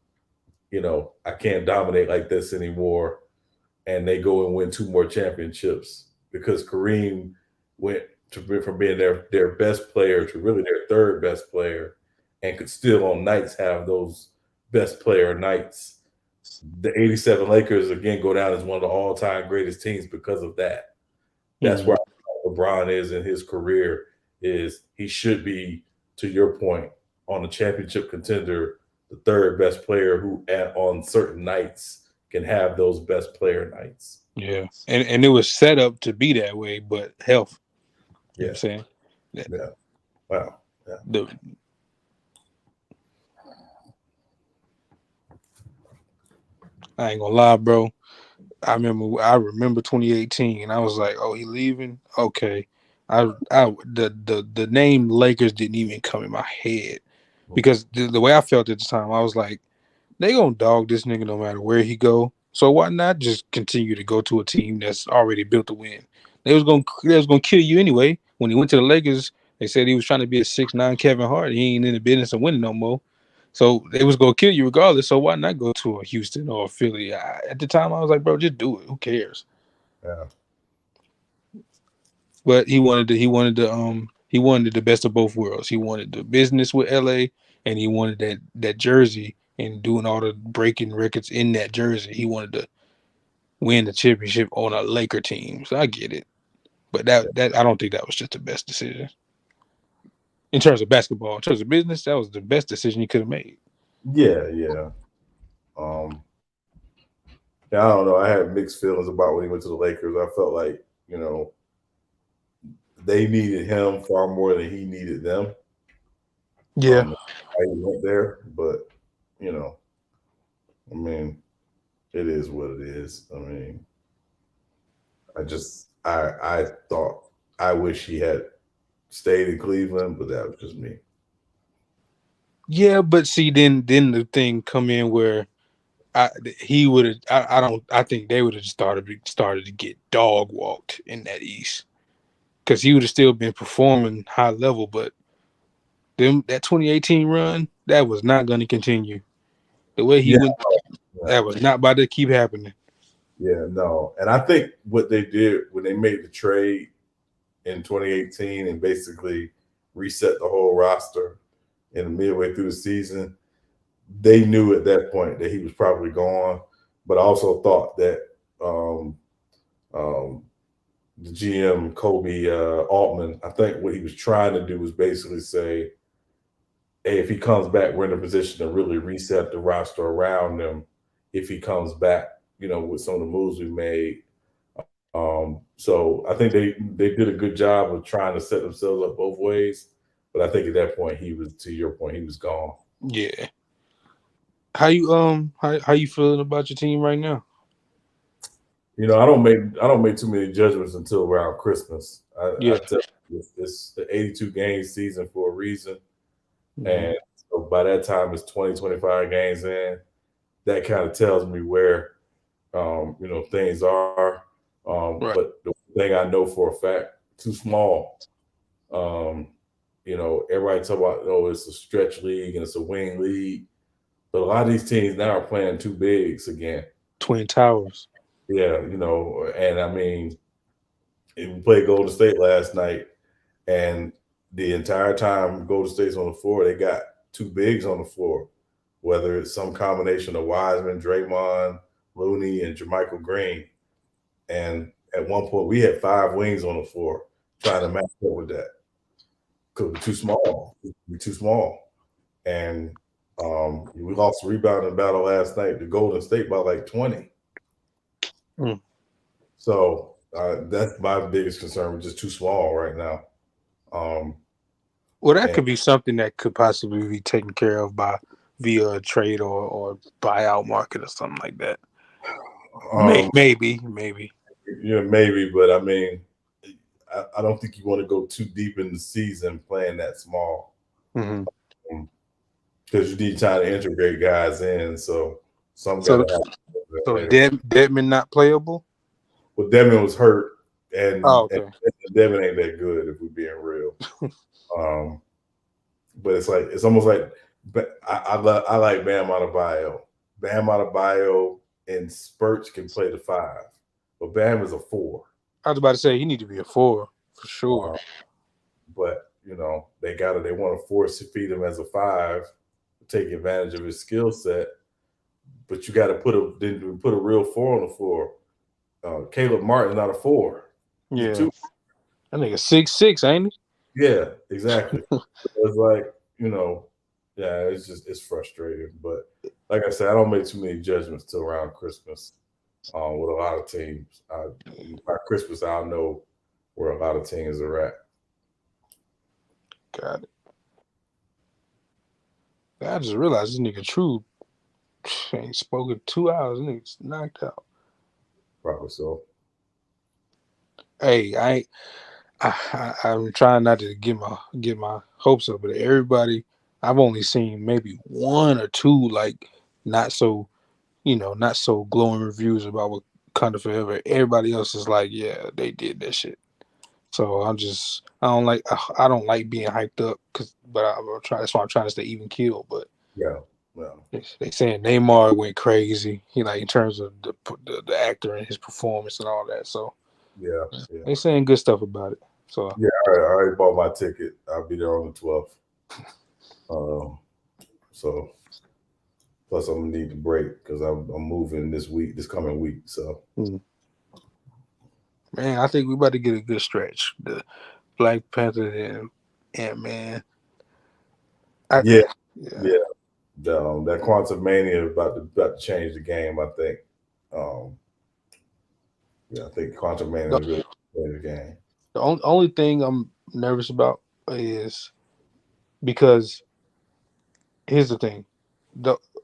I can't dominate like this anymore." And they go and win 2 more championships because Kareem went from being their best player to really their third best player, and could still on nights have those best player nights. The '87 Lakers again go down as one of the all-time greatest teams because of that. That's where LeBron is in his career. Is he should be, to your point, on a championship contender, the third best player who on certain nights can have those best player nights. Yeah. And it was set up to be that way, but health. You know what I'm saying? Yeah. Wow. Yeah. I ain't gonna lie, bro. I remember 2018, and I was like, "Oh, he leaving? Okay." The name Lakers didn't even come in my head because the way I felt at the time, I was like, "They gonna dog this nigga no matter where he go. So why not just continue to go to a team that's already built to win? They was gonna kill you anyway. When he went to the Lakers, they said he was trying to be a 6'9" Kevin Hart. He ain't in the business of winning no more. So they was gonna kill you regardless. So why not go to a Houston or a Philly? At the time, I was like, bro, just do it. Who cares? Yeah. But he wanted the best of both worlds. He wanted the business with LA, and he wanted that jersey and doing all the breaking records in that jersey. He wanted to win the championship on a Laker team. So I get it, but that I don't think that was just the best decision in terms of basketball. In terms of business, that was the best decision he could have made. Yeah. Yeah, I don't know. I had mixed feelings about when he went to the Lakers. I felt like, they needed him far more than he needed them. Yeah. I went there, but I mean, it is what it is. I mean, I thought I wish he had stayed in Cleveland, but that was just me. Yeah, but see, then the thing come in where he would have. I think they would have started to get dog walked in that East because he would have still been performing high level, but that 2018 run that was not going to continue. The way he went, that was not about to keep happening. Yeah, no, and I think what they did when they made the trade in 2018 and basically reset the whole roster in midway through the season, they knew at that point that he was probably gone, but I also thought that the GM Kobe Altman, I think what he was trying to do was basically say, hey, if he comes back, we're in a position to really reset the roster around him. If he comes back, with some of the moves we made. So I think they did a good job of trying to set themselves up both ways. But I think at that point to your point, he was gone. Yeah. How you feeling about your team right now? I don't make too many judgments until around Christmas. I tell you, it's the 82 game season for a reason. Mm-hmm. And so by that time it's 25 games in. That kind of tells me where things are. Right. But the thing I know for a fact, too small. Everybody talk about, it's a stretch league and it's a wing league. But a lot of these teams now are playing two bigs again. Twin Towers. Yeah, and I mean, we played Golden State last night, and the entire time Golden State's on the floor, they got two bigs on the floor, whether it's some combination of Wiseman, Draymond, Looney, and Jermichael Green. And at one point, we had 5 wings on the floor trying to match up with that because we're too small. We're too small. And we lost the rebounding battle last night to Golden State by like 20. Mm. So that's my biggest concern. We're just too small right now. Well, that could be something that could possibly be taken care of via a trade or buyout market or something like that. Maybe. Yeah, maybe, but I mean, I don't think you want to go too deep in the season playing that small. Mm-hmm. Because you need time to integrate guys in. So gotta happen. So Dedmon not playable? Well, Dedmon was hurt, and, okay. and Dedmon ain't that good if we're being real. But it's almost like I like Bam Adebayo. Bam Adebayo in spurts can play the 5, but Bam is a 4. I was about to say he need to be a 4 for sure. But they want to force feed him as a 5, take advantage of his skill set. But you got to put a real 4 on the floor. Caleb Martin's not a 4. Yeah, that nigga 6'6", ain't he? Yeah, exactly. It's like it's frustrating. But like I said, I don't make too many judgments till around Christmas. With a lot of teams, by Christmas I'll know where a lot of teams are at. Got it. I just realized this nigga True ain't spoken 2 hours. This nigga's knocked out. Probably so. Hey, I'm trying not to get my hopes up, but everybody, I've only seen maybe 1 or 2 like not so glowing reviews about Wakanda Forever. Everybody else is like, yeah, they did that shit. So I don't like being hyped up but that's why I'm trying to stay even keel. But yeah. They saying Neymar went crazy, in terms of the actor and his performance and all that. So yeah. they saying good stuff about it. So yeah, I already bought my ticket. I'll be there on the 12th. So plus I'm gonna need to break because I'm moving this coming week. So man, I think we about to get a good stretch. The Black Panther and Ant-Man. Yeah. That Quantum Mania is about to change the game. I think. I think Quantum Mania is really change the game. The only thing I'm nervous about is because here's the thing: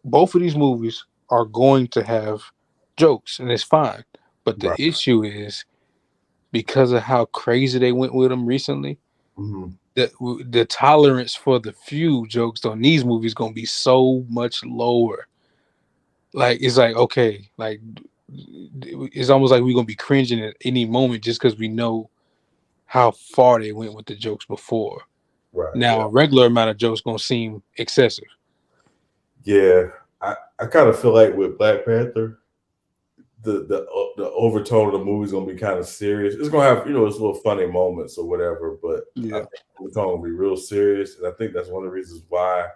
both of these movies are going to have jokes, and it's fine. But the issue is because of how crazy they went with them recently. Mm-hmm. The tolerance for the few jokes on these movies gonna be so much lower. Like it's like okay, like it's almost like we're gonna be cringing at any moment just because we know how far they went with the jokes before. Right. Now a regular amount of jokes gonna seem excessive. Yeah, I kind of feel like with Black Panther, the overtone of the movie is gonna be kind of serious. It's gonna have its little funny moments or whatever, but I think the overtone will be real serious, and I think that's one of the reasons why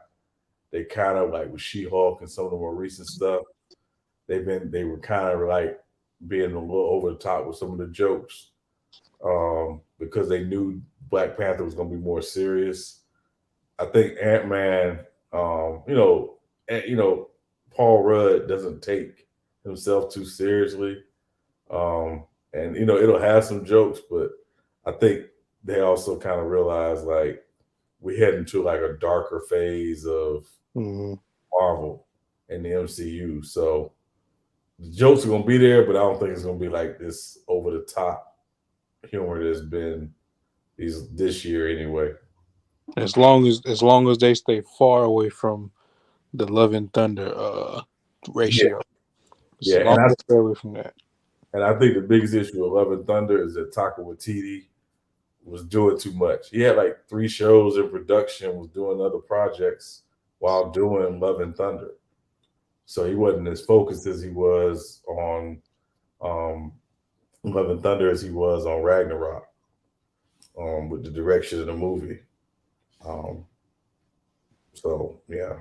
they kind of like with She-Hulk and some of the more recent stuff, they were kind of like being a little over the top with some of the jokes, because they knew Black Panther was gonna be more serious. I think Ant-Man, Paul Rudd doesn't take himself too seriously. And it'll have some jokes, but I think they also kind of realize like we head into like a darker phase of Marvel and the MCU. So the jokes are gonna be there, but I don't think it's gonna be like this over the top humor that's been this year anyway. As long as they stay far away from the Love and Thunder ratio. Yeah, and I stay away from that. And I think the biggest issue with Love and Thunder is that Taika Waititi was doing too much. He had like 3 shows in production, was doing other projects while doing Love and Thunder. So he wasn't as focused as he was on Love and Thunder as he was on Ragnarok, with the direction of the movie. So yeah.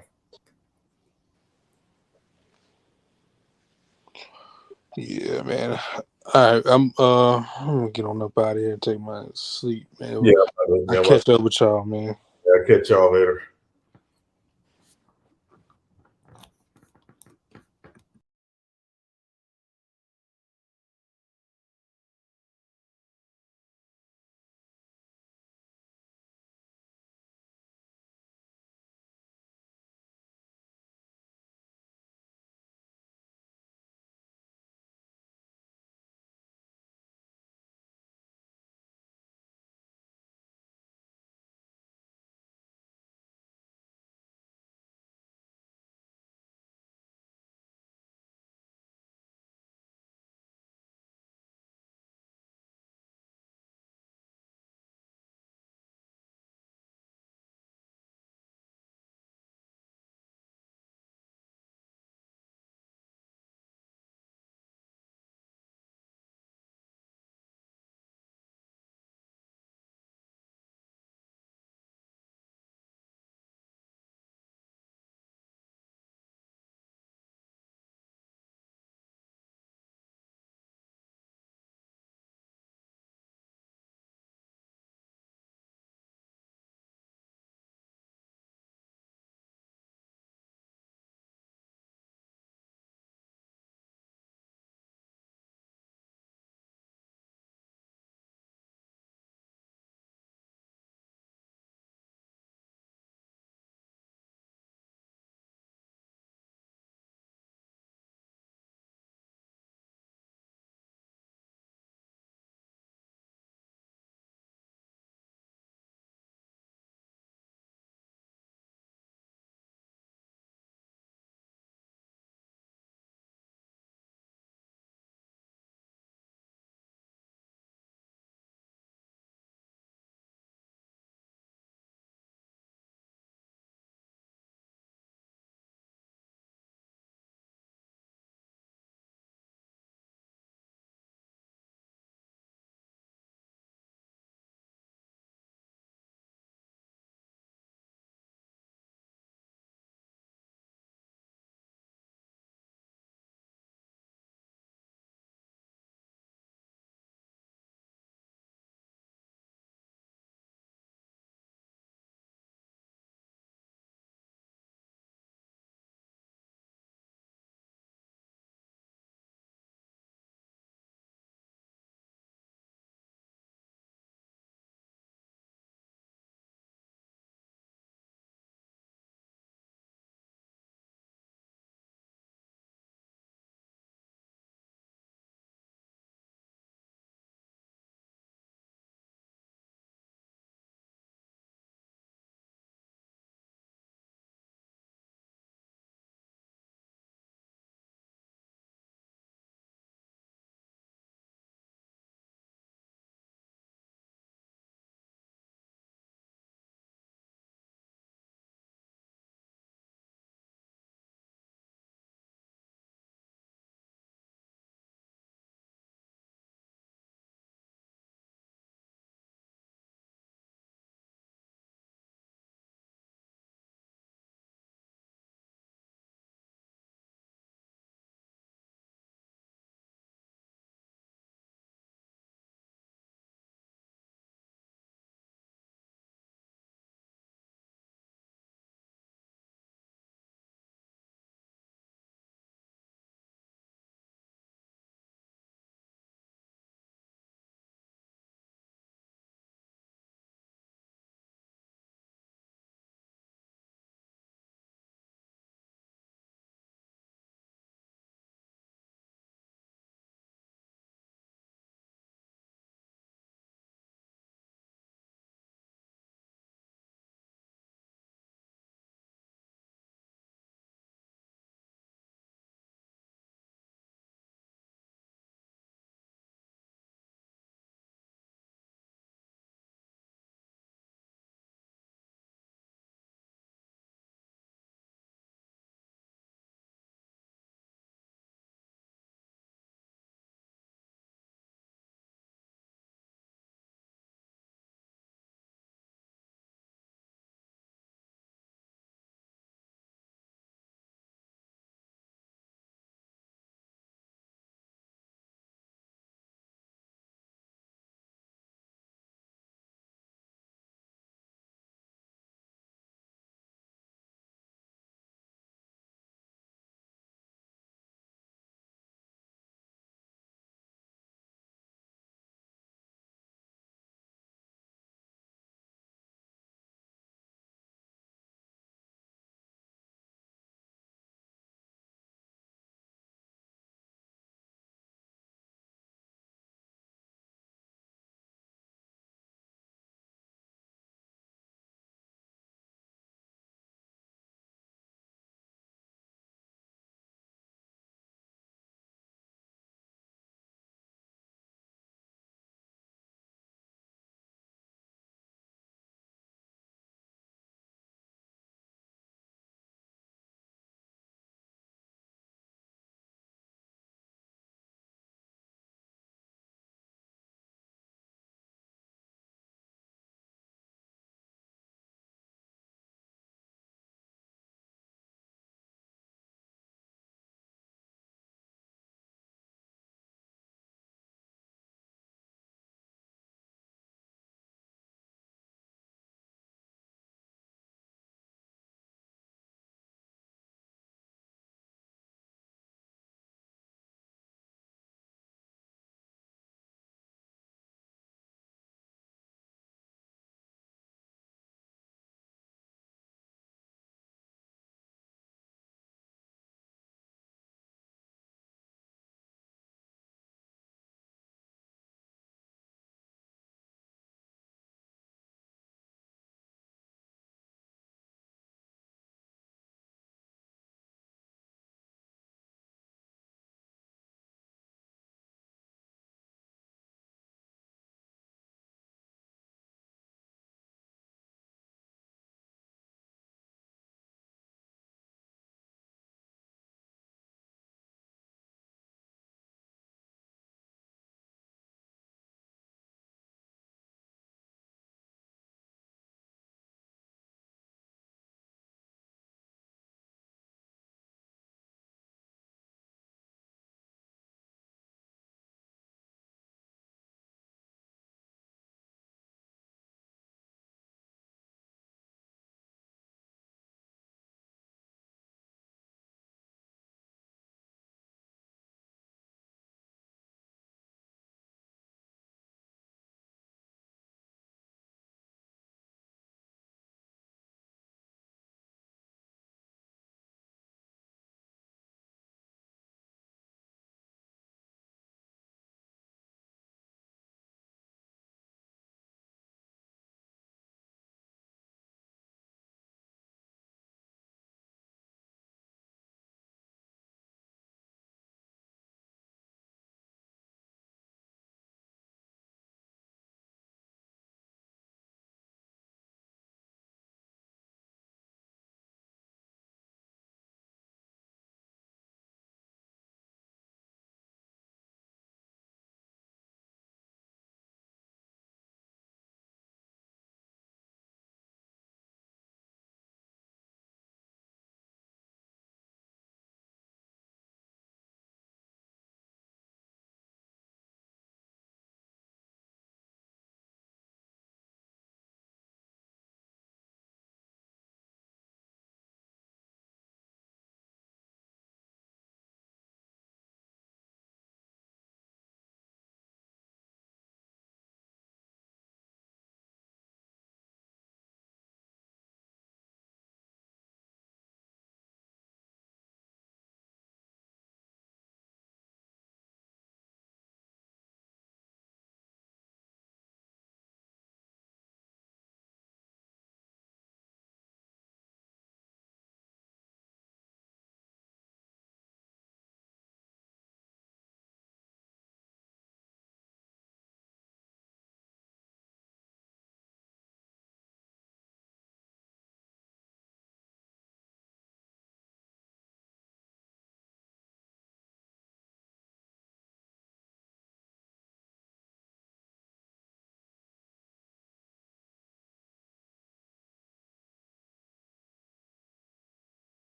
Yeah, man. All right, I'm gonna get on up out of here and take my sleep, man. Yeah, I'll catch up with y'all, man. I'll catch y'all later.